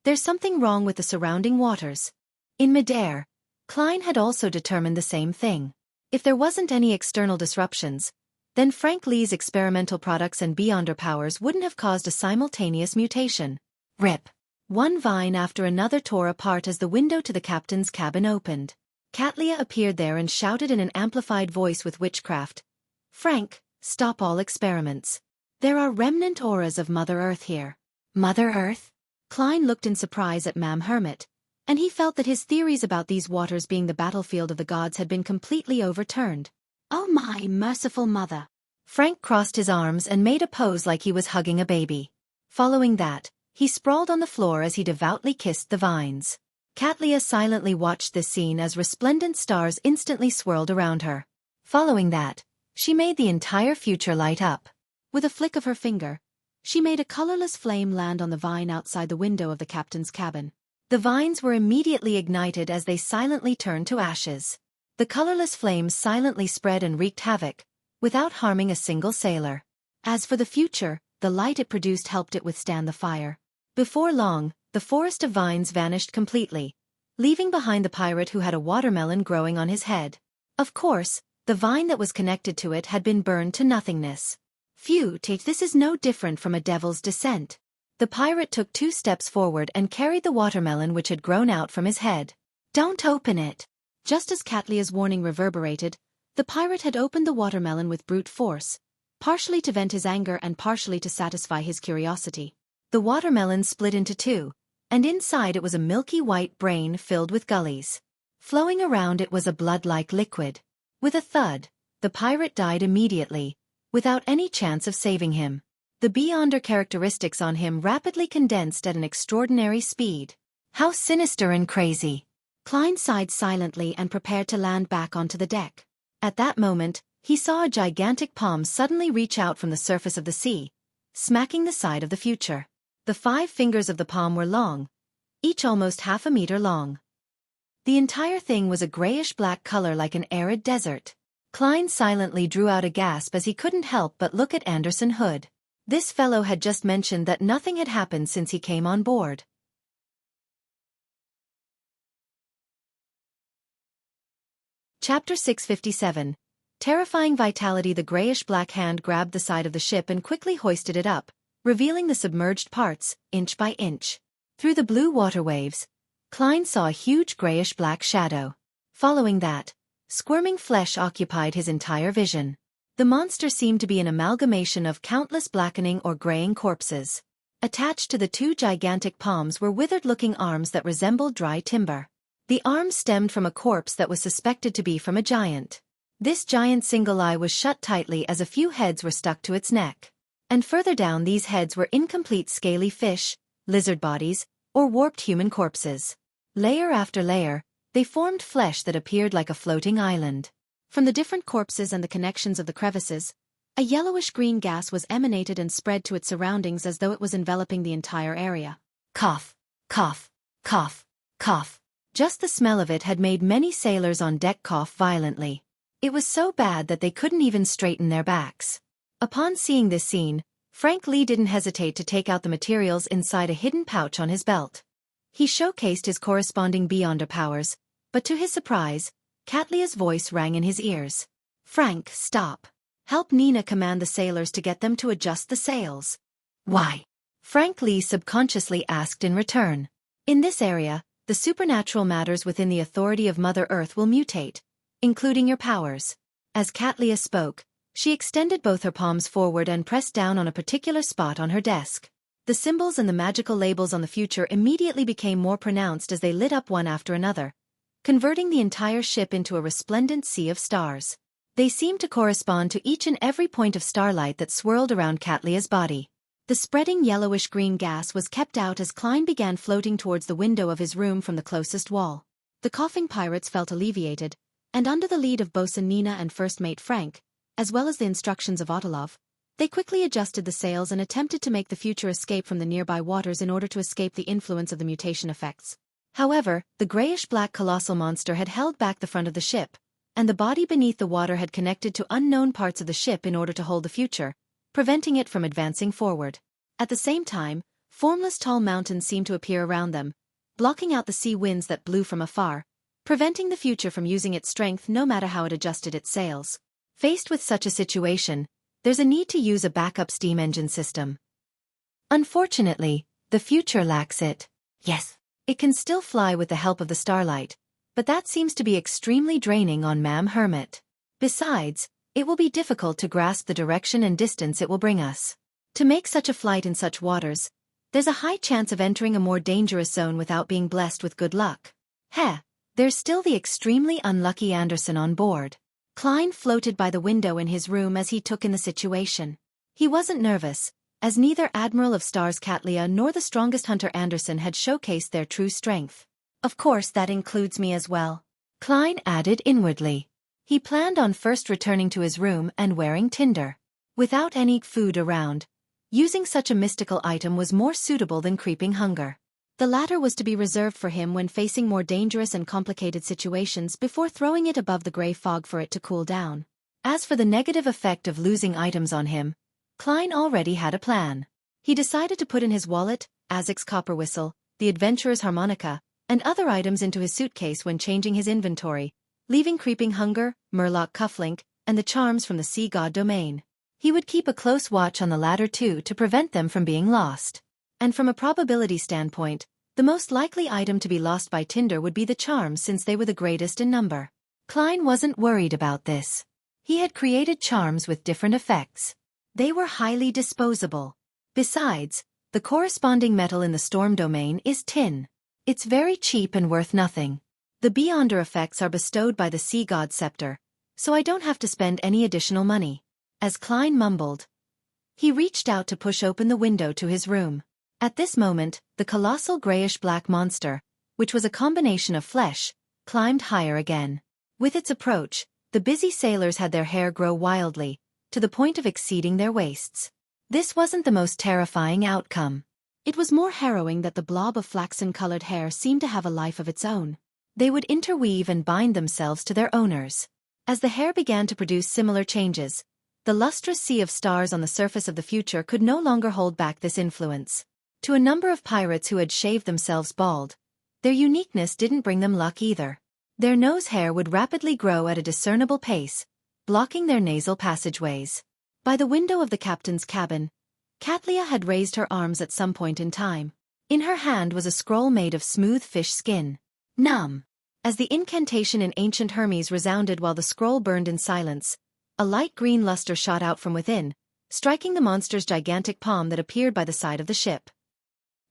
There's something wrong with the surrounding waters. In midair, Klein had also determined the same thing. If there wasn't any external disruptions, then Frank Lee's experimental products and Beyonder powers wouldn't have caused a simultaneous mutation. Rip. One vine after another tore apart as the window to the captain's cabin opened. Katlia appeared there and shouted in an amplified voice with witchcraft, Frank, stop all experiments. There are remnant auras of Mother Earth here. Mother Earth? Klein looked in surprise at Mam Hermit, and he felt that his theories about these waters being the battlefield of the gods had been completely overturned. Oh my merciful mother. Frank crossed his arms and made a pose like he was hugging a baby. Following that, he sprawled on the floor as he devoutly kissed the vines. Katlia silently watched this scene as resplendent stars instantly swirled around her. Following that, she made the entire future light up. With a flick of her finger, she made a colorless flame land on the vine outside the window of the captain's cabin. The vines were immediately ignited as they silently turned to ashes. The colorless flames silently spread and wreaked havoc, without harming a single sailor. As for the future, the light it produced helped it withstand the fire. Before long, the forest of vines vanished completely, leaving behind the pirate who had a watermelon growing on his head. Of course, the vine that was connected to it had been burned to nothingness. Phew, this is no different from a devil's descent. The pirate took 2 steps forward and carried the watermelon which had grown out from his head. Don't open it. Just as Katlia's warning reverberated, the pirate had opened the watermelon with brute force, partially to vent his anger and partially to satisfy his curiosity. The watermelon split into 2, and inside it was a milky white brain filled with gullies. Flowing around it was a blood-like liquid. With a thud, the pirate died immediately, without any chance of saving him. The Beyonder characteristics on him rapidly condensed at an extraordinary speed. How sinister and crazy. Klein sighed silently and prepared to land back onto the deck. At that moment, he saw a gigantic palm suddenly reach out from the surface of the sea, smacking the side of the future. The 5 fingers of the palm were long, each almost half a meter long. The entire thing was a grayish-black color like an arid desert. Klein silently drew out a gasp as he couldn't help but look at Anderson Hood. This fellow had just mentioned that nothing had happened since he came on board. Chapter 657. Terrifying vitality. The grayish-black hand grabbed the side of the ship and quickly hoisted it up, revealing the submerged parts, inch by inch. Through the blue water waves, Klein saw a huge grayish-black shadow. Following that, squirming flesh occupied his entire vision. The monster seemed to be an amalgamation of countless blackening or graying corpses. Attached to the 2 gigantic palms were withered-looking arms that resembled dry timber. The arms stemmed from a corpse that was suspected to be from a giant. This giant's single eye was shut tightly as a few heads were stuck to its neck. And further down these heads were incomplete scaly fish, lizard bodies, or warped human corpses. Layer after layer, they formed flesh that appeared like a floating island. From the different corpses and the connections of the crevices, a yellowish-green gas was emanated and spread to its surroundings as though it was enveloping the entire area. Cough, cough, cough, cough. Just the smell of it had made many sailors on deck cough violently. It was so bad that they couldn't even straighten their backs. Upon seeing this scene, Frank Lee didn't hesitate to take out the materials inside a hidden pouch on his belt. He showcased his corresponding Beyonder powers, but to his surprise, Catlia's voice rang in his ears. "Frank, stop. Help Nina command the sailors to get them to adjust the sails." "Why?" Frank Lee subconsciously asked in return. "In this area, the supernatural matters within the authority of Mother Earth will mutate, including your powers." As Catlia spoke, she extended both her palms forward and pressed down on a particular spot on her desk. The symbols and the magical labels on the future immediately became more pronounced as they lit up one after another, converting the entire ship into a resplendent sea of stars. They seemed to correspond to each and every point of starlight that swirled around Catlia's body. The spreading yellowish-green gas was kept out as Klein began floating towards the window of his room from the closest wall. The coughing pirates felt alleviated, and under the lead of Bosun Nina and First Mate Frank, as well as the instructions of Otolov, they quickly adjusted the sails and attempted to make the future escape from the nearby waters in order to escape the influence of the mutation effects. However, the grayish-black colossal monster had held back the front of the ship, and the body beneath the water had connected to unknown parts of the ship in order to hold the future, preventing it from advancing forward. At the same time, formless tall mountains seemed to appear around them, blocking out the sea winds that blew from afar, preventing the future from using its strength no matter how it adjusted its sails. Faced with such a situation, there's a need to use a backup steam engine system. Unfortunately, the future lacks it. Yes, it can still fly with the help of the starlight, but that seems to be extremely draining on Ma'am Hermit. Besides, it will be difficult to grasp the direction and distance it will bring us. To make such a flight in such waters, there's a high chance of entering a more dangerous zone without being blessed with good luck. There's still the extremely unlucky Anderson on board. Klein floated by the window in his room as he took in the situation. He wasn't nervous, as neither Admiral of Stars Catlia nor the strongest hunter Anderson had showcased their true strength. "Of course that includes me as well," Klein added inwardly. He planned on first returning to his room and wearing tinder. Without any food around, using such a mystical item was more suitable than creeping hunger. The latter was to be reserved for him when facing more dangerous and complicated situations before throwing it above the gray fog for it to cool down. As for the negative effect of losing items on him, Klein already had a plan. He decided to put in his wallet, Azek's copper whistle, the adventurer's harmonica, and other items into his suitcase when changing his inventory, leaving creeping hunger, Murloc cufflink, and the charms from the sea god domain. He would keep a close watch on the latter too to prevent them from being lost. And from a probability standpoint, the most likely item to be lost by Tinder would be the charms since they were the greatest in number. Klein wasn't worried about this. He had created charms with different effects. They were highly disposable. Besides, the corresponding metal in the storm domain is tin. It's very cheap and worth nothing. The Beyonder effects are bestowed by the Sea God Scepter, so I don't have to spend any additional money. As Klein mumbled, he reached out to push open the window to his room. At this moment, the colossal grayish-black monster, which was a combination of flesh, climbed higher again. With its approach, the busy sailors had their hair grow wildly, to the point of exceeding their waists. This wasn't the most terrifying outcome. It was more harrowing that the blob of flaxen-colored hair seemed to have a life of its own. They would interweave and bind themselves to their owners. As the hair began to produce similar changes, the lustrous sea of stars on the surface of the future could no longer hold back this influence. To a number of pirates who had shaved themselves bald, their uniqueness didn't bring them luck either. Their nose hair would rapidly grow at a discernible pace, blocking their nasal passageways. By the window of the captain's cabin, Catlia had raised her arms at some point in time. In her hand was a scroll made of smooth fish skin. Numb. As the incantation in ancient Hermes resounded while the scroll burned in silence, a light green luster shot out from within, striking the monster's gigantic palm that appeared by the side of the ship.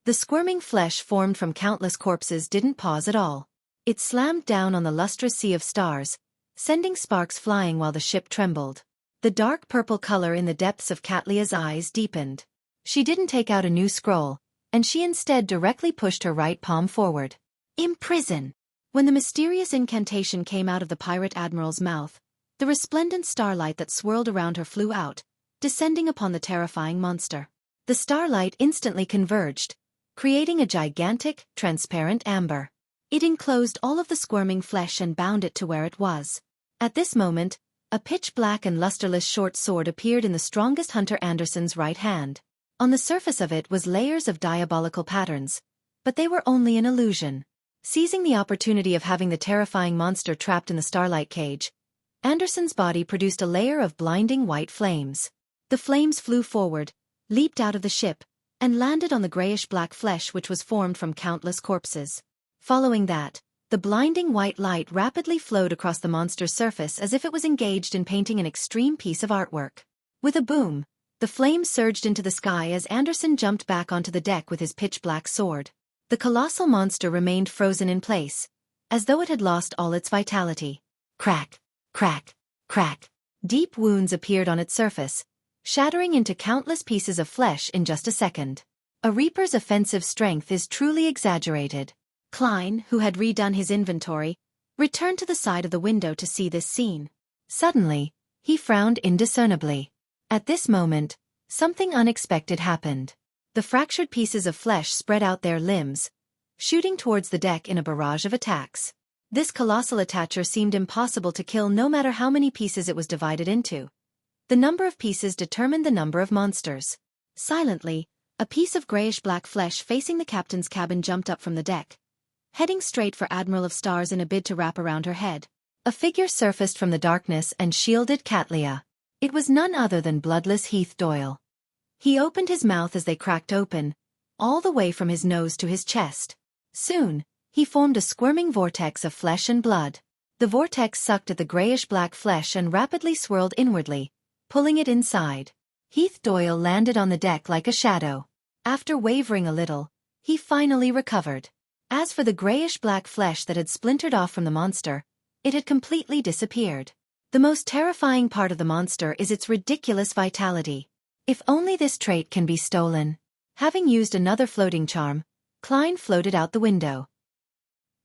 The squirming flesh formed from countless corpses didn't pause at all. It slammed down on the lustrous sea of stars, sending sparks flying while the ship trembled. The dark purple color in the depths of Catlia's eyes deepened. She didn't take out a new scroll, and she instead directly pushed her right palm forward. Imprison! When the mysterious incantation came out of the pirate admiral's mouth, the resplendent starlight that swirled around her flew out, descending upon the terrifying monster. The starlight instantly converged, creating a gigantic, transparent amber. It enclosed all of the squirming flesh and bound it to where it was. At this moment, a pitch-black and lusterless short sword appeared in the strongest hunter Anderson's right hand. On the surface of it was layers of diabolical patterns, but they were only an illusion. Seizing the opportunity of having the terrifying monster trapped in the starlight cage, Anderson's body produced a layer of blinding white flames. The flames flew forward, leaped out of the ship, and landed on the grayish-black flesh which was formed from countless corpses. Following that, the blinding white light rapidly flowed across the monster's surface as if it was engaged in painting an extreme piece of artwork. With a boom, the flames surged into the sky as Anderson jumped back onto the deck with his pitch-black sword. The colossal monster remained frozen in place, as though it had lost all its vitality. Crack, crack, crack. Deep wounds appeared on its surface, shattering into countless pieces of flesh in just a second. A Reaper's offensive strength is truly exaggerated. Klein, who had redone his inventory, returned to the side of the window to see this scene. Suddenly, he frowned indiscernibly. At this moment, something unexpected happened. The fractured pieces of flesh spread out their limbs, shooting towards the deck in a barrage of attacks. This colossal attacher seemed impossible to kill no matter how many pieces it was divided into. The number of pieces determined the number of monsters. Silently, a piece of grayish-black flesh facing the captain's cabin jumped up from the deck, heading straight for Admiral of Stars in a bid to wrap around her head. A figure surfaced from the darkness and shielded Katlia. It was none other than bloodless Heath Doyle. He opened his mouth as they cracked open, all the way from his nose to his chest. Soon, he formed a squirming vortex of flesh and blood. The vortex sucked at the grayish-black flesh and rapidly swirled inwardly, pulling it inside. Heath Doyle landed on the deck like a shadow. After wavering a little, he finally recovered. As for the grayish-black flesh that had splintered off from the monster, it had completely disappeared. The most terrifying part of the monster is its ridiculous vitality. If only this trait can be stolen. Having used another floating charm, Klein floated out the window.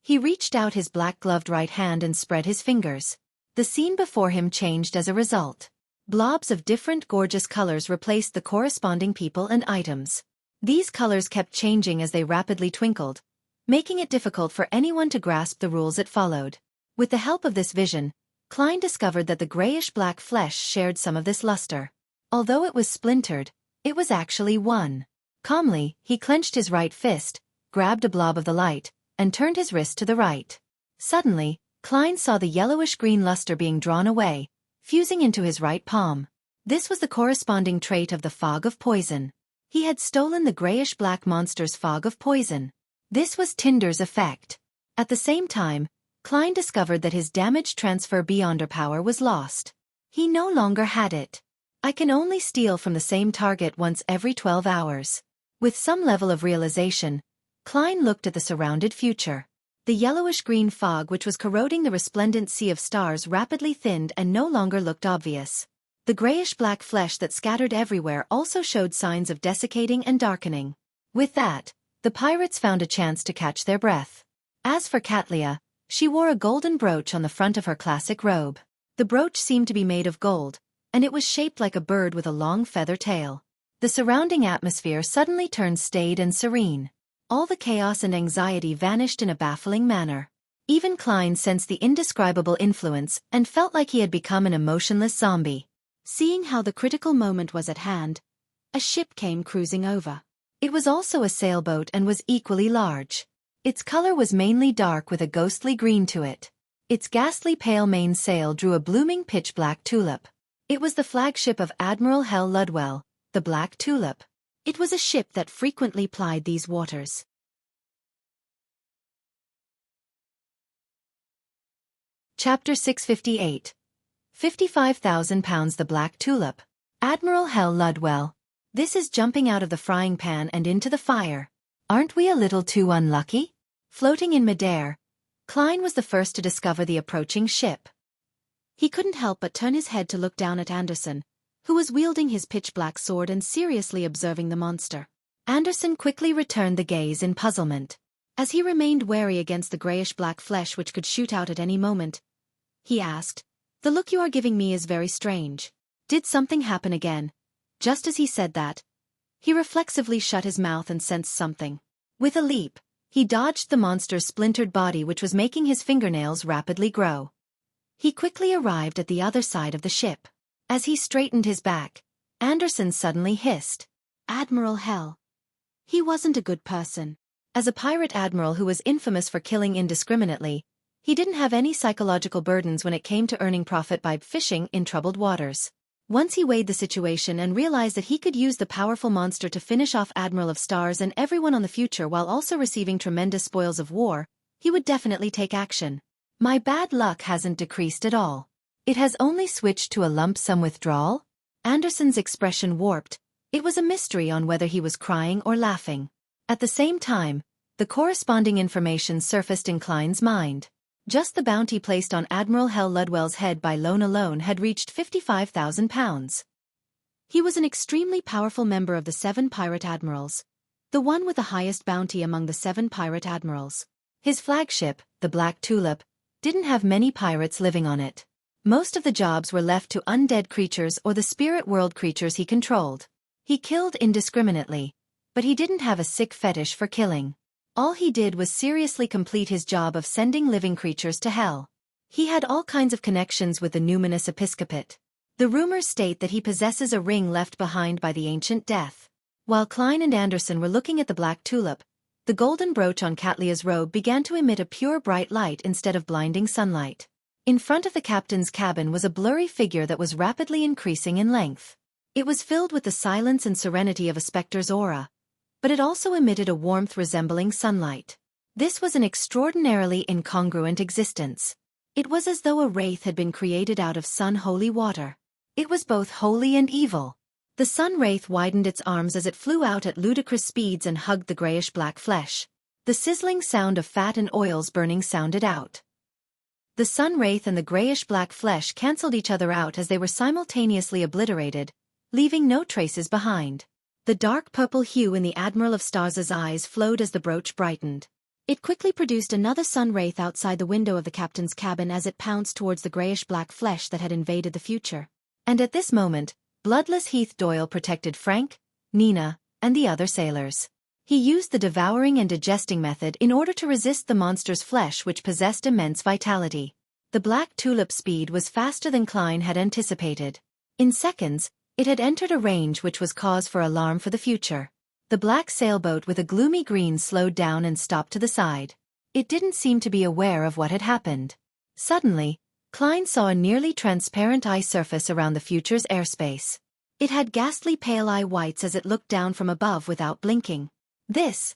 He reached out his black-gloved right hand and spread his fingers. The scene before him changed as a result. Blobs of different gorgeous colors replaced the corresponding people and items. These colors kept changing as they rapidly twinkled, making it difficult for anyone to grasp the rules it followed. With the help of this vision, Klein discovered that the grayish-black flesh shared some of this luster. Although it was splintered, it was actually one. Calmly, he clenched his right fist, grabbed a blob of the light, and turned his wrist to the right. Suddenly, Klein saw the yellowish-green luster being drawn away, fusing into his right palm. This was the corresponding trait of the fog of poison. He had stolen the grayish-black monster's fog of poison. This was Tinder's effect. At the same time, Klein discovered that his damage transfer beyonder power was lost. He no longer had it. I can only steal from the same target once every 12 hours. With some level of realization, Klein looked at the surrounded future. The yellowish-green fog which was corroding the resplendent sea of stars rapidly thinned and no longer looked obvious. The grayish-black flesh that scattered everywhere also showed signs of desiccating and darkening. With that, the pirates found a chance to catch their breath. As for Katlia, she wore a golden brooch on the front of her classic robe. The brooch seemed to be made of gold, and it was shaped like a bird with a long feather tail. The surrounding atmosphere suddenly turned staid and serene. All the chaos and anxiety vanished in a baffling manner. Even Klein sensed the indescribable influence and felt like he had become an emotionless zombie. Seeing how the critical moment was at hand, a ship came cruising over. It was also a sailboat and was equally large. Its color was mainly dark with a ghostly green to it. Its ghastly pale mainsail drew a blooming pitch-black tulip. It was the flagship of Admiral Hell Ludwell, the Black Tulip. It was a ship that frequently plied these waters. Chapter 658. 55,000 pounds. The Black Tulip. Admiral Hell Ludwell. This is jumping out of the frying pan and into the fire. Aren't we a little too unlucky? Floating in midair, Klein was the first to discover the approaching ship. He couldn't help but turn his head to look down at Anderson, who was wielding his pitch-black sword and seriously observing the monster. Anderson quickly returned the gaze in puzzlement. As he remained wary against the grayish-black flesh which could shoot out at any moment, he asked, "The look you are giving me is very strange. Did something happen again?" Just as he said that, he reflexively shut his mouth and sensed something. With a leap, He dodged the monster's splintered body, which was making his fingernails rapidly grow. He quickly arrived at the other side of the ship. As he straightened his back, Anderson suddenly hissed, "Admiral Hell. He wasn't a good person." As a pirate admiral who was infamous for killing indiscriminately, he didn't have any psychological burdens when it came to earning profit by fishing in troubled waters. Once he weighed the situation and realized that he could use the powerful monster to finish off Admiral of Stars and everyone on the future while also receiving tremendous spoils of war, he would definitely take action. "My bad luck hasn't decreased at all. It has only switched to a lump sum withdrawal?" Anderson's expression warped. It was a mystery on whether he was crying or laughing. At the same time, the corresponding information surfaced in Klein's mind. Just the bounty placed on Admiral Hell Ludwell's head by Lone alone had reached £55,000. He was an extremely powerful member of the 7 pirate admirals, the one with the highest bounty among the 7 pirate admirals. His flagship, the Black Tulip, didn't have many pirates living on it. Most of the jobs were left to undead creatures or the spirit world creatures he controlled. He killed indiscriminately, but he didn't have a sick fetish for killing. All he did was seriously complete his job of sending living creatures to hell. He had all kinds of connections with the numinous episcopate. The rumors state that he possesses a ring left behind by the ancient Death. While Klein and Anderson were looking at the Black Tulip, the golden brooch on Catlia's robe began to emit a pure bright light instead of blinding sunlight. In front of the captain's cabin was a blurry figure that was rapidly increasing in length. It was filled with the silence and serenity of a specter's aura, but it also emitted a warmth resembling sunlight. This was an extraordinarily incongruent existence. It was as though a wraith had been created out of sun-holy water. It was both holy and evil. The sun wraith widened its arms as it flew out at ludicrous speeds and hugged the grayish-black flesh. The sizzling sound of fat and oils burning sounded out. The sun wraith and the grayish-black flesh cancelled each other out as they were simultaneously obliterated, leaving no traces behind. The dark purple hue in the Admiral of Stars' eyes flowed as the brooch brightened. It quickly produced another sun wraith outside the window of the captain's cabin as it pounced towards the grayish-black flesh that had invaded the future. And at this moment, bloodless Heath Doyle protected Frank, Nina, and the other sailors. He used the devouring and digesting method in order to resist the monster's flesh, which possessed immense vitality. The Black Tulip's speed was faster than Klein had anticipated. In seconds, it had entered a range which was cause for alarm for the future. The black sailboat with a gloomy green slowed down and stopped to the side. It didn't seem to be aware of what had happened. Suddenly, Klein saw a nearly transparent eye surface around the future's airspace. It had ghastly pale eye whites as it looked down from above without blinking. "This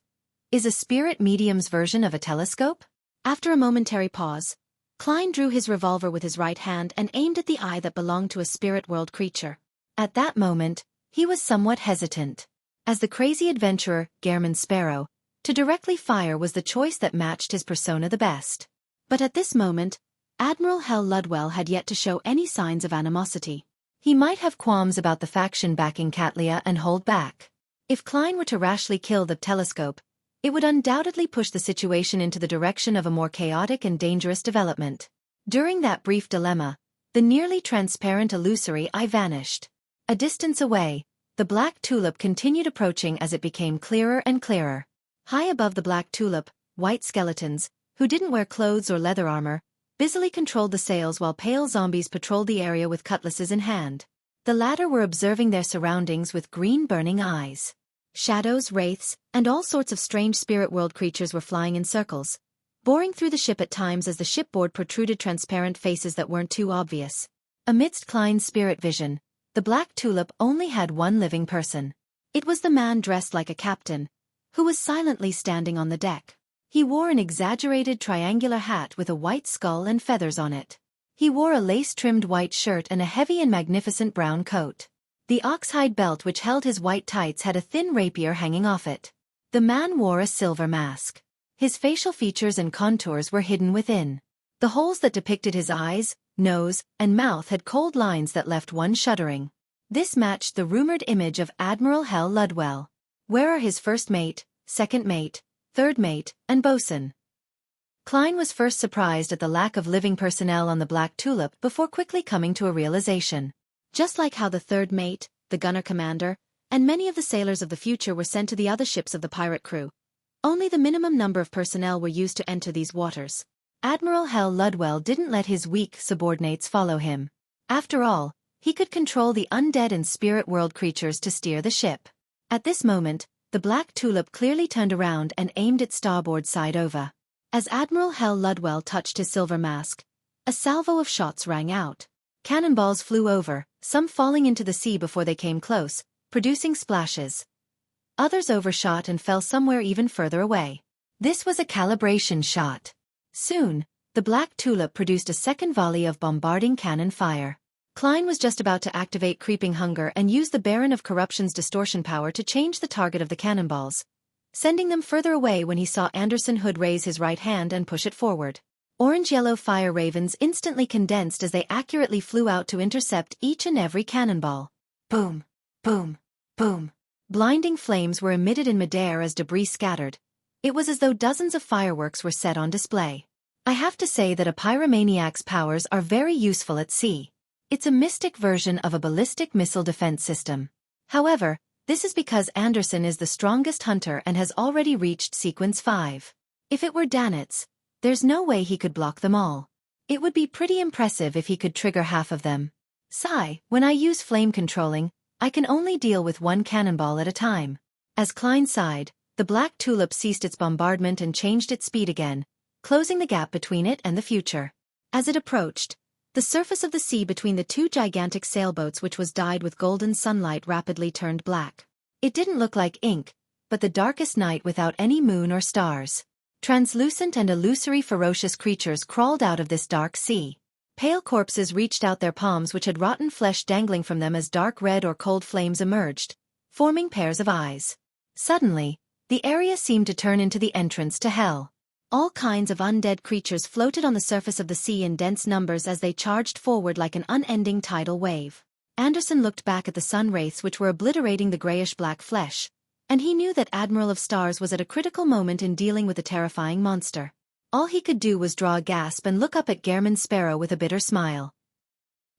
is a spirit medium's version of a telescope?" After a momentary pause, Klein drew his revolver with his right hand and aimed at the eye that belonged to a spirit world creature. At that moment, he was somewhat hesitant. As the crazy adventurer, Gehrman Sparrow, to directly fire was the choice that matched his persona the best. But at this moment, Admiral Hell Ludwell had yet to show any signs of animosity. He might have qualms about the faction backing Catlia and hold back. If Klein were to rashly kill the telescope, it would undoubtedly push the situation into the direction of a more chaotic and dangerous development. During that brief dilemma, the nearly transparent illusory eye vanished. A distance away, the Black Tulip continued approaching as it became clearer and clearer. High above the Black Tulip, white skeletons, who didn't wear clothes or leather armor, busily controlled the sails while pale zombies patrolled the area with cutlasses in hand. The latter were observing their surroundings with green burning eyes. Shadows, wraiths, and all sorts of strange spirit world creatures were flying in circles, boring through the ship at times as the shipboard protruded transparent faces that weren't too obvious. Amidst Klein's spirit vision, the Black Tulip only had one living person. It was the man dressed like a captain, who was silently standing on the deck. He wore an exaggerated triangular hat with a white skull and feathers on it. He wore a lace-trimmed white shirt and a heavy and magnificent brown coat. The oxhide belt which held his white tights had a thin rapier hanging off it. The man wore a silver mask. His facial features and contours were hidden within. The holes that depicted his eyes, nose, and mouth had cold lines that left one shuddering. This matched the rumored image of Admiral Hell Ludwell. Where are his first mate, second mate, third mate, and bosun? Klein was first surprised at the lack of living personnel on the Black Tulip before quickly coming to a realization. Just like how the third mate, the gunner commander, and many of the sailors of the future were sent to the other ships of the pirate crew, Only the minimum number of personnel were used to enter these waters. Admiral Hell Ludwell didn't let his weak subordinates follow him. After all, he could control the undead and spirit world creatures to steer the ship. At this moment, the Black Tulip clearly turned around and aimed its starboard side over. As Admiral Hell Ludwell touched his silver mask, a salvo of shots rang out. Cannonballs flew over, some falling into the sea before they came close, producing splashes. Others overshot and fell somewhere even further away. This was a calibration shot. Soon, the Black Tulip produced a second volley of bombarding cannon fire. Klein was just about to activate Creeping Hunger and use the Baron of Corruption's distortion power to change the target of the cannonballs, sending them further away when he saw Anderson Hood raise his right hand and push it forward. Orange-yellow fire ravens instantly condensed as they accurately flew out to intercept each and every cannonball. Boom! Boom! Boom! Blinding flames were emitted in midair as debris scattered. It was as though dozens of fireworks were set on display. I have to say that a pyromaniac's powers are very useful at sea. It's a mystic version of a ballistic missile defense system. However, this is because Anderson is the strongest hunter and has already reached Sequence 5. If it were Danitz, there's no way he could block them all. It would be pretty impressive if he could trigger half of them. Sigh, when I use flame controlling, I can only deal with one cannonball at a time. As Klein sighed, the Black Tulip ceased its bombardment and changed its speed again, closing the gap between it and the future. As it approached, the surface of the sea between the two gigantic sailboats, which was dyed with golden sunlight, rapidly turned black. It didn't look like ink, but the darkest night without any moon or stars. Translucent and illusory ferocious creatures crawled out of this dark sea. Pale corpses reached out their palms, which had rotten flesh dangling from them as dark red or cold flames emerged, forming pairs of eyes. Suddenly, the area seemed to turn into the entrance to hell. All kinds of undead creatures floated on the surface of the sea in dense numbers as they charged forward like an unending tidal wave. Anderson looked back at the sun wraiths which were obliterating the grayish-black flesh, and he knew that Admiral of Stars was at a critical moment in dealing with the terrifying monster. All he could do was draw a gasp and look up at Gehrman Sparrow with a bitter smile.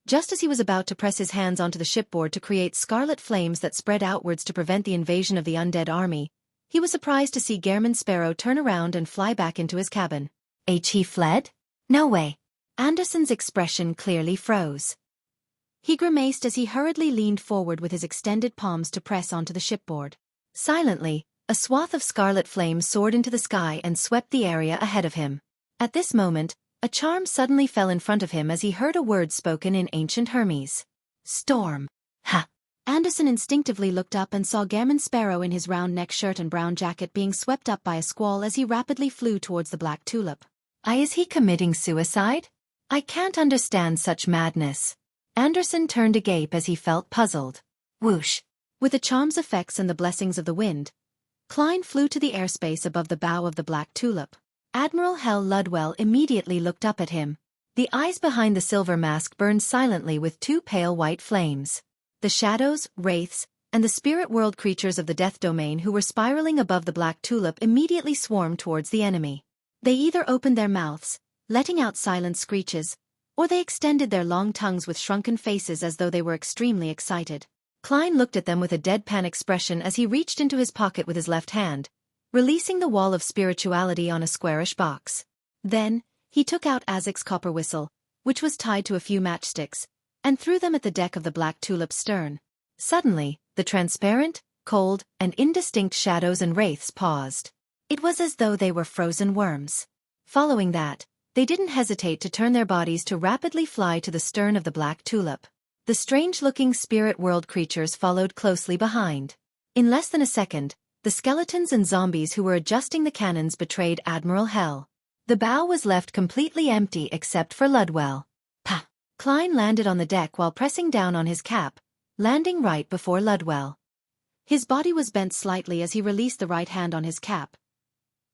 Just as he was about to press his hands onto the shipboard to create scarlet flames that spread outwards to prevent the invasion of the undead army, he was surprised to see Gehrman Sparrow turn around and fly back into his cabin. He fled? No way. Anderson's expression clearly froze. He grimaced as he hurriedly leaned forward with his extended palms to press onto the shipboard. Silently, a swath of scarlet flame soared into the sky and swept the area ahead of him. At this moment, a charm suddenly fell in front of him as he heard a word spoken in ancient Hermes. Storm. Ha! Anderson instinctively looked up and saw Gehrman Sparrow in his round neck shirt and brown jacket being swept up by a squall as he rapidly flew towards the Black Tulip. Is he committing suicide? I can't understand such madness. Anderson turned agape as he felt puzzled. Whoosh! With the charm's effects and the blessings of the wind, Klein flew to the airspace above the bow of the Black Tulip. Admiral Hell Ludwell immediately looked up at him. The eyes behind the silver mask burned silently with two pale white flames. The shadows, wraiths, and the spirit world creatures of the death domain who were spiraling above the Black Tulip immediately swarmed towards the enemy. They either opened their mouths, letting out silent screeches, or they extended their long tongues with shrunken faces as though they were extremely excited. Klein looked at them with a deadpan expression as he reached into his pocket with his left hand, releasing the wall of spirituality on a squarish box. Then, he took out Azek's copper whistle, which was tied to a few matchsticks, and threw them at the deck of the Black Tulip's stern. Suddenly, the transparent, cold, and indistinct shadows and wraiths paused. It was as though they were frozen worms. Following that, they didn't hesitate to turn their bodies to rapidly fly to the stern of the Black Tulip. The strange-looking spirit world creatures followed closely behind. In less than a second, the skeletons and zombies who were adjusting the cannons betrayed Admiral Hell. The bow was left completely empty except for Ludwell. Pah! Klein landed on the deck while pressing down on his cap, landing right before Ludwell. His body was bent slightly as he released the right hand on his cap.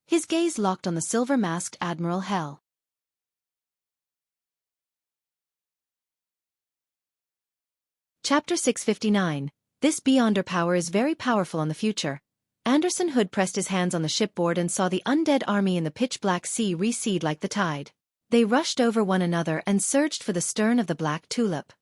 His gaze locked on the silver-masked Admiral Hell. Chapter 659. This Beyonder power is very powerful on the future. Anderson Hood pressed his hands on the shipboard and saw the undead army in the pitch-black sea recede like the tide. They rushed over one another and surged for the stern of the Black Tulip.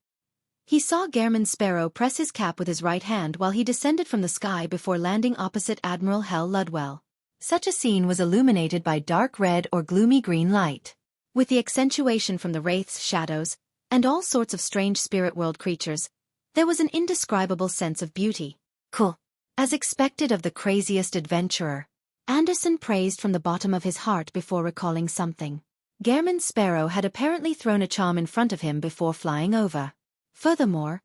He saw Gehrman Sparrow press his cap with his right hand while he descended from the sky before landing opposite Admiral Hell Ludwell. Such a scene was illuminated by dark red or gloomy green light. With the accentuation from the wraiths, shadows, and all sorts of strange spirit world creatures, there was an indescribable sense of beauty. Cool. As expected of the craziest adventurer, Anderson praised from the bottom of his heart before recalling something. Gehrman's sparrow had apparently thrown a charm in front of him before flying over. Furthermore,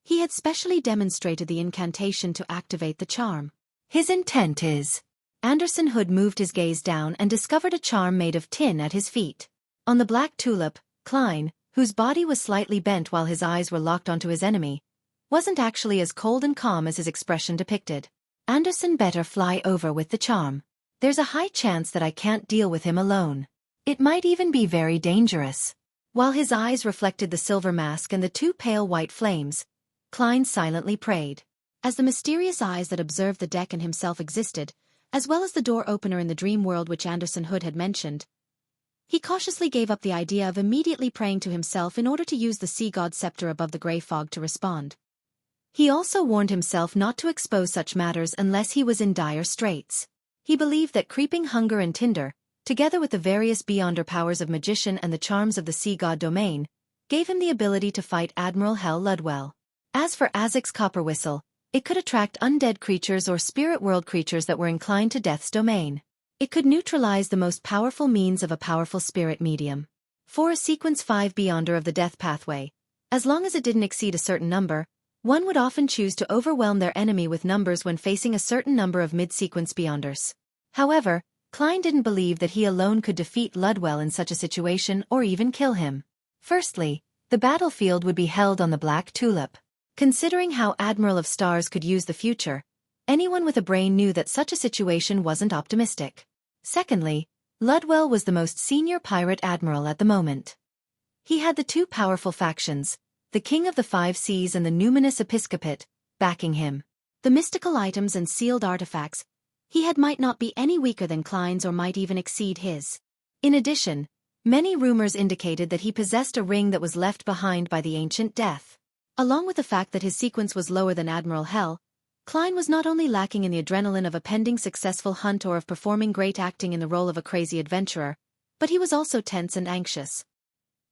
he had specially demonstrated the incantation to activate the charm. His intent is... Anderson Hood moved his gaze down and discovered a charm made of tin at his feet. On the black tulip, Klein, whose body was slightly bent while his eyes were locked onto his enemy, wasn't actually as cold and calm as his expression depicted. Anderson better fly over with the charm. There's a high chance that I can't deal with him alone. It might even be very dangerous. While his eyes reflected the silver mask and the two pale white flames, Klein silently prayed. As the mysterious eyes that observed the deck and himself existed, as well as the door opener in the dream world which Anderson Hood had mentioned, he cautiously gave up the idea of immediately praying to himself in order to use the sea god's scepter above the grey fog to respond. He also warned himself not to expose such matters unless he was in dire straits. He believed that creeping hunger and tinder, together with the various beyonder powers of magician and the charms of the sea god domain, gave him the ability to fight Admiral Hel Ludwell. As for Azek's copper whistle, it could attract undead creatures or spirit world creatures that were inclined to death's domain. It could neutralize the most powerful means of a powerful spirit medium. For a sequence 5 beyonder of the death pathway, as long as it didn't exceed a certain number, one would often choose to overwhelm their enemy with numbers when facing a certain number of mid-sequence beyonders. However, Klein didn't believe that he alone could defeat Ludwell in such a situation or even kill him. Firstly, the battlefield would be held on the Black Tulip. Considering how Admiral of Stars could use the future, anyone with a brain knew that such a situation wasn't optimistic. Secondly, Ludwell was the most senior pirate admiral at the moment. He had the two powerful factions, the King of the Five Seas and the numinous Episcopate, backing him. The mystical items and sealed artifacts he had might not be any weaker than Klein's or might even exceed his. In addition, many rumors indicated that he possessed a ring that was left behind by the ancient Death. Along with the fact that his sequence was lower than Admiral Hel, Klein was not only lacking in the adrenaline of a pending successful hunt or of performing great acting in the role of a crazy adventurer, but he was also tense and anxious.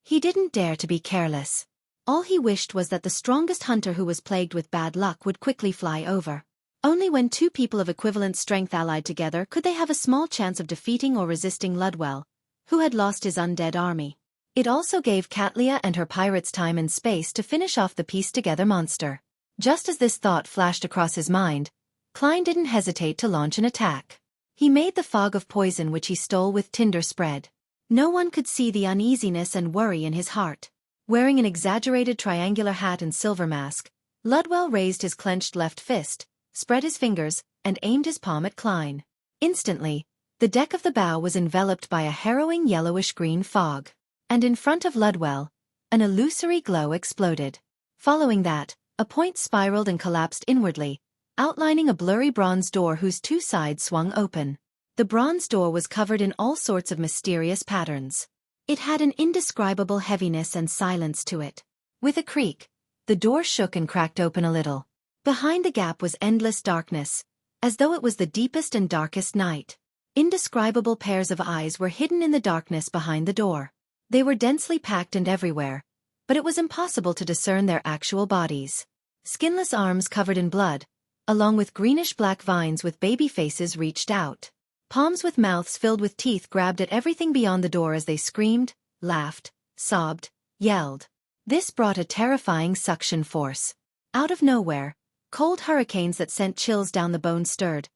He didn't dare to be careless. All he wished was that the strongest hunter who was plagued with bad luck would quickly fly over. Only when two people of equivalent strength allied together could they have a small chance of defeating or resisting Ludwell, who had lost his undead army. It also gave Katlia and her pirates time and space to finish off the pieced-together monster. Just as this thought flashed across his mind, Klein didn't hesitate to launch an attack. He made the fog of poison which he stole with tinder spread. No one could see the uneasiness and worry in his heart. Wearing an exaggerated triangular hat and silver mask, Ludwell raised his clenched left fist, spread his fingers, and aimed his palm at Klein. Instantly, the deck of the bow was enveloped by a harrowing yellowish-green fog. And in front of Ludwell, an illusory glow exploded. Following that, a point spiraled and collapsed inwardly, outlining a blurry bronze door whose two sides swung open. The bronze door was covered in all sorts of mysterious patterns. It had an indescribable heaviness and silence to it. With a creak, the door shook and cracked open a little. Behind the gap was endless darkness, as though it was the deepest and darkest night. Indescribable pairs of eyes were hidden in the darkness behind the door. They were densely packed and everywhere, but it was impossible to discern their actual bodies. Skinless arms covered in blood, along with greenish-black vines with baby faces reached out. Palms with mouths filled with teeth grabbed at everything beyond the door as they screamed, laughed, sobbed, yelled. This brought a terrifying suction force. Out of nowhere, cold hurricanes that sent chills down the bones stirred,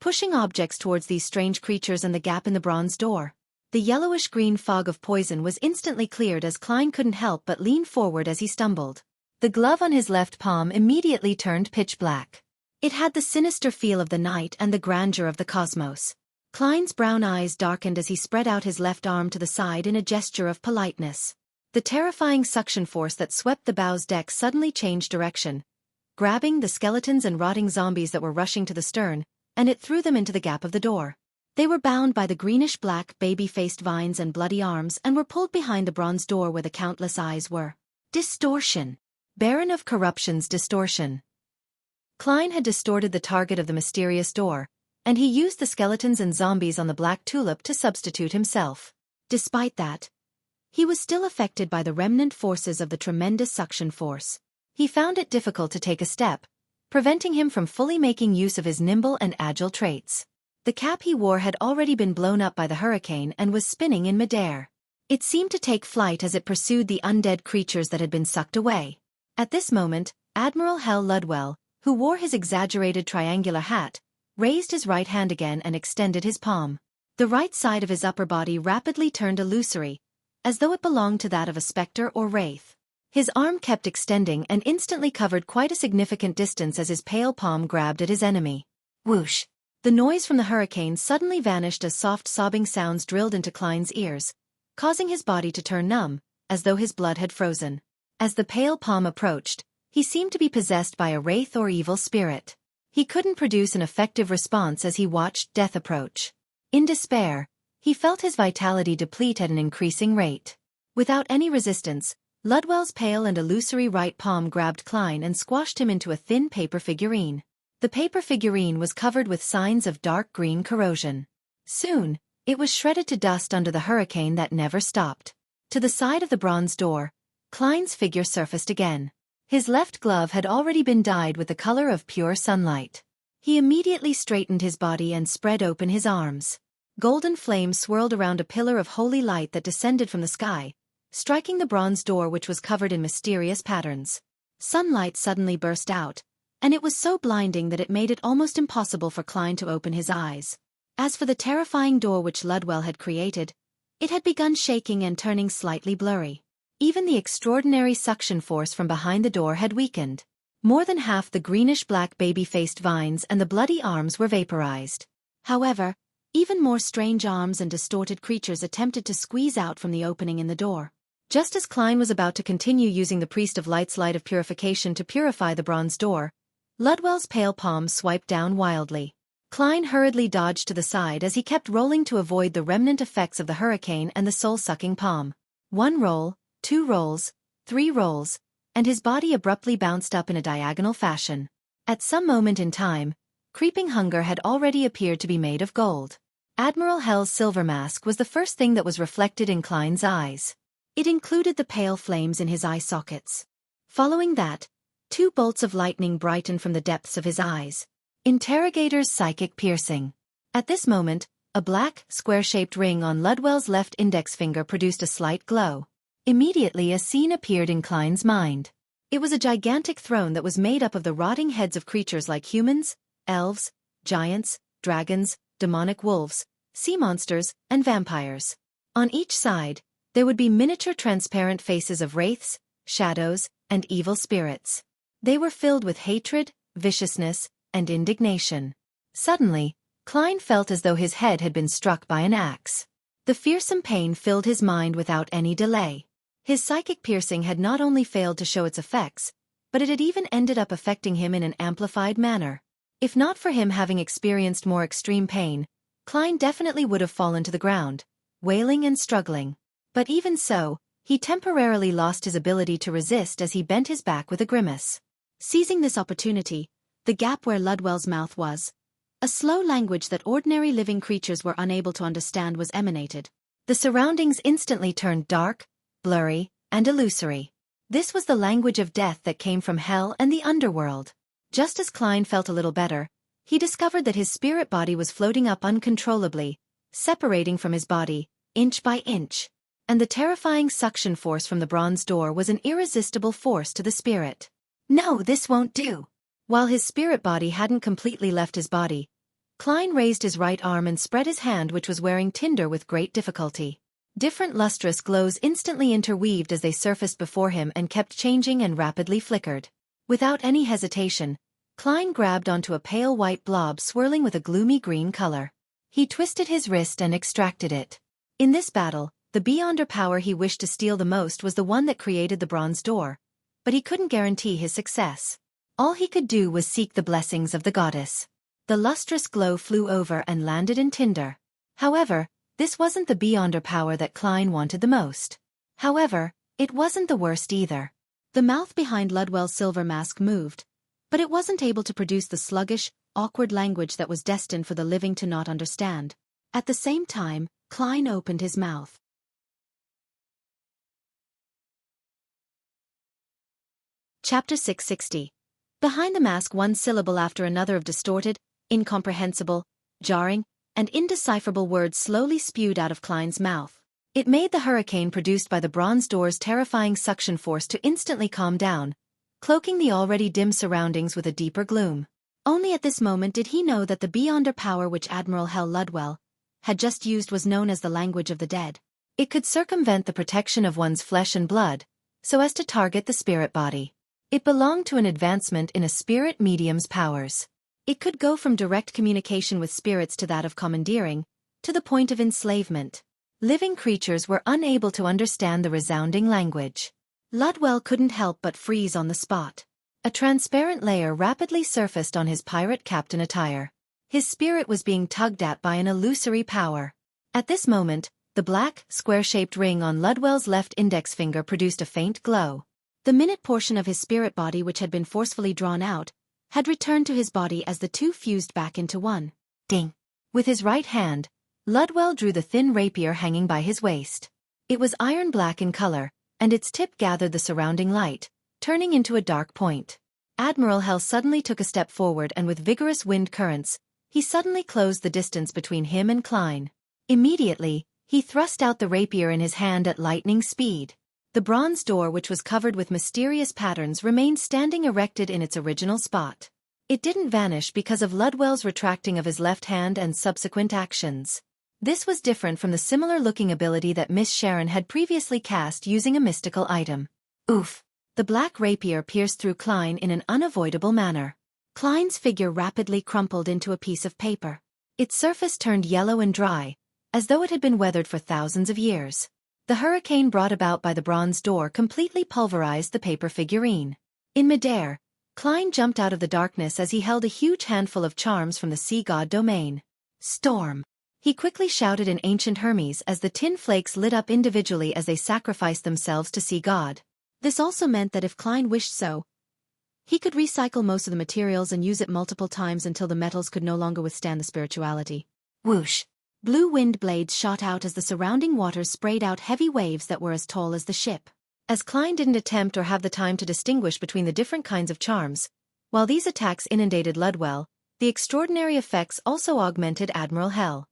pushing objects towards these strange creatures and the gap in the bronze door. The yellowish-green fog of poison was instantly cleared as Klein couldn't help but lean forward as he stumbled. The glove on his left palm immediately turned pitch black. It had the sinister feel of the night and the grandeur of the cosmos. Klein's brown eyes darkened as he spread out his left arm to the side in a gesture of politeness. The terrifying suction force that swept the bow's deck suddenly changed direction, grabbing the skeletons and rotting zombies that were rushing to the stern, and it threw them into the gap of the door. They were bound by the greenish-black, baby-faced vines and bloody arms and were pulled behind the bronze door where the countless eyes were. Distortion. Baron of Corruption's distortion. Klein had distorted the target of the mysterious door, and he used the skeletons and zombies on the Black Tulip to substitute himself. Despite that, he was still affected by the remnant forces of the tremendous suction force. He found it difficult to take a step, preventing him from fully making use of his nimble and agile traits. The cap he wore had already been blown up by the hurricane and was spinning in midair. It seemed to take flight as it pursued the undead creatures that had been sucked away. At this moment, Admiral Hal Ludwell, who wore his exaggerated triangular hat, raised his right hand again and extended his palm. The right side of his upper body rapidly turned illusory, as though it belonged to that of a specter or wraith. His arm kept extending and instantly covered quite a significant distance as his pale palm grabbed at his enemy. Whoosh! The noise from the hurricane suddenly vanished as soft sobbing sounds drilled into Klein's ears, causing his body to turn numb, as though his blood had frozen. As the pale palm approached, he seemed to be possessed by a wraith or evil spirit. He couldn't produce an effective response as he watched death approach. In despair, he felt his vitality deplete at an increasing rate. Without any resistance, Ludwell's pale and illusory right palm grabbed Klein and squashed him into a thin paper figurine. The paper figurine was covered with signs of dark green corrosion. Soon, it was shredded to dust under the hurricane that never stopped. To the side of the bronze door, Klein's figure surfaced again. His left glove had already been dyed with the color of pure sunlight. He immediately straightened his body and spread open his arms. Golden flame swirled around a pillar of holy light that descended from the sky, striking the bronze door which was covered in mysterious patterns. Sunlight suddenly burst out, and it was so blinding that it made it almost impossible for Klein to open his eyes. As for the terrifying door which Ludwell had created, it had begun shaking and turning slightly blurry. Even the extraordinary suction force from behind the door had weakened. More than half the greenish-black baby-faced vines and the bloody arms were vaporized. However, even more strange arms and distorted creatures attempted to squeeze out from the opening in the door. Just as Klein was about to continue using the Priest of Light's light of purification to purify the bronze door, Ludwell's pale palm swiped down wildly. Klein hurriedly dodged to the side as he kept rolling to avoid the remnant effects of the hurricane and the soul-sucking palm. 1 roll, 2 rolls, 3 rolls, and his body abruptly bounced up in a diagonal fashion. At some moment in time, creeping hunger had already appeared to be made of gold. Admiral Hell's silver mask was the first thing that was reflected in Klein's eyes. It included the pale flames in his eye sockets. Following that, 2 bolts of lightning brightened from the depths of his eyes. Interrogator's psychic piercing. At this moment, a black, square-shaped ring on Ludwell's left index finger produced a slight glow. Immediately a scene appeared in Klein's mind. It was a gigantic throne that was made up of the rotting heads of creatures like humans, elves, giants, dragons, demonic wolves, sea monsters, and vampires. On each side, there would be miniature transparent faces of wraiths, shadows, and evil spirits. They were filled with hatred, viciousness, and indignation. Suddenly, Klein felt as though his head had been struck by an axe. The fearsome pain filled his mind without any delay. His psychic piercing had not only failed to show its effects, but it had even ended up affecting him in an amplified manner. If not for him having experienced more extreme pain, Klein definitely would have fallen to the ground, wailing and struggling. But even so, he temporarily lost his ability to resist as he bent his back with a grimace. Seizing this opportunity, the gap where Ludwell's mouth was, a slow language that ordinary living creatures were unable to understand was emanated. The surroundings instantly turned dark, blurry, and illusory. This was the language of death that came from hell and the underworld. Just as Klein felt a little better, he discovered that his spirit body was floating up uncontrollably, separating from his body, inch by inch. And the terrifying suction force from the bronze door was an irresistible force to the spirit. No, this won't do. While his spirit body hadn't completely left his body, Klein raised his right arm and spread his hand, which was wearing tinder, with great difficulty. Different lustrous glows instantly interweaved as they surfaced before him and kept changing and rapidly flickered. Without any hesitation, Klein grabbed onto a pale white blob swirling with a gloomy green color. He twisted his wrist and extracted it. In this battle, the beyonder power he wished to steal the most was the one that created the bronze door, but he couldn't guarantee his success. All he could do was seek the blessings of the goddess. The lustrous glow flew over and landed in tinder. However, this wasn't the beyonder power that Klein wanted the most. However, it wasn't the worst either. The mouth behind Ludwell's silver mask moved, but it wasn't able to produce the sluggish, awkward language that was destined for the living to not understand. At the same time, Klein opened his mouth. Chapter 660. Behind the mask, one syllable after another of distorted, incomprehensible, jarring, and indecipherable words slowly spewed out of Klein's mouth. It made the hurricane produced by the bronze door's terrifying suction force to instantly calm down, cloaking the already dim surroundings with a deeper gloom. Only at this moment did he know that the beyonder power which Admiral Hell Ludwell had just used was known as the language of the dead. It could circumvent the protection of one's flesh and blood, so as to target the spirit body. It belonged to an advancement in a spirit medium's powers. It could go from direct communication with spirits to that of commandeering, to the point of enslavement. Living creatures were unable to understand the resounding language. Ludwell couldn't help but freeze on the spot. A transparent layer rapidly surfaced on his pirate captain attire. His spirit was being tugged at by an illusory power. At this moment, the black, square-shaped ring on Ludwell's left index finger produced a faint glow. The minute portion of his spirit body which had been forcefully drawn out had returned to his body as the two fused back into one. Ding! With his right hand, Ludwell drew the thin rapier hanging by his waist. It was iron-black in color, and its tip gathered the surrounding light, turning into a dark point. Admiral Hell suddenly took a step forward, and with vigorous wind currents, he suddenly closed the distance between him and Klein. Immediately, he thrust out the rapier in his hand at lightning speed. The bronze door, which was covered with mysterious patterns, remained standing erected in its original spot. It didn't vanish because of Ludwell's retracting of his left hand and subsequent actions. This was different from the similar-looking ability that Miss Sharon had previously cast using a mystical item. Oof! The black rapier pierced through Klein in an unavoidable manner. Klein's figure rapidly crumpled into a piece of paper. Its surface turned yellow and dry, as though it had been weathered for thousands of years. The hurricane brought about by the bronze door completely pulverized the paper figurine. In midair, Klein jumped out of the darkness as he held a huge handful of charms from the sea god domain. Storm! He quickly shouted in ancient Hermes as the tin flakes lit up individually as they sacrificed themselves to sea god. This also meant that if Klein wished so, he could recycle most of the materials and use it multiple times until the metals could no longer withstand the spirituality. Whoosh! Blue wind blades shot out as the surrounding waters sprayed out heavy waves that were as tall as the ship. As Klein didn't attempt or have the time to distinguish between the different kinds of charms, while these attacks inundated Ludwell, the extraordinary effects also augmented Admiral Hell.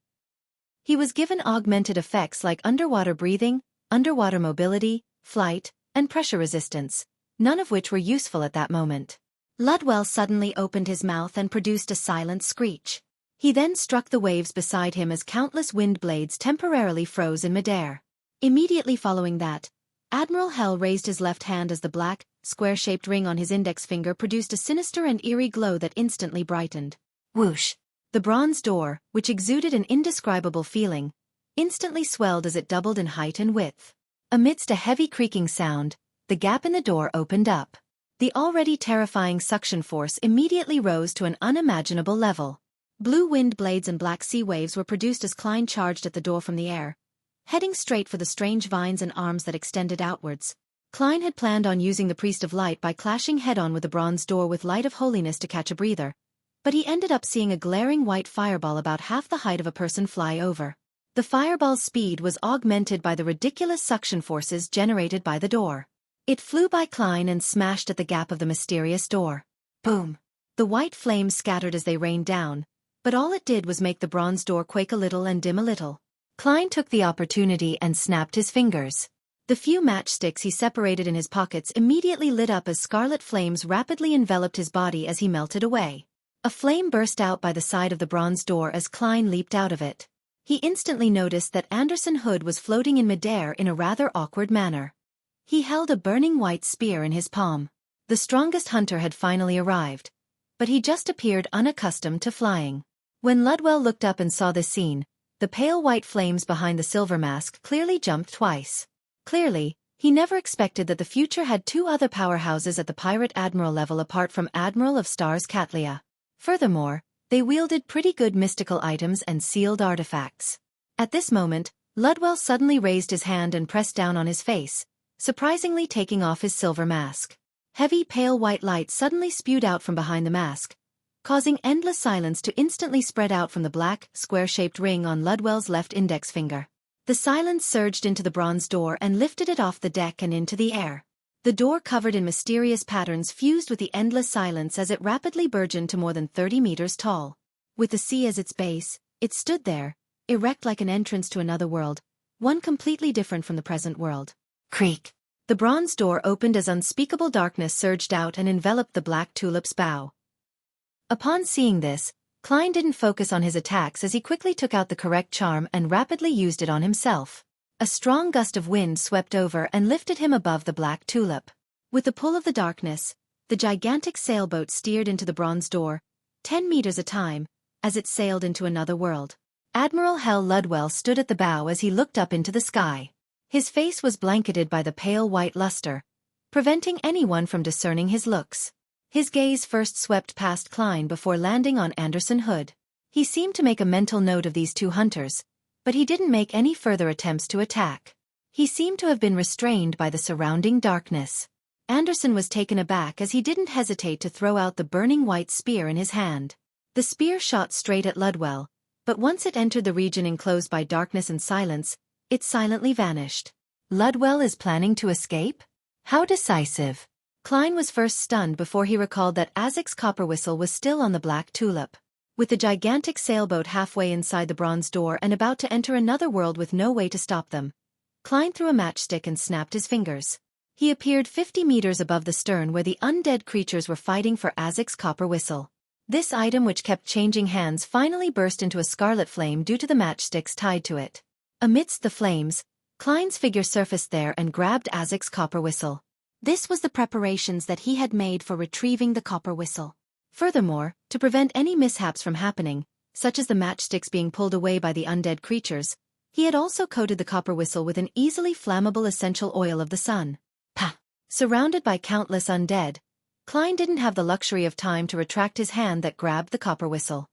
He was given augmented effects like underwater breathing, underwater mobility, flight, and pressure resistance, none of which were useful at that moment. Ludwell suddenly opened his mouth and produced a silent screech. He then struck the waves beside him as countless wind blades temporarily froze in midair. Immediately following that, Admiral Hell raised his left hand as the black, square-shaped ring on his index finger produced a sinister and eerie glow that instantly brightened. Whoosh! The bronze door, which exuded an indescribable feeling, instantly swelled as it doubled in height and width. Amidst a heavy creaking sound, the gap in the door opened up. The already terrifying suction force immediately rose to an unimaginable level. Blue wind blades and black sea waves were produced as Klein charged at the door from the air, heading straight for the strange vines and arms that extended outwards. Klein had planned on using the Priest of Light by clashing head-on with the bronze door with Light of Holiness to catch a breather, but he ended up seeing a glaring white fireball about half the height of a person fly over. The fireball's speed was augmented by the ridiculous suction forces generated by the door. It flew by Klein and smashed at the gap of the mysterious door. Boom! The white flames scattered as they rained down, but all it did was make the bronze door quake a little and dim a little. Klein took the opportunity and snapped his fingers. The few matchsticks he separated in his pockets immediately lit up as scarlet flames rapidly enveloped his body as he melted away. A flame burst out by the side of the bronze door as Klein leaped out of it. He instantly noticed that Anderson Hood was floating in midair in a rather awkward manner. He held a burning white spear in his palm. The strongest hunter had finally arrived, but he just appeared unaccustomed to flying. When Ludwell looked up and saw this scene, the pale white flames behind the silver mask clearly jumped twice. Clearly, he never expected that the future had two other powerhouses at the Pirate Admiral level apart from Admiral of Stars Catlia. Furthermore, they wielded pretty good mystical items and sealed artifacts. At this moment, Ludwell suddenly raised his hand and pressed down on his face, surprisingly taking off his silver mask. Heavy pale white light suddenly spewed out from behind the mask, causing endless silence to instantly spread out from the black, square-shaped ring on Ludwell's left index finger. The silence surged into the bronze door and lifted it off the deck and into the air. The door covered in mysterious patterns fused with the endless silence as it rapidly burgeoned to more than 30 meters tall. With the sea as its base, it stood there, erect like an entrance to another world, one completely different from the present world. Creak. The bronze door opened as unspeakable darkness surged out and enveloped the black tulip's bow. Upon seeing this, Klein didn't focus on his attacks as he quickly took out the correct charm and rapidly used it on himself. A strong gust of wind swept over and lifted him above the black tulip. With the pull of the darkness, the gigantic sailboat steered into the bronze door, 10 meters a time, as it sailed into another world. Admiral Hell Ludwell stood at the bow as he looked up into the sky. His face was blanketed by the pale white luster, preventing anyone from discerning his looks. His gaze first swept past Klein before landing on Anderson Hood. He seemed to make a mental note of these two hunters, but he didn't make any further attempts to attack. He seemed to have been restrained by the surrounding darkness. Anderson was taken aback as he didn't hesitate to throw out the burning white spear in his hand. The spear shot straight at Ludwell, but once it entered the region enclosed by darkness and silence, it silently vanished. Ludwell is planning to escape? How decisive! Klein was first stunned before he recalled that Azek's copper whistle was still on the black tulip. With the gigantic sailboat halfway inside the bronze door and about to enter another world with no way to stop them, Klein threw a matchstick and snapped his fingers. He appeared 50 meters above the stern where the undead creatures were fighting for Azek's copper whistle. This item, which kept changing hands, finally burst into a scarlet flame due to the matchsticks tied to it. Amidst the flames, Klein's figure surfaced there and grabbed Azek's copper whistle. This was the preparations that he had made for retrieving the copper whistle. Furthermore, to prevent any mishaps from happening, such as the matchsticks being pulled away by the undead creatures, he had also coated the copper whistle with an easily flammable essential oil of the sun. Pah! Surrounded by countless undead, Klein didn't have the luxury of time to retract his hand that grabbed the copper whistle.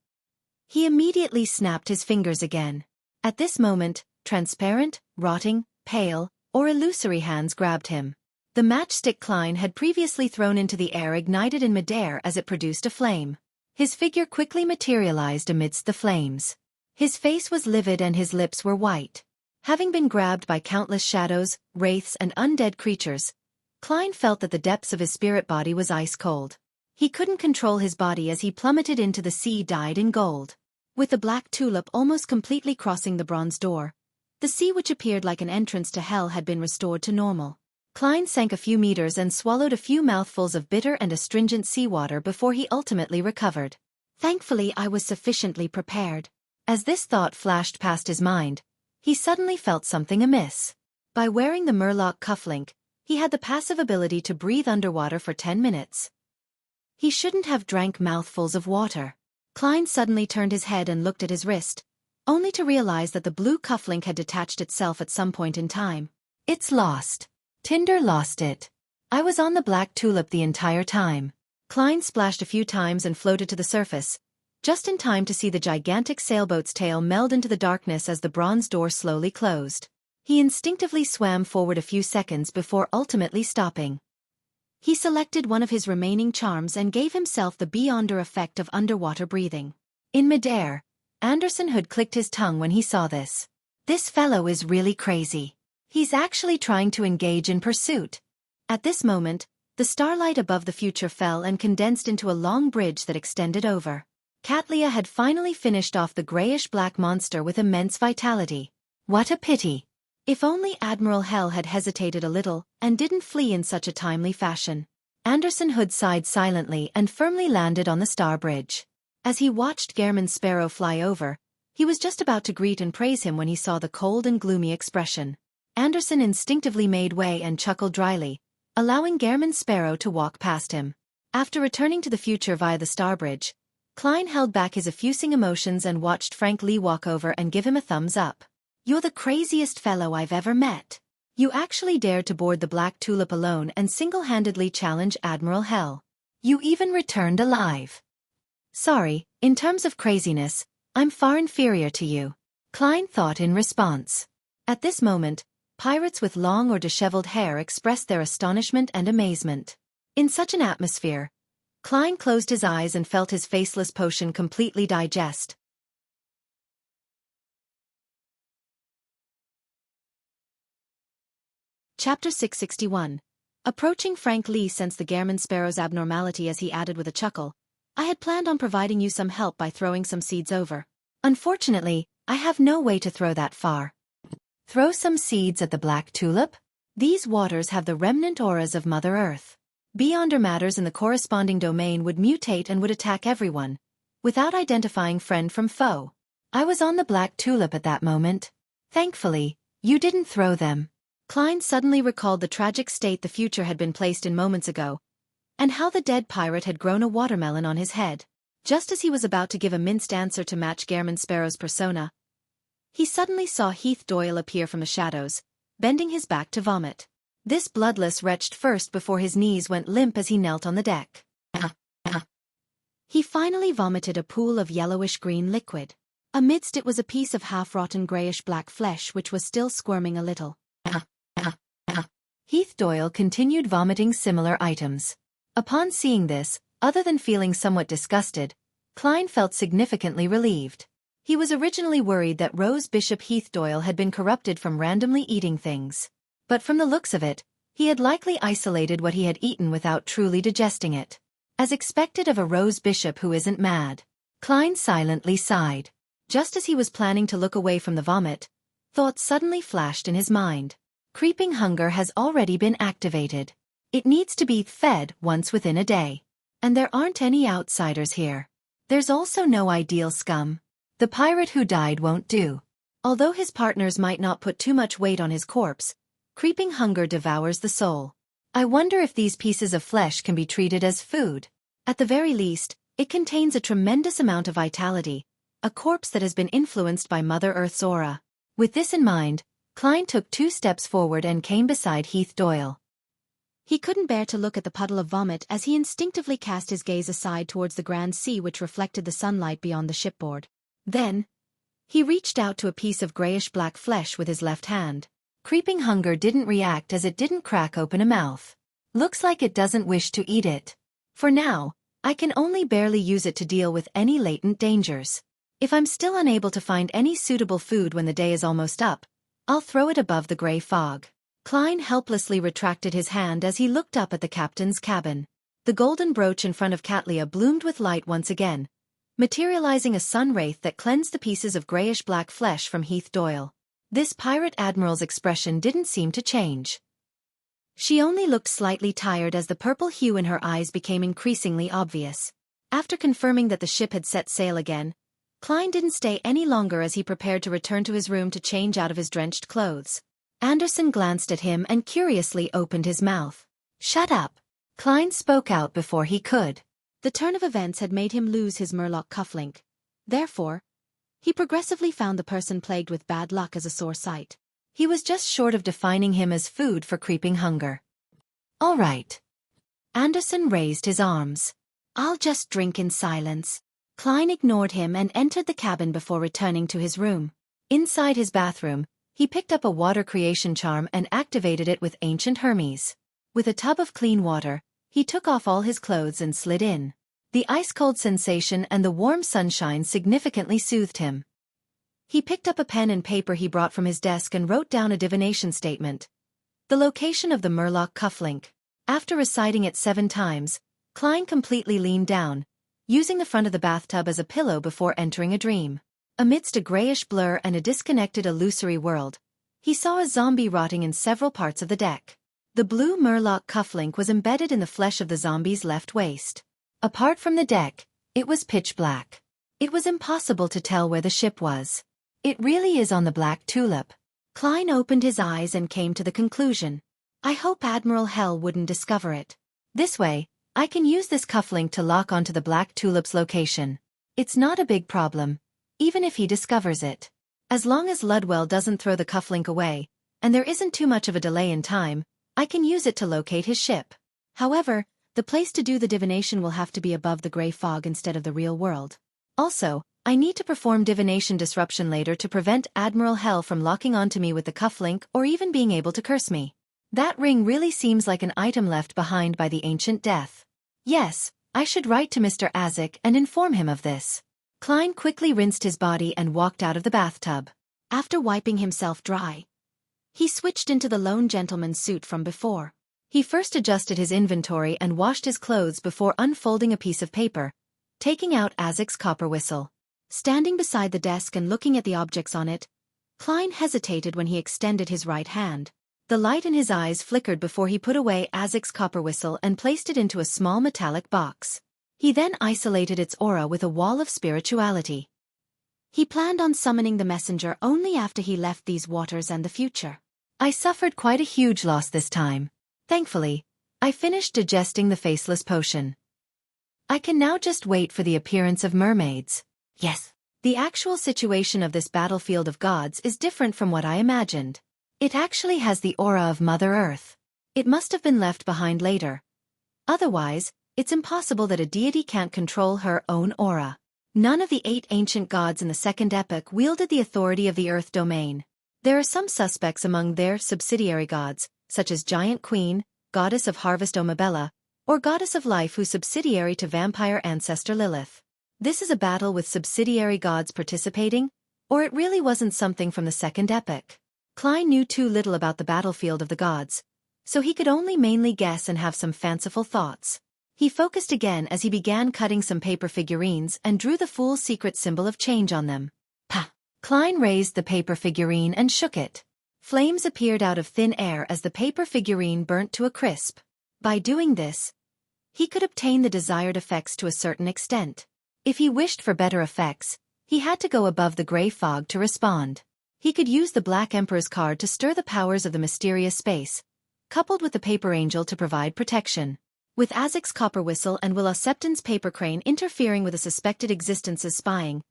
He immediately snapped his fingers again. At this moment, transparent, rotting, pale, or illusory hands grabbed him. The matchstick Klein had previously thrown into the air ignited in midair as it produced a flame. His figure quickly materialized amidst the flames. His face was livid and his lips were white. Having been grabbed by countless shadows, wraiths and undead creatures, Klein felt that the depths of his spirit body was ice cold. He couldn't control his body as he plummeted into the sea dyed in gold. With the black tulip almost completely crossing the bronze door, the sea, which appeared like an entrance to hell, had been restored to normal. Klein sank a few meters and swallowed a few mouthfuls of bitter and astringent seawater before he ultimately recovered. Thankfully, I was sufficiently prepared. As this thought flashed past his mind, he suddenly felt something amiss. By wearing the Murloc cufflink, he had the passive ability to breathe underwater for 10 minutes. He shouldn't have drank mouthfuls of water. Klein suddenly turned his head and looked at his wrist, only to realize that the blue cufflink had detached itself at some point in time. It's lost. Tinder lost it. I was on the black tulip the entire time. Klein splashed a few times and floated to the surface, just in time to see the gigantic sailboat's tail meld into the darkness as the bronze door slowly closed. He instinctively swam forward a few seconds before ultimately stopping. He selected one of his remaining charms and gave himself the Beyonder effect of underwater breathing. In midair, Anderson Hood clicked his tongue when he saw this. This fellow is really crazy. He's actually trying to engage in pursuit. At this moment, the starlight above the future fell and condensed into a long bridge that extended over. Katlia had finally finished off the grayish-black monster with immense vitality. What a pity! If only Admiral Hell had hesitated a little and didn't flee in such a timely fashion. Anderson Hood sighed silently and firmly landed on the star bridge. As he watched Gehrman Sparrow fly over, he was just about to greet and praise him when he saw the cold and gloomy expression. Anderson instinctively made way and chuckled dryly, allowing Gehrman Sparrow to walk past him. After returning to the future via the star bridge, Klein held back his effusing emotions and watched Frank Lee walk over and give him a thumbs up. You're the craziest fellow I've ever met. You actually dared to board the Black Tulip alone and single-handedly challenge Admiral Hell. You even returned alive. Sorry, in terms of craziness, I'm far inferior to you, Klein thought in response. At this moment, pirates with long or disheveled hair expressed their astonishment and amazement. In such an atmosphere, Klein closed his eyes and felt his faceless potion completely digest. Chapter 661. Approaching Frank Lee sensed the German sparrow's abnormality as he added with a chuckle, "I had planned on providing you some help by throwing some seeds over. Unfortunately, I have no way to throw that far." Throw some seeds at the black tulip? These waters have the remnant auras of Mother Earth. Beyonder matters in the corresponding domain would mutate and would attack everyone, without identifying friend from foe. I was on the black tulip at that moment. Thankfully, you didn't throw them. Klein suddenly recalled the tragic state the future had been placed in moments ago, and how the dead pirate had grown a watermelon on his head. Just as he was about to give a minced answer to match German Sparrow's persona, he suddenly saw Heath Doyle appear from the shadows, bending his back to vomit. This bloodless wretched first before his knees went limp as he knelt on the deck. He finally vomited a pool of yellowish-green liquid. Amidst it was a piece of half-rotten grayish-black flesh which was still squirming a little. Heath Doyle continued vomiting similar items. Upon seeing this, other than feeling somewhat disgusted, Klein felt significantly relieved. He was originally worried that Rose Bishop Heath Doyle had been corrupted from randomly eating things. But from the looks of it, he had likely isolated what he had eaten without truly digesting it. As expected of a Rose Bishop who isn't mad. Klein silently sighed. Just as he was planning to look away from the vomit, thoughts suddenly flashed in his mind. Creeping hunger has already been activated. It needs to be fed once within a day. And there aren't any outsiders here. There's also no ideal scum. The pirate who died won't do. Although his partners might not put too much weight on his corpse, creeping hunger devours the soul. I wonder if these pieces of flesh can be treated as food. At the very least, it contains a tremendous amount of vitality, a corpse that has been influenced by Mother Earth's aura. With this in mind, Klein took 2 steps forward and came beside Heath Doyle. He couldn't bear to look at the puddle of vomit as he instinctively cast his gaze aside towards the grand sea which reflected the sunlight beyond the shipboard. Then, he reached out to a piece of grayish-black flesh with his left hand. Creeping hunger didn't react as it didn't crack open a mouth. Looks like it doesn't wish to eat it. For now, I can only barely use it to deal with any latent dangers. If I'm still unable to find any suitable food when the day is almost up, I'll throw it above the gray fog. Klein helplessly retracted his hand as he looked up at the captain's cabin. The golden brooch in front of Katlia bloomed with light once again, materializing a sun wraith that cleansed the pieces of grayish-black flesh from Heath Doyle. This pirate admiral's expression didn't seem to change. She only looked slightly tired as the purple hue in her eyes became increasingly obvious. After confirming that the ship had set sail again, Klein didn't stay any longer as he prepared to return to his room to change out of his drenched clothes. Anderson glanced at him and curiously opened his mouth. "Shut up." Klein spoke out before he could. The turn of events had made him lose his Murloc cufflink. Therefore, he progressively found the person plagued with bad luck as a sore sight. He was just short of defining him as food for creeping hunger. "All right." Anderson raised his arms. "I'll just drink in silence." Klein ignored him and entered the cabin before returning to his room. Inside his bathroom, he picked up a water creation charm and activated it with ancient Hermes. With a tub of clean water, he took off all his clothes and slid in. The ice-cold sensation and the warm sunshine significantly soothed him. He picked up a pen and paper he brought from his desk and wrote down a divination statement. The location of the Murloc cufflink. After reciting it 7 times, Klein completely leaned down, using the front of the bathtub as a pillow before entering a dream. Amidst a grayish blur and a disconnected illusory world, he saw a zombie rotting in several parts of the deck. The blue Murloc cufflink was embedded in the flesh of the zombie's left waist. Apart from the deck, it was pitch black. It was impossible to tell where the ship was. It really is on the black tulip. Klein opened his eyes and came to the conclusion. I hope Admiral Hell wouldn't discover it. This way, I can use this cufflink to lock onto the black tulip's location. It's not a big problem, even if he discovers it. As long as Ludwell doesn't throw the cufflink away, and there isn't too much of a delay in time, I can use it to locate his ship. However, the place to do the divination will have to be above the gray fog instead of the real world. Also, I need to perform divination disruption later to prevent Admiral Hell from locking onto me with the cufflink or even being able to curse me. That ring really seems like an item left behind by the ancient death. Yes, I should write to Mr. Azik and inform him of this. Klein quickly rinsed his body and walked out of the bathtub. After wiping himself dry, he switched into the lone gentleman's suit from before. He first adjusted his inventory and washed his clothes before unfolding a piece of paper, taking out Azik's copper whistle. Standing beside the desk and looking at the objects on it, Klein hesitated when he extended his right hand. The light in his eyes flickered before he put away Azik's copper whistle and placed it into a small metallic box. He then isolated its aura with a wall of spirituality. He planned on summoning the messenger only after he left these waters and the future. I suffered quite a huge loss this time. Thankfully, I finished digesting the faceless potion. I can now just wait for the appearance of mermaids. Yes. The actual situation of this battlefield of gods is different from what I imagined. It actually has the aura of Mother Earth. It must have been left behind later. Otherwise, it's impossible that a deity can't control her own aura. None of the 8 ancient gods in the Second Epoch wielded the authority of the Earth domain. There are some suspects among their subsidiary gods, such as Giant Queen, Goddess of Harvest Omabella, or Goddess of Life who's subsidiary to vampire ancestor Lilith. This is a battle with subsidiary gods participating, or it really wasn't something from the Second Epoch. Klein knew too little about the battlefield of the gods, so he could only mainly guess and have some fanciful thoughts. He focused again as he began cutting some paper figurines and drew the fool's secret symbol of change on them. Pa! Klein raised the paper figurine and shook it. Flames appeared out of thin air as the paper figurine burnt to a crisp. By doing this, he could obtain the desired effects to a certain extent. If he wished for better effects, he had to go above the gray fog to respond. He could use the Black Emperor's card to stir the powers of the mysterious space, coupled with the paper angel to provide protection. With Azik's copper whistle and Willa Septon's paper crane interfering with a suspected existence's spying,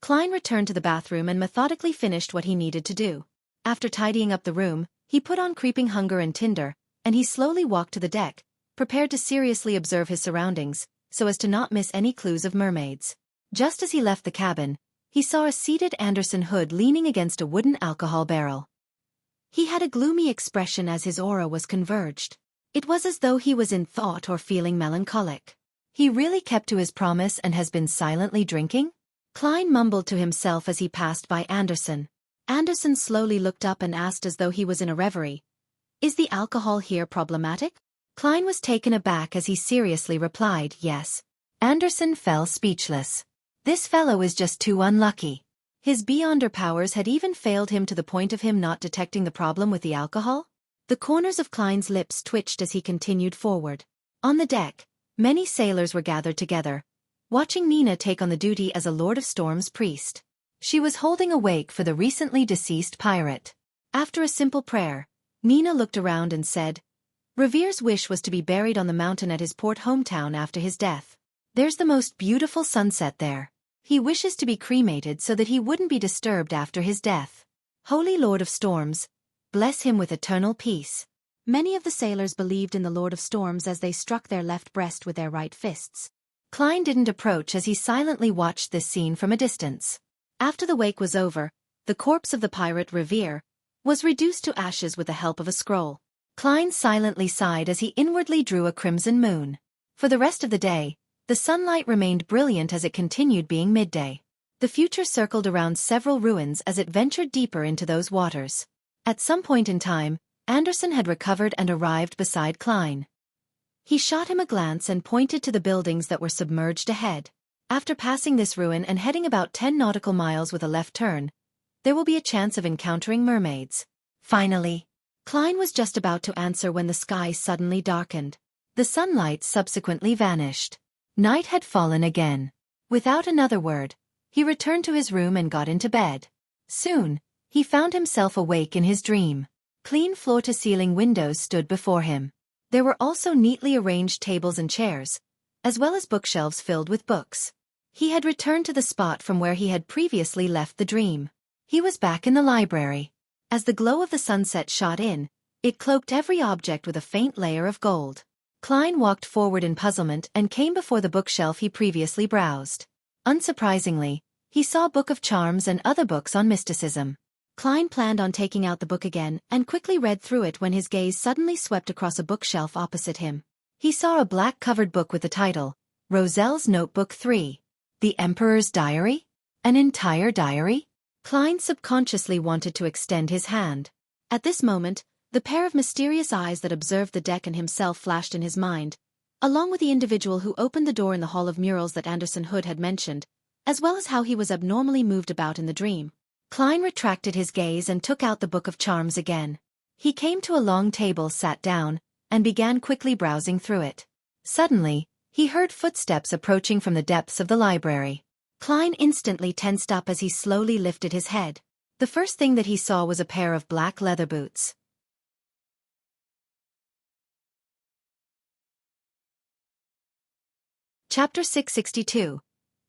Klein returned to the bathroom and methodically finished what he needed to do. After tidying up the room, he put on Creeping Hunger and Tinder, and he slowly walked to the deck, prepared to seriously observe his surroundings, so as to not miss any clues of mermaids. Just as he left the cabin, he saw a seated Anderson Hood leaning against a wooden alcohol barrel. He had a gloomy expression as his aura was converged. It was as though he was in thought or feeling melancholic. He really kept to his promise and has been silently drinking? Klein mumbled to himself as he passed by Anderson. Anderson slowly looked up and asked as though he was in a reverie, "Is the alcohol here problematic?" Klein was taken aback as he seriously replied, "Yes." Anderson fell speechless. This fellow is just too unlucky. His beyonder powers had even failed him to the point of him not detecting the problem with the alcohol? The corners of Klein's lips twitched as he continued forward. On the deck, many sailors were gathered together, watching Nina take on the duty as a Lord of Storm's priest. She was holding a wake for the recently deceased pirate. After a simple prayer, Nina looked around and said, "Revere's wish was to be buried on the mountain at his port hometown after his death. There's the most beautiful sunset there. He wishes to be cremated so that he wouldn't be disturbed after his death. Holy Lord of Storms, bless him with eternal peace." Many of the sailors believed in the Lord of Storms as they struck their left breast with their right fists. Klein didn't approach as he silently watched this scene from a distance. After the wake was over, the corpse of the pirate Revere was reduced to ashes with the help of a scroll. Klein silently sighed as he inwardly drew a crimson moon. For the rest of the day, the sunlight remained brilliant as it continued being midday. The future circled around several ruins as it ventured deeper into those waters. At some point in time, Anderson had recovered and arrived beside Klein. He shot him a glance and pointed to the buildings that were submerged ahead. After passing this ruin and heading about 10 nautical miles with a left turn, there will be a chance of encountering mermaids. Finally, Klein was just about to answer when the sky suddenly darkened. The sunlight subsequently vanished. Night had fallen again. Without another word, he returned to his room and got into bed. Soon, he found himself awake in his dream. Clean floor-to-ceiling windows stood before him. There were also neatly arranged tables and chairs, as well as bookshelves filled with books. He had returned to the spot from where he had previously left the dream. He was back in the library. As the glow of the sunset shot in, it cloaked every object with a faint layer of gold. Klein walked forward in puzzlement and came before the bookshelf he previously browsed. Unsurprisingly, he saw a book of charms and other books on mysticism. Klein planned on taking out the book again and quickly read through it when his gaze suddenly swept across a bookshelf opposite him. He saw a black-covered book with the title, Roselle's Notebook 3. The Emperor's Diary? An entire diary? Klein subconsciously wanted to extend his hand. At this moment, the pair of mysterious eyes that observed the deck and himself flashed in his mind, along with the individual who opened the door in the Hall of Murals that Anderson Hood had mentioned, as well as how he was abnormally moved about in the dream. Klein retracted his gaze and took out the Book of Charms again. He came to a long table, sat down, and began quickly browsing through it. Suddenly, he heard footsteps approaching from the depths of the library. Klein instantly tensed up as he slowly lifted his head. The first thing that he saw was a pair of black leather boots. Chapter 662.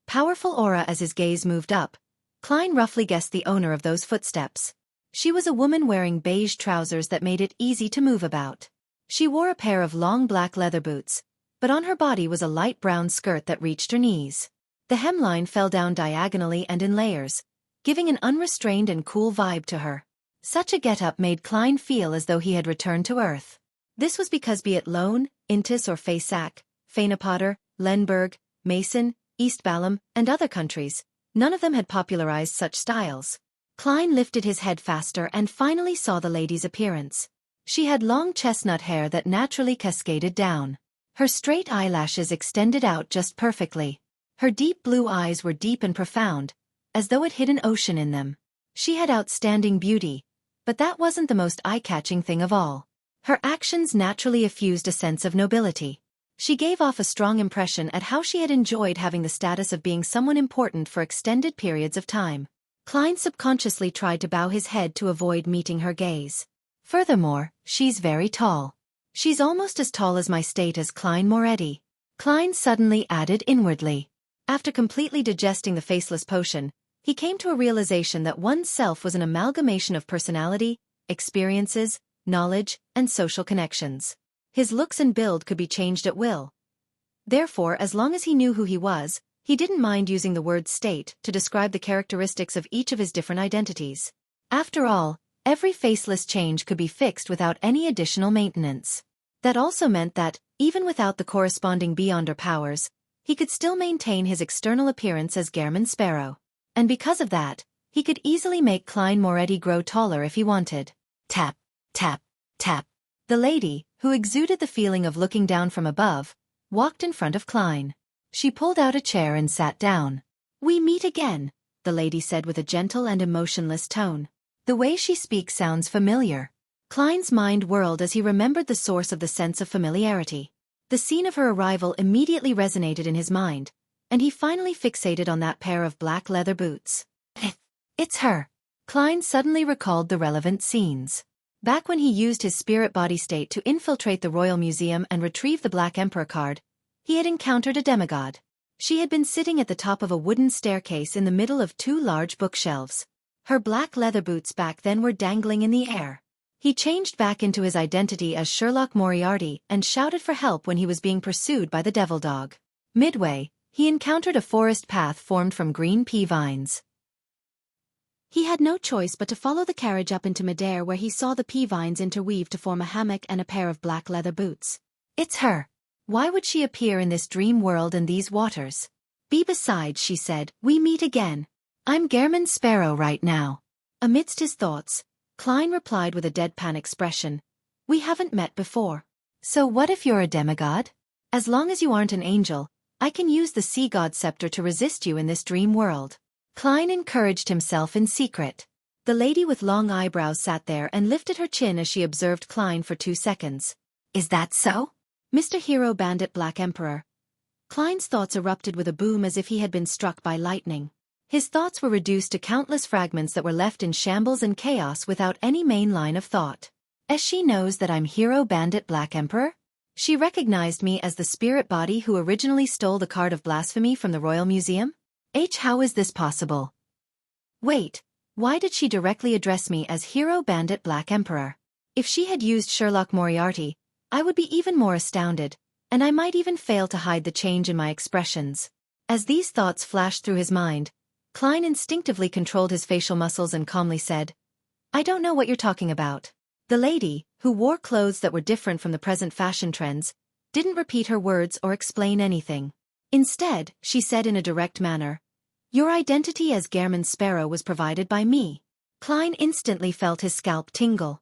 Powerful aura. As his gaze moved up, Klein roughly guessed the owner of those footsteps. She was a woman wearing beige trousers that made it easy to move about. She wore a pair of long black leather boots, but on her body was a light brown skirt that reached her knees. The hemline fell down diagonally and in layers, giving an unrestrained and cool vibe to her. Such a get-up made Klein feel as though he had returned to Earth. This was because be it Lone, Intis or Faysac, Fainapotter, Lenberg, Mason, East Balam, and other countries, none of them had popularized such styles. Klein lifted his head faster and finally saw the lady's appearance. She had long chestnut hair that naturally cascaded down. Her straight eyelashes extended out just perfectly. Her deep blue eyes were deep and profound, as though it hid an ocean in them. She had outstanding beauty, but that wasn't the most eye-catching thing of all. Her actions naturally effused a sense of nobility. She gave off a strong impression at how she had enjoyed having the status of being someone important for extended periods of time. Klein subconsciously tried to bow his head to avoid meeting her gaze. Furthermore, she's very tall. She's almost as tall as my state as Klein Moretti. Klein suddenly added inwardly. After completely digesting the faceless potion, he came to a realization that one's self was an amalgamation of personality, experiences, knowledge, and social connections. His looks and build could be changed at will. Therefore, as long as he knew who he was, he didn't mind using the word state to describe the characteristics of each of his different identities. After all, every faceless change could be fixed without any additional maintenance. That also meant that, even without the corresponding Beyonder powers, he could still maintain his external appearance as Gehrman Sparrow. And because of that, he could easily make Klein Moretti grow taller if he wanted. Tap, tap, tap. The lady, who exuded the feeling of looking down from above, walked in front of Klein. She pulled out a chair and sat down. "We meet again," the lady said with a gentle and emotionless tone. The way she speaks sounds familiar. Klein's mind whirled as he remembered the source of the sense of familiarity. The scene of her arrival immediately resonated in his mind, and he finally fixated on that pair of black leather boots. It's her. Klein suddenly recalled the relevant scenes. Back when he used his spirit body state to infiltrate the Royal Museum and retrieve the Black Emperor card, he had encountered a demigod. She had been sitting at the top of a wooden staircase in the middle of two large bookshelves. Her black leather boots back then were dangling in the air. He changed back into his identity as Sherlock Moriarty and shouted for help when he was being pursued by the devil dog. Midway, he encountered a forest path formed from green pea vines. He had no choice but to follow the carriage up into midair where he saw the pea vines interweave to form a hammock and a pair of black leather boots. It's her. Why would she appear in this dream world and these waters? Besides, she said, we meet again. I'm Gehrman Sparrow right now. Amidst his thoughts, Klein replied with a deadpan expression. We haven't met before. So what if you're a demigod? As long as you aren't an angel, I can use the sea god scepter to resist you in this dream world. Klein encouraged himself in secret. The lady with long eyebrows sat there and lifted her chin as she observed Klein for 2 seconds. Is that so? Mr. Hero Bandit Black Emperor. Klein's thoughts erupted with a boom as if he had been struck by lightning. His thoughts were reduced to countless fragments that were left in shambles and chaos without any main line of thought. As she knows that I'm Hero Bandit Black Emperor? She recognized me as the spirit body who originally stole the card of blasphemy from the Royal Museum? How is this possible? Wait, why did she directly address me as Hero Bandit Black Emperor? If she had used Sherlock Moriarty, I would be even more astounded, and I might even fail to hide the change in my expressions. As these thoughts flashed through his mind, Klein instinctively controlled his facial muscles and calmly said, I don't know what you're talking about. The lady, who wore clothes that were different from the present fashion trends, didn't repeat her words or explain anything. Instead, she said in a direct manner, "Your identity as Gehrman Sparrow was provided by me." Klein instantly felt his scalp tingle.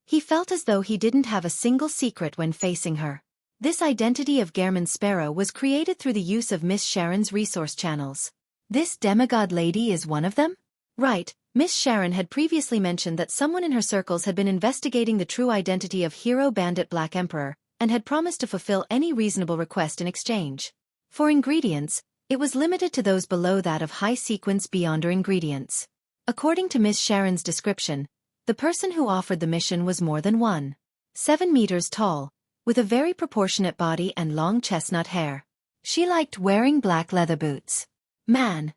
He felt as though he didn't have a single secret when facing her. This identity of Gehrman Sparrow was created through the use of Miss Sharon's resource channels. This demigod lady is one of them? Right, Miss Sharon had previously mentioned that someone in her circles had been investigating the true identity of Hero Bandit Black Emperor, and had promised to fulfill any reasonable request in exchange. For ingredients, it was limited to those below that of high-sequence Beyonder ingredients. According to Miss Sharon's description, the person who offered the mission was more than 7 meters tall, with a very proportionate body and long chestnut hair. She liked wearing black leather boots. Man,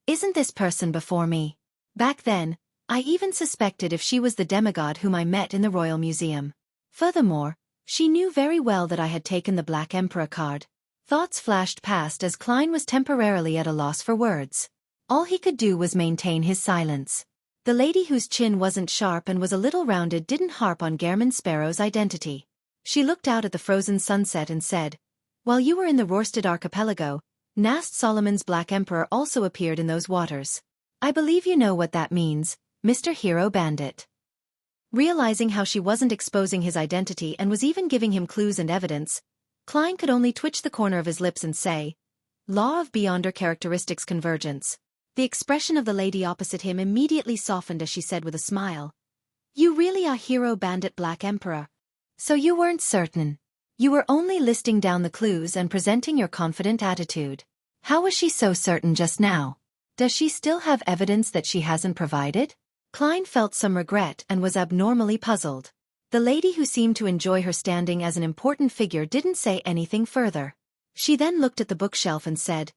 isn't this person before me? Back then, I even suspected if she was the demigod whom I met in the Royal Museum. Furthermore, she knew very well that I had taken the Black Emperor card. Thoughts flashed past as Klein was temporarily at a loss for words. All he could do was maintain his silence. The lady whose chin wasn't sharp and was a little rounded didn't harp on Gehrman Sparrow's identity. She looked out at the frozen sunset and said, "While you were in the Rörsted archipelago, Nast Solomon's Black Emperor also appeared in those waters. I believe you know what that means, Mr. Hero Bandit." Realizing how she wasn't exposing his identity and was even giving him clues and evidence, Klein could only twitch the corner of his lips and say, "Law of Beyonder characteristics convergence." The expression of the lady opposite him immediately softened as she said with a smile, "You really are Hero Bandit Black Emperor. So you weren't certain. You were only listing down the clues and presenting your confident attitude. How was she so certain just now? Does she still have evidence that she hasn't provided?" Klein felt some regret and was abnormally puzzled. The lady who seemed to enjoy her standing as an important figure didn't say anything further. She then looked at the bookshelf and said,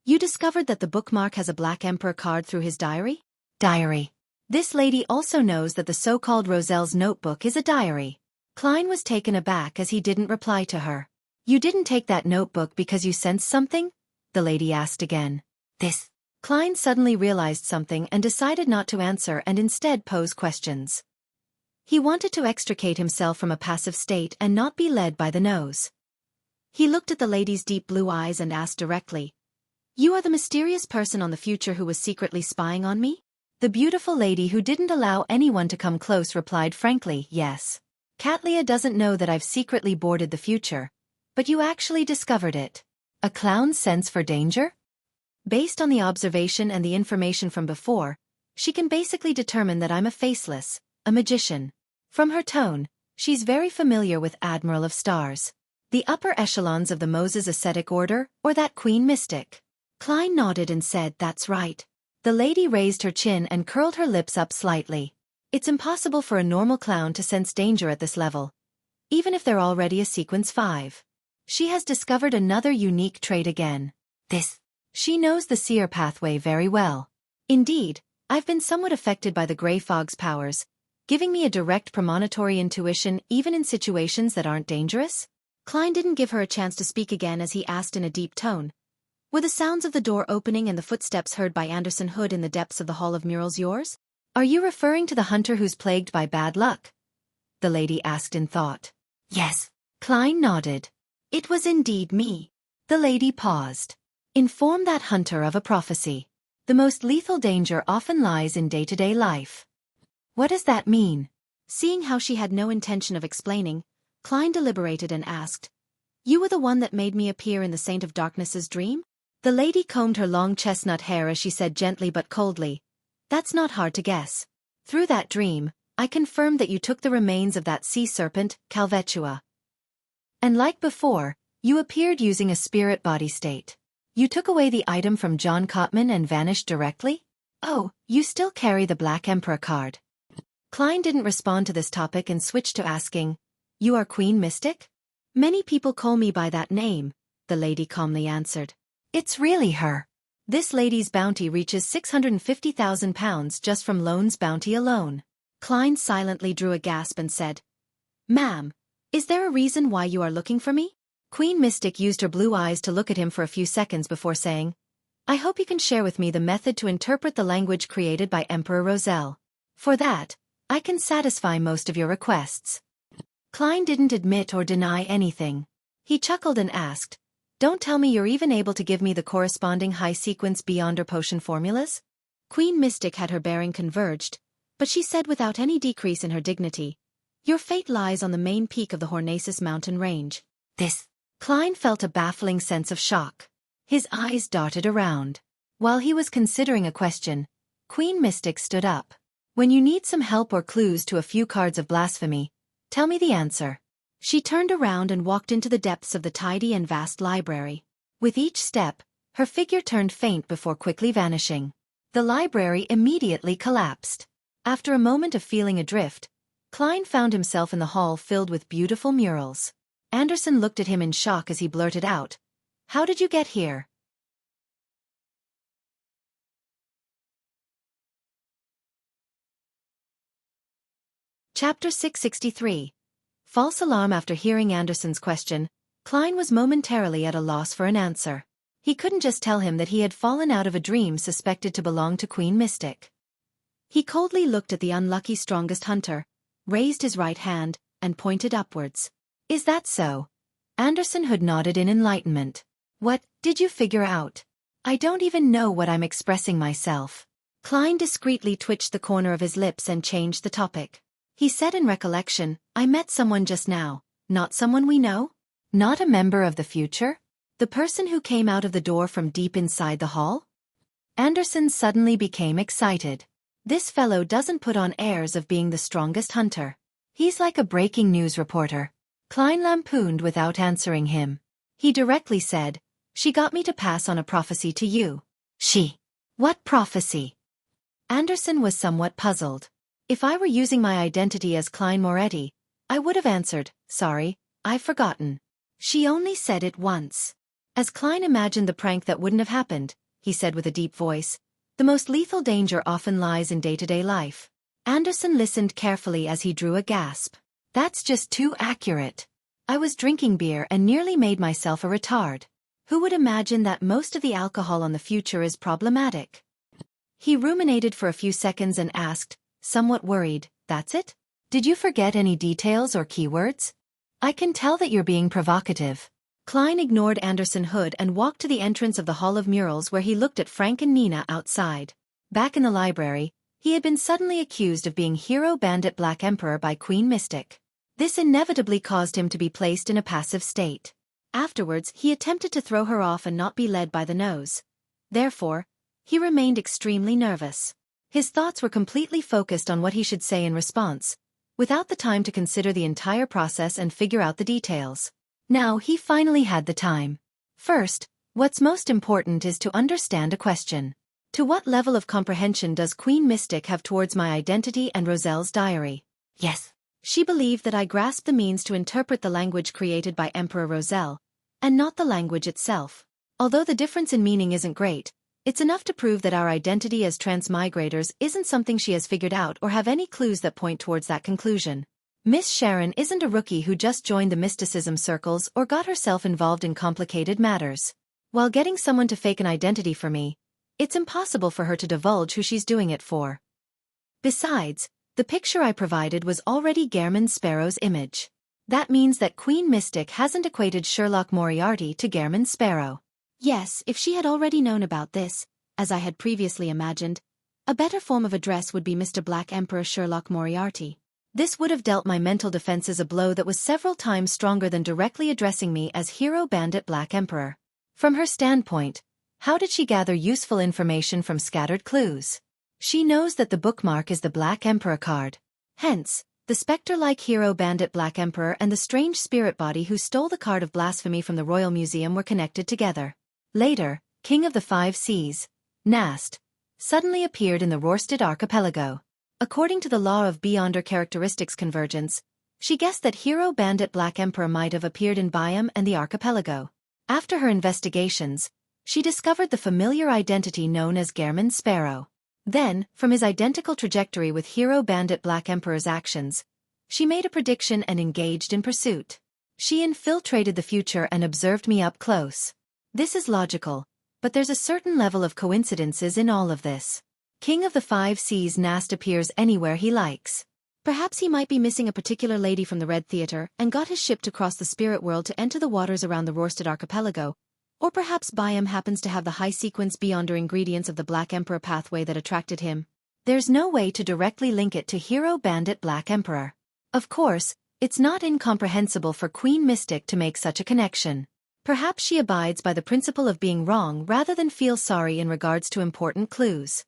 "You discovered that the bookmark has a Black Emperor card through his diary?" Diary. This lady also knows that the so-called Roselle's notebook is a diary. Klein was taken aback as he didn't reply to her. "You didn't take that notebook because you sensed something?" the lady asked again. Klein suddenly realized something and decided not to answer and instead pose questions. He wanted to extricate himself from a passive state and not be led by the nose. He looked at the lady's deep blue eyes and asked directly, "You are the mysterious person on the future who was secretly spying on me?" The beautiful lady who didn't allow anyone to come close replied frankly, "Yes. Katlia doesn't know that I've secretly boarded the future, but you actually discovered it. A clown's sense for danger? Based on the observation and the information from before, she can basically determine that I'm a faceless, a magician. From her tone, she's very familiar with Admiral of Stars. The upper echelons of the Moses ascetic order, or that Queen Mystic." Klein nodded and said, "That's right." The lady raised her chin and curled her lips up slightly. It's impossible for a normal clown to sense danger at this level, even if they're already a sequence 5. She has discovered another unique trait again. She knows the seer pathway very well. Indeed, I've been somewhat affected by the Grey Fog's powers, giving me a direct premonitory intuition even in situations that aren't dangerous. Klein didn't give her a chance to speak again as he asked in a deep tone, "Were the sounds of the door opening and the footsteps heard by Anderson Hood in the depths of the Hall of Murals yours? Are you referring to the hunter who's plagued by bad luck?" the lady asked in thought. "Yes." Klein nodded. "It was indeed me." The lady paused. "Inform that hunter of a prophecy. The most lethal danger often lies in day-to-day life." "What does that mean?" Seeing how she had no intention of explaining, Klein deliberated and asked, "You were the one that made me appear in the Saint of Darkness's dream?" The lady combed her long chestnut hair as she said gently but coldly, "That's not hard to guess. Through that dream, I confirmed that you took the remains of that sea serpent, Calvetua. And like before, you appeared using a spirit body state. You took away the item from John Cotman and vanished directly? Oh, you still carry the Black Emperor card." Klein didn't respond to this topic and switched to asking, "You are Queen Mystic?" "Many people call me by that name," the lady calmly answered. "It's really her. This lady's bounty reaches £650,000 just from Loan's bounty alone." Klein silently drew a gasp and said, "Ma'am, is there a reason why you are looking for me?" Queen Mystic used her blue eyes to look at him for a few seconds before saying, "I hope you can share with me the method to interpret the language created by Emperor Roselle. For that, I can satisfy most of your requests." Klein didn't admit or deny anything. He chuckled and asked, Don't tell me you're even able to give me the corresponding high-sequence Beyonder potion formulas? Queen Mystic had her bearing converged, but she said without any decrease in her dignity, "Your fate lies on the main peak of the Hornacis mountain range." This. Klein felt a baffling sense of shock. His eyes darted around. While he was considering a question, Queen Mystic stood up. "When you need some help or clues to a few cards of blasphemy, tell me the answer." She turned around and walked into the depths of the tidy and vast library. With each step, her figure turned faint before quickly vanishing. The library immediately collapsed. After a moment of feeling adrift, Klein found himself in the hall filled with beautiful murals. Anderson looked at him in shock as he blurted out, "How did you get here?" Chapter 663. False alarm. After hearing Anderson's question, Klein was momentarily at a loss for an answer. He couldn't just tell him that he had fallen out of a dream suspected to belong to Queen Mystic. He coldly looked at the unlucky strongest hunter, raised his right hand, and pointed upwards. "Is that so?" Anderson Hood nodded in enlightenment. "What did you figure out?" "I don't even know what I'm expressing myself." Klein discreetly twitched the corner of his lips and changed the topic. He said in recollection, "I met someone just now. Not someone we know? Not a member of the future? The person who came out of the door from deep inside the hall?" Anderson suddenly became excited. "This fellow doesn't put on airs of being the strongest hunter. He's like a breaking news reporter." Klein lampooned without answering him. He directly said, "She got me to pass on a prophecy to you." "She? What prophecy?" Anderson was somewhat puzzled. "If I were using my identity as Klein Moretti, I would have answered, 'Sorry, I've forgotten.' She only said it once." As Klein imagined the prank that wouldn't have happened, he said with a deep voice, "The most lethal danger often lies in day-to-day life." Anderson listened carefully as he drew a gasp. "That's just too accurate. I was drinking beer and nearly made myself a retard. Who would imagine that most of the alcohol on the future is problematic?" He ruminated for a few seconds and asked, somewhat worried, "That's it? Did you forget any details or keywords? I can tell that you're being provocative." Klein ignored Anderson Hood and walked to the entrance of the Hall of Murals, where he looked at Frank and Nina outside. Back in the library, he had been suddenly accused of being Hero Bandit Black Emperor by Queen Mystic. This inevitably caused him to be placed in a passive state. Afterwards, he attempted to throw her off and not be led by the nose. Therefore, he remained extremely nervous. His thoughts were completely focused on what he should say in response, without the time to consider the entire process and figure out the details. Now he finally had the time. First, what's most important is to understand a question. To what level of comprehension does Queen Mystic have towards my identity and Roselle's diary? Yes. She believed that I grasped the means to interpret the language created by Emperor Roselle, and not the language itself. Although the difference in meaning isn't great, it's enough to prove that our identity as transmigrators isn't something she has figured out or have any clues that point towards that conclusion. Miss Sharon isn't a rookie who just joined the mysticism circles or got herself involved in complicated matters. While getting someone to fake an identity for me, it's impossible for her to divulge who she's doing it for. Besides, the picture I provided was already Gehrman Sparrow's image. That means that Queen Mystic hasn't equated Sherlock Moriarty to Gehrman Sparrow. Yes, if she had already known about this, as I had previously imagined, a better form of address would be Mr. Black Emperor Sherlock Moriarty. This would have dealt my mental defenses a blow that was several times stronger than directly addressing me as Hero Bandit Black Emperor. From her standpoint, how did she gather useful information from scattered clues? She knows that the bookmark is the Black Emperor card. Hence, the spectre-like Hero Bandit Black Emperor and the strange spirit body who stole the card of blasphemy from the Royal Museum were connected together. Later, King of the Five Seas, Nast, suddenly appeared in the Rorstad archipelago. According to the law of Beyonder characteristics convergence, she guessed that Hero Bandit Black Emperor might have appeared in Byam and the archipelago. After her investigations, she discovered the familiar identity known as Gehrman Sparrow. Then, from his identical trajectory with Hero Bandit Black Emperor's actions, she made a prediction and engaged in pursuit. She infiltrated the future and observed me up close. This is logical, but there's a certain level of coincidences in all of this. King of the Five Seas Nast appears anywhere he likes. Perhaps he might be missing a particular lady from the Red Theater and got his ship to cross the spirit world to enter the waters around the Rorstad archipelago, Or perhaps Byam happens to have the high-sequence beyonder ingredients of the Black Emperor pathway that attracted him. There's no way to directly link it to Hero Bandit Black Emperor. Of course, it's not incomprehensible for Queen Mystic to make such a connection. Perhaps she abides by the principle of being wrong rather than feel sorry in regards to important clues.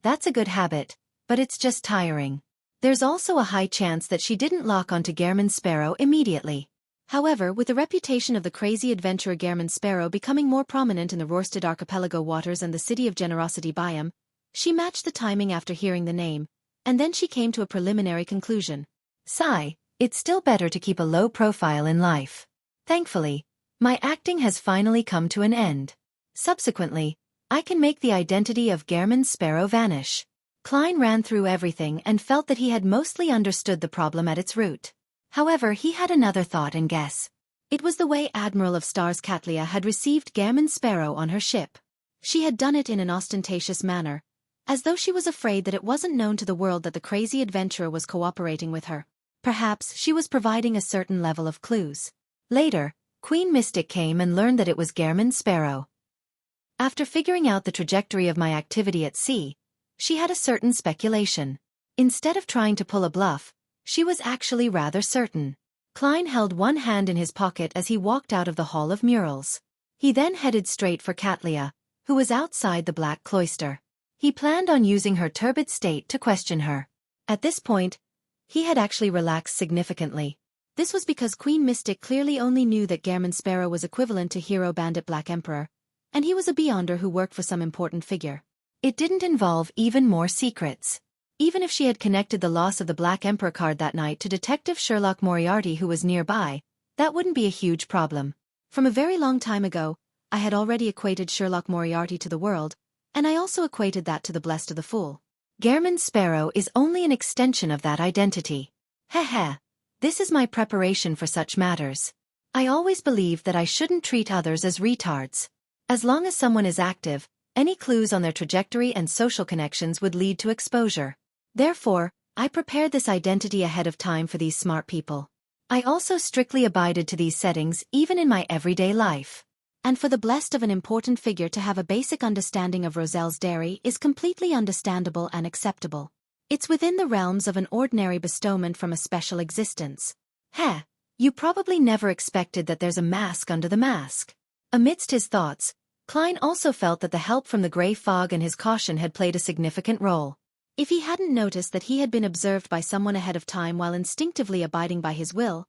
That's a good habit, but it's just tiring. There's also a high chance that she didn't lock onto Gehrman Sparrow immediately. However, with the reputation of the crazy adventurer Gehrman Sparrow becoming more prominent in the Rorstad archipelago waters and the city of Generosity Byam, she matched the timing after hearing the name, and then she came to a preliminary conclusion. Sigh, it's still better to keep a low profile in life. Thankfully, my acting has finally come to an end. Subsequently, I can make the identity of Gehrman Sparrow vanish. Klein ran through everything and felt that he had mostly understood the problem at its root. However, he had another thought and guess. It was the way Admiral of Stars Katlia had received Gehrman Sparrow on her ship. She had done it in an ostentatious manner, as though she was afraid that it wasn't known to the world that the crazy adventurer was cooperating with her. Perhaps she was providing a certain level of clues. Later, Queen Mystic came and learned that it was Gehrman Sparrow. After figuring out the trajectory of my activity at sea, she had a certain speculation. Instead of trying to pull a bluff, she was actually rather certain. Klein held one hand in his pocket as he walked out of the Hall of Murals. He then headed straight for Katlia, who was outside the Black Cloister. He planned on using her turbid state to question her. At this point, he had actually relaxed significantly. This was because Queen Mystic clearly only knew that Gehrman Sparrow was equivalent to Hero Bandit Black Emperor, and he was a beyonder who worked for some important figure. It didn't involve even more secrets. Even if she had connected the loss of the Black Emperor card that night to Detective Sherlock Moriarty who was nearby, that wouldn't be a huge problem. From a very long time ago, I had already equated Sherlock Moriarty to the world, and I also equated that to the blessed of the fool. Gehrman Sparrow is only an extension of that identity. This is my preparation for such matters. I always believed that I shouldn't treat others as retards. As long as someone is active, any clues on their trajectory and social connections would lead to exposure. Therefore, I prepared this identity ahead of time for these smart people. I also strictly abided to these settings even in my everyday life. And for the blessed of an important figure to have a basic understanding of Roselle's dairy is completely understandable and acceptable. It's within the realms of an ordinary bestowment from a special existence. You probably never expected that there's a mask under the mask. Amidst his thoughts, Klein also felt that the help from the grey fog and his caution had played a significant role. If he hadn't noticed that he had been observed by someone ahead of time while instinctively abiding by his will,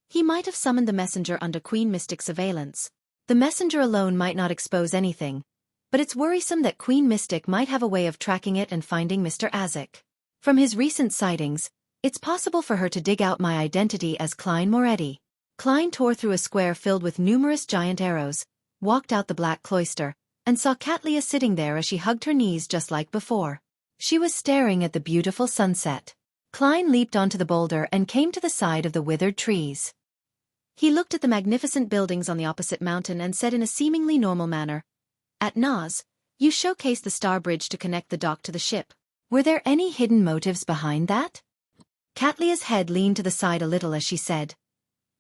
he might have summoned the messenger under Queen Mystic's surveillance. The messenger alone might not expose anything, but it's worrisome that Queen Mystic might have a way of tracking it and finding Mr. Azek. From his recent sightings, it's possible for her to dig out my identity as Klein Moretti. Klein tore through a square filled with numerous giant arrows, walked out the Black Cloister, and saw Katlia sitting there as she hugged her knees just like before. She was staring at the beautiful sunset. Klein leaped onto the boulder and came to the side of the withered trees. He looked at the magnificent buildings on the opposite mountain and said in a seemingly normal manner, "At Nas, you showcased the star bridge to connect the dock to the ship. Were there any hidden motives behind that?" Katlia's head leaned to the side a little as she said,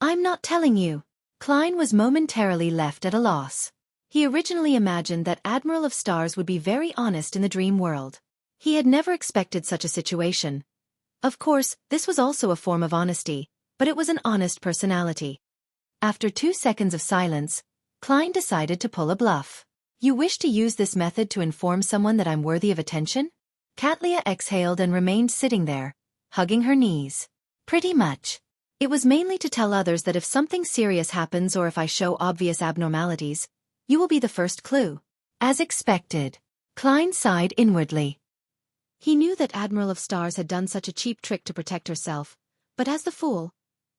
"I'm not telling you." Klein was momentarily left at a loss. He originally imagined that Admiral of Stars would be very honest in the dream world. He had never expected such a situation. Of course, this was also a form of honesty, but it was an honest personality. After 2 seconds of silence, Klein decided to pull a bluff. "You wish to use this method to inform someone that I'm worthy of attention?" Katlia exhaled and remained sitting there, hugging her knees. "Pretty much. It was mainly to tell others that if something serious happens or if I show obvious abnormalities, you will be the first clue." As expected, Klein sighed inwardly. He knew that Admiral of Stars had done such a cheap trick to protect herself, but as the fool,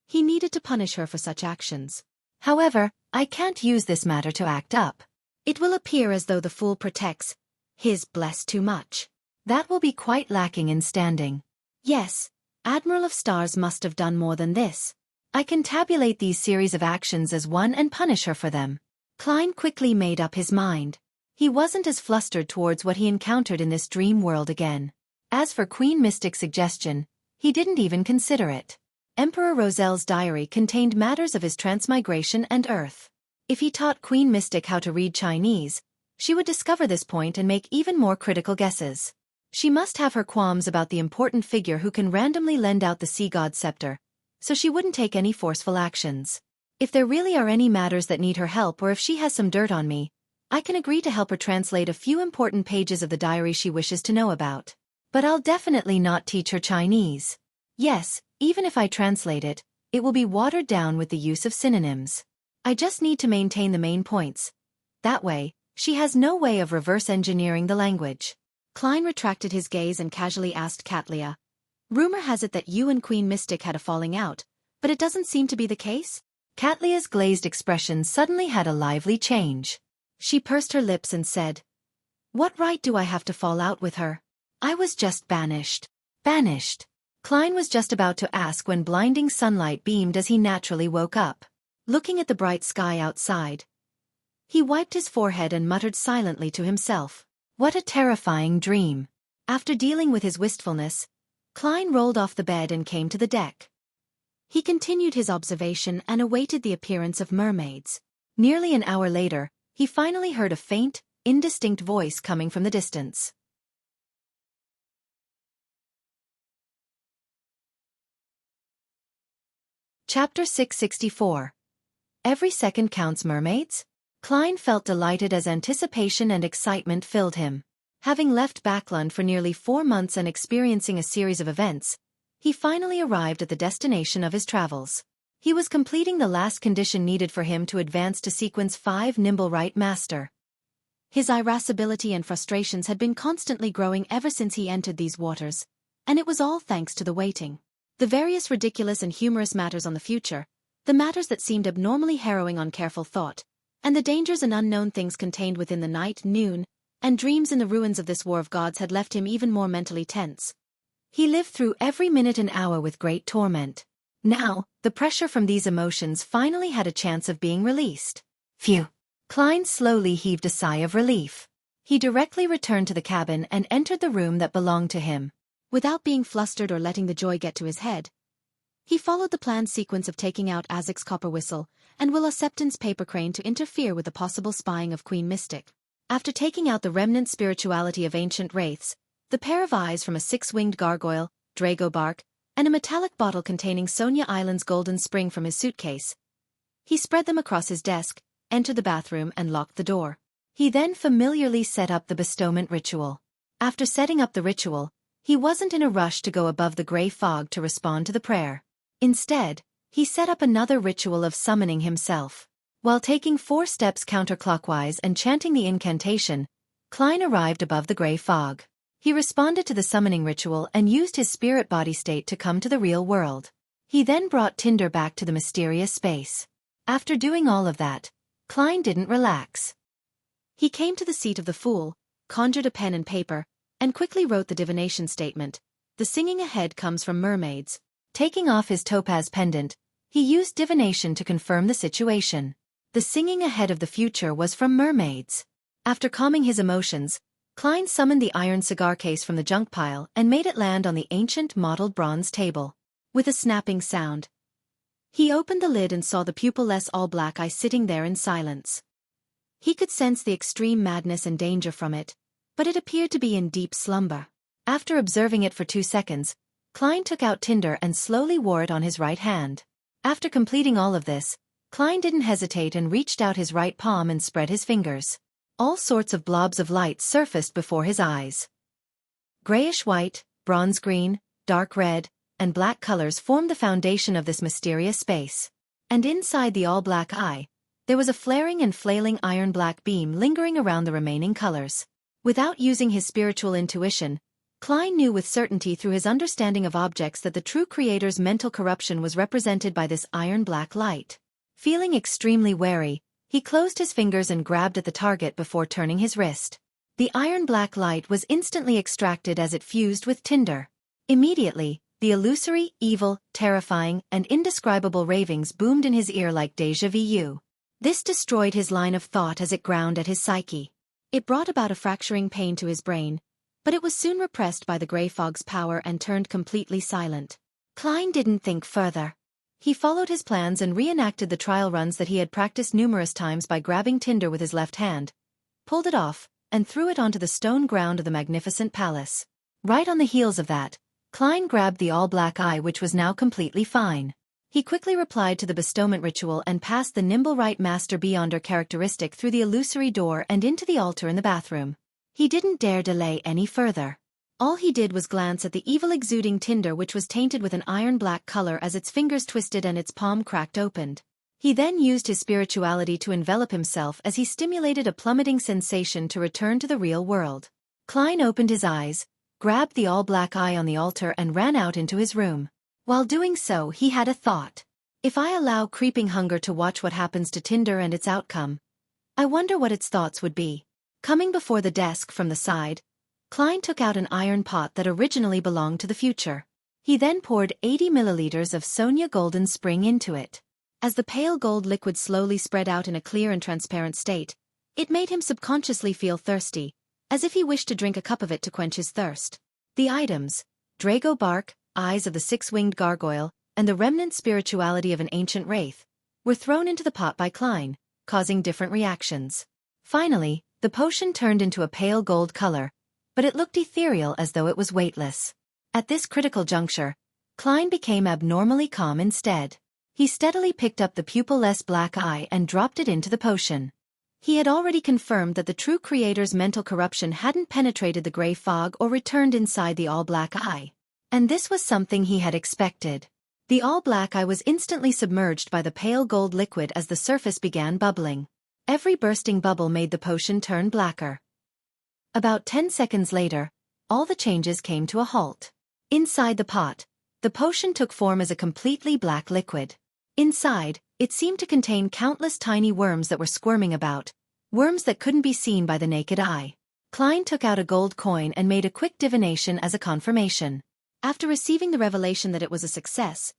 he needed to punish her for such actions. "However, I can't use this matter to act up. It will appear as though the fool protects his blessed too much. That will be quite lacking in standing. Yes, Admiral of Stars must have done more than this. I can tabulate these series of actions as one and punish her for them." Klein quickly made up his mind. He wasn't as flustered towards what he encountered in this dream world again. As for Queen Mystic's suggestion, he didn't even consider it. Emperor Roselle's diary contained matters of his transmigration and Earth. If he taught Queen Mystic how to read Chinese, she would discover this point and make even more critical guesses. She must have her qualms about the important figure who can randomly lend out the sea god's scepter, so she wouldn't take any forceful actions. If there really are any matters that need her help or if she has some dirt on me, I can agree to help her translate a few important pages of the diary she wishes to know about. But I'll definitely not teach her Chinese. Yes, even if I translate it, it will be watered down with the use of synonyms. I just need to maintain the main points. That way, she has no way of reverse engineering the language. Klein retracted his gaze and casually asked Katlia, "Rumor has it that you and Queen Mystic had a falling out, but it doesn't seem to be the case?" Katlia's glazed expression suddenly had a lively change. She pursed her lips and said, "What right do I have to fall out with her? I was just banished." Banished? Klein was just about to ask when blinding sunlight beamed as he naturally woke up. Looking at the bright sky outside, he wiped his forehead and muttered silently to himself, "What a terrifying dream." After dealing with his wistfulness, Klein rolled off the bed and came to the deck. He continued his observation and awaited the appearance of mermaids. Nearly an hour later, he finally heard a faint, indistinct voice coming from the distance. Chapter 664. Every second counts, mermaids? Klein felt delighted as anticipation and excitement filled him. Having left Backlund for nearly 4 months and experiencing a series of events, he finally arrived at the destination of his travels. He was completing the last condition needed for him to advance to Sequence 5 Nimble Right Master. His irascibility and frustrations had been constantly growing ever since he entered these waters, and it was all thanks to the waiting. The various ridiculous and humorous matters on the future, the matters that seemed abnormally harrowing on careful thought, and the dangers and unknown things contained within the night, noon, and dreams in the ruins of this war of gods had left him even more mentally tense. He lived through every minute and hour with great torment. Now, the pressure from these emotions finally had a chance of being released. Phew! Klein slowly heaved a sigh of relief. He directly returned to the cabin and entered the room that belonged to him. Without being flustered or letting the joy get to his head, he followed the planned sequence of taking out Azek's copper whistle and Willow Septon's paper crane to interfere with the possible spying of Queen Mystic. After taking out the remnant spirituality of ancient wraiths, the pair of eyes from a 6-winged gargoyle, Drago bark, and a metallic bottle containing Sonia Island's golden spring from his suitcase, he spread them across his desk, entered the bathroom and locked the door. He then familiarly set up the bestowment ritual. After setting up the ritual, he wasn't in a rush to go above the gray fog to respond to the prayer. Instead, he set up another ritual of summoning himself. While taking 4 steps counterclockwise and chanting the incantation, Klein arrived above the gray fog. He responded to the summoning ritual and used his spirit body state to come to the real world. He then brought Tinder back to the mysterious space. After doing all of that, Klein didn't relax. He came to the seat of the fool, conjured a pen and paper, and quickly wrote the divination statement. The singing ahead comes from mermaids. Taking off his topaz pendant, he used divination to confirm the situation. The singing ahead of the future was from mermaids. After calming his emotions, Klein summoned the iron cigar case from the junk pile and made it land on the ancient mottled bronze table. With a snapping sound, he opened the lid and saw the pupil-less all-black eye sitting there in silence. He could sense the extreme madness and danger from it, but it appeared to be in deep slumber. After observing it for 2 seconds, Klein took out Tinder and slowly wore it on his right hand. After completing all of this, Klein didn't hesitate and reached out his right palm and spread his fingers. All sorts of blobs of light surfaced before his eyes. Grayish-white, bronze-green, dark red, and black colors formed the foundation of this mysterious space. And inside the all-black eye, there was a flaring and flailing iron-black beam lingering around the remaining colors. Without using his spiritual intuition, Klein knew with certainty through his understanding of objects that the true creator's mental corruption was represented by this iron-black light. Feeling extremely wary, he closed his fingers and grabbed at the target before turning his wrist. The iron-black light was instantly extracted as it fused with Tinder. Immediately, the illusory, evil, terrifying, and indescribable ravings boomed in his ear like déjà vu. This destroyed his line of thought as it ground at his psyche. It brought about a fracturing pain to his brain, but it was soon repressed by the gray fog's power and turned completely silent. Klein didn't think further. He followed his plans and reenacted the trial runs that he had practiced numerous times by grabbing tinder with his left hand, pulled it off, and threw it onto the stone ground of the magnificent palace. Right on the heels of that, Klein grabbed the all-black eye, which was now completely fine. He quickly replied to the bestowment ritual and passed the nimble right master beyonder characteristic through the illusory door and into the altar in the bathroom. He didn't dare delay any further. All he did was glance at the evil exuding tinder, which was tainted with an iron-black color as its fingers twisted and its palm cracked opened. He then used his spirituality to envelop himself as he stimulated a plummeting sensation to return to the real world. Klein opened his eyes, grabbed the all-black eye on the altar and ran out into his room. While doing so, he had a thought. If I allow creeping hunger to watch what happens to tinder and its outcome, I wonder what its thoughts would be. Coming before the desk from the side, Klein took out an iron pot that originally belonged to the future. He then poured 80 milliliters of Sonia Golden Spring into it. As the pale gold liquid slowly spread out in a clear and transparent state, it made him subconsciously feel thirsty, as if he wished to drink a cup of it to quench his thirst. The items, Drago bark, eyes of the six-winged gargoyle, and the remnant spirituality of an ancient wraith, were thrown into the pot by Klein, causing different reactions. Finally, the potion turned into a pale gold color, but it looked ethereal as though it was weightless. At this critical juncture, Klein became abnormally calm instead. He steadily picked up the pupil-less black eye and dropped it into the potion. He had already confirmed that the true creator's mental corruption hadn't penetrated the gray fog or returned inside the all-black eye. And this was something he had expected. The all-black eye was instantly submerged by the pale gold liquid as the surface began bubbling. Every bursting bubble made the potion turn blacker. About 10 seconds later, all the changes came to a halt. Inside the pot, the potion took form as a completely black liquid. Inside, it seemed to contain countless tiny worms that were squirming about, worms that couldn't be seen by the naked eye. Klein took out a gold coin and made a quick divination as a confirmation. After receiving the revelation that it was a success,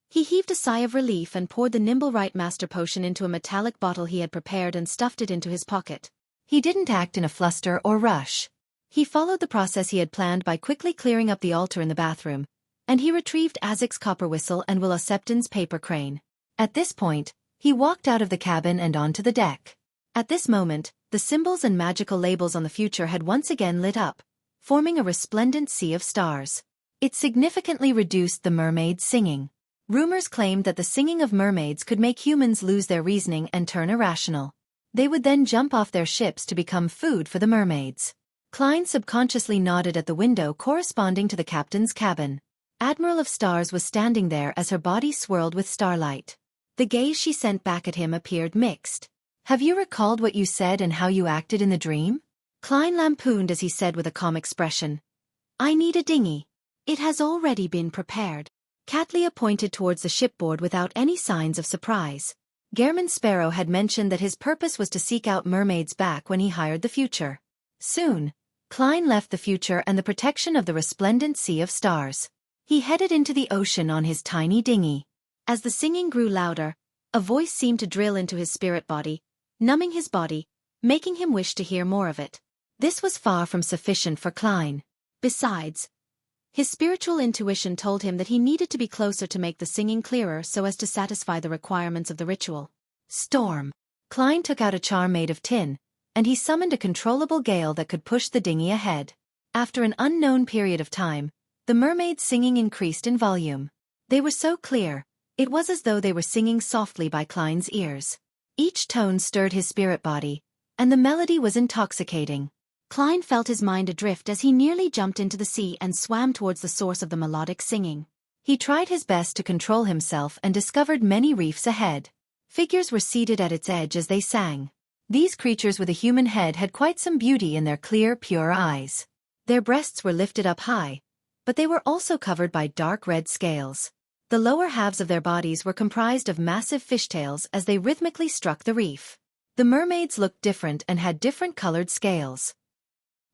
he heaved a sigh of relief and poured the nimble right master potion into a metallic bottle he had prepared and stuffed it into his pocket. He didn't act in a fluster or rush. He followed the process he had planned by quickly clearing up the altar in the bathroom, and he retrieved Azek's copper whistle and Willa Septon's paper crane. At this point, he walked out of the cabin and onto the deck. At this moment, the symbols and magical labels on the future had once again lit up, forming a resplendent sea of stars. It significantly reduced the mermaid's singing. Rumors claimed that the singing of mermaids could make humans lose their reasoning and turn irrational. They would then jump off their ships to become food for the mermaids. Klein subconsciously nodded at the window corresponding to the captain's cabin. Admiral of Stars was standing there as her body swirled with starlight. The gaze she sent back at him appeared mixed. "Have you recalled what you said and how you acted in the dream?" Klein lampooned as he said with a calm expression. "I need a dinghy. It has already been prepared." Katlia pointed towards the shipboard without any signs of surprise. Gehrman Sparrow had mentioned that his purpose was to seek out mermaids back when he hired the future. Soon, Klein left the future and the protection of the resplendent sea of stars. He headed into the ocean on his tiny dinghy. As the singing grew louder, a voice seemed to drill into his spirit body, numbing his body, making him wish to hear more of it. This was far from sufficient for Klein. Besides, his spiritual intuition told him that he needed to be closer to make the singing clearer so as to satisfy the requirements of the ritual. Storm. Klein took out a charm made of tin, and he summoned a controllable gale that could push the dinghy ahead. After an unknown period of time, the mermaids' singing increased in volume. They were so clear, it was as though they were singing softly by Klein's ears. Each tone stirred his spirit body, and the melody was intoxicating. Klein felt his mind adrift as he nearly jumped into the sea and swam towards the source of the melodic singing. He tried his best to control himself and discovered many reefs ahead. Figures were seated at its edge as they sang. These creatures with a human head had quite some beauty in their clear, pure eyes. Their breasts were lifted up high, but they were also covered by dark red scales. The lower halves of their bodies were comprised of massive fishtails as they rhythmically struck the reef. The mermaids looked different and had different colored scales.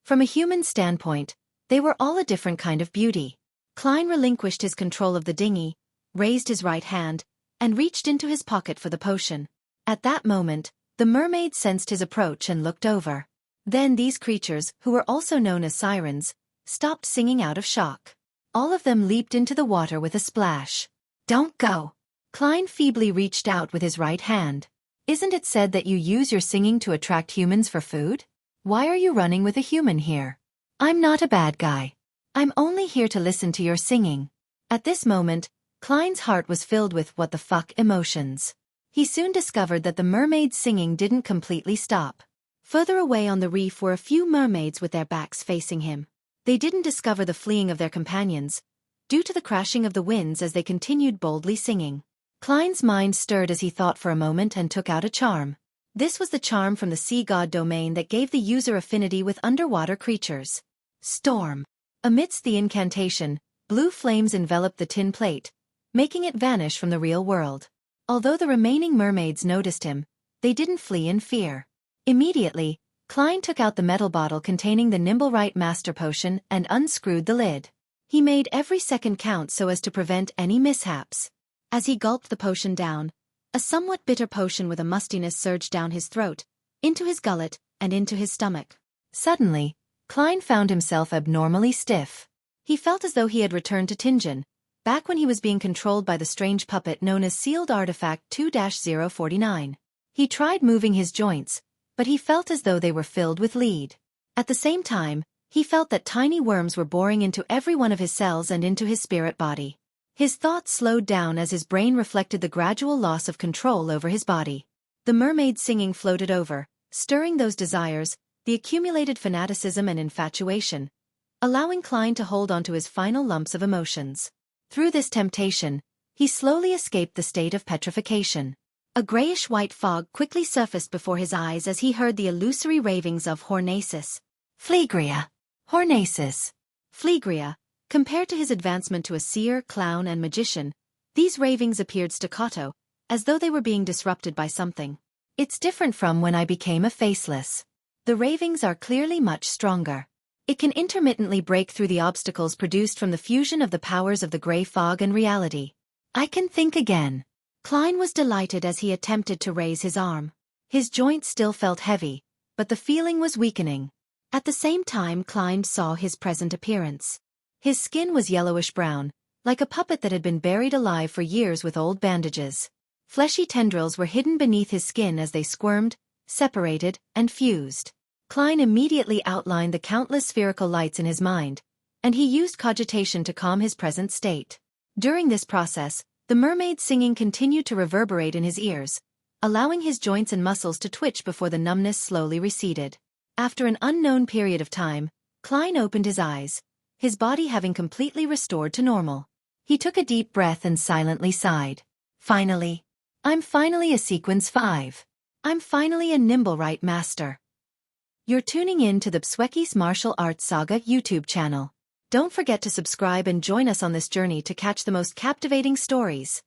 From a human standpoint, they were all a different kind of beauty. Klein relinquished his control of the dinghy, raised his right hand, and reached into his pocket for the potion. At that moment, the mermaid sensed his approach and looked over. Then these creatures, who were also known as sirens, stopped singing out of shock. All of them leaped into the water with a splash. "Don't go!" Klein feebly reached out with his right hand. Isn't it said that you use your singing to attract humans for food? Why are you running with a human here? I'm not a bad guy. I'm only here to listen to your singing. At this moment, Klein's heart was filled with what the fuck emotions. He soon discovered that the mermaid's singing didn't completely stop. Further away on the reef were a few mermaids with their backs facing him. They didn't discover the fleeing of their companions, due to the crashing of the winds as they continued boldly singing. Klein's mind stirred as he thought for a moment and took out a charm. This was the charm from the sea god domain that gave the user affinity with underwater creatures. Storm. Amidst the incantation, blue flames enveloped the tin plate, making it vanish from the real world. Although the remaining mermaids noticed him, they didn't flee in fear. Immediately, Klein took out the metal bottle containing the Nimblewright Master Potion and unscrewed the lid. He made every second count so as to prevent any mishaps. As he gulped the potion down, a somewhat bitter potion with a mustiness surged down his throat, into his gullet, and into his stomach. Suddenly, Klein found himself abnormally stiff. He felt as though he had returned to Tingen, back when he was being controlled by the strange puppet known as Sealed Artifact 2-049. He tried moving his joints, but he felt as though they were filled with lead. At the same time, he felt that tiny worms were boring into every one of his cells and into his spirit body. His thoughts slowed down as his brain reflected the gradual loss of control over his body. The mermaid singing floated over, stirring those desires, the accumulated fanaticism and infatuation, allowing Klein to hold on to his final lumps of emotions. Through this temptation, he slowly escaped the state of petrification. A grayish-white fog quickly surfaced before his eyes as he heard the illusory ravings of Hornacis. Phlegria. Hornacis. Phlegria. Compared to his advancement to a seer, clown and magician, these ravings appeared staccato, as though they were being disrupted by something. It's different from when I became a faceless. The ravings are clearly much stronger. It can intermittently break through the obstacles produced from the fusion of the powers of the gray fog and reality. I can think again. Klein was delighted as he attempted to raise his arm. His joints still felt heavy, but the feeling was weakening. At the same time Klein saw his present appearance. His skin was yellowish-brown, like a puppet that had been buried alive for years with old bandages. Fleshy tendrils were hidden beneath his skin as they squirmed, separated, and fused. Klein immediately outlined the countless spherical lights in his mind, and he used cogitation to calm his present state. During this process, the mermaid's singing continued to reverberate in his ears, allowing his joints and muscles to twitch before the numbness slowly receded. After an unknown period of time, Klein opened his eyes, his body having completely restored to normal. He took a deep breath and silently sighed. Finally. I'm finally a Sequence 5. I'm finally a Nimblewright Master. You're tuning in to the Xueqi's Martial Arts Saga YouTube channel. Don't forget to subscribe and join us on this journey to catch the most captivating stories.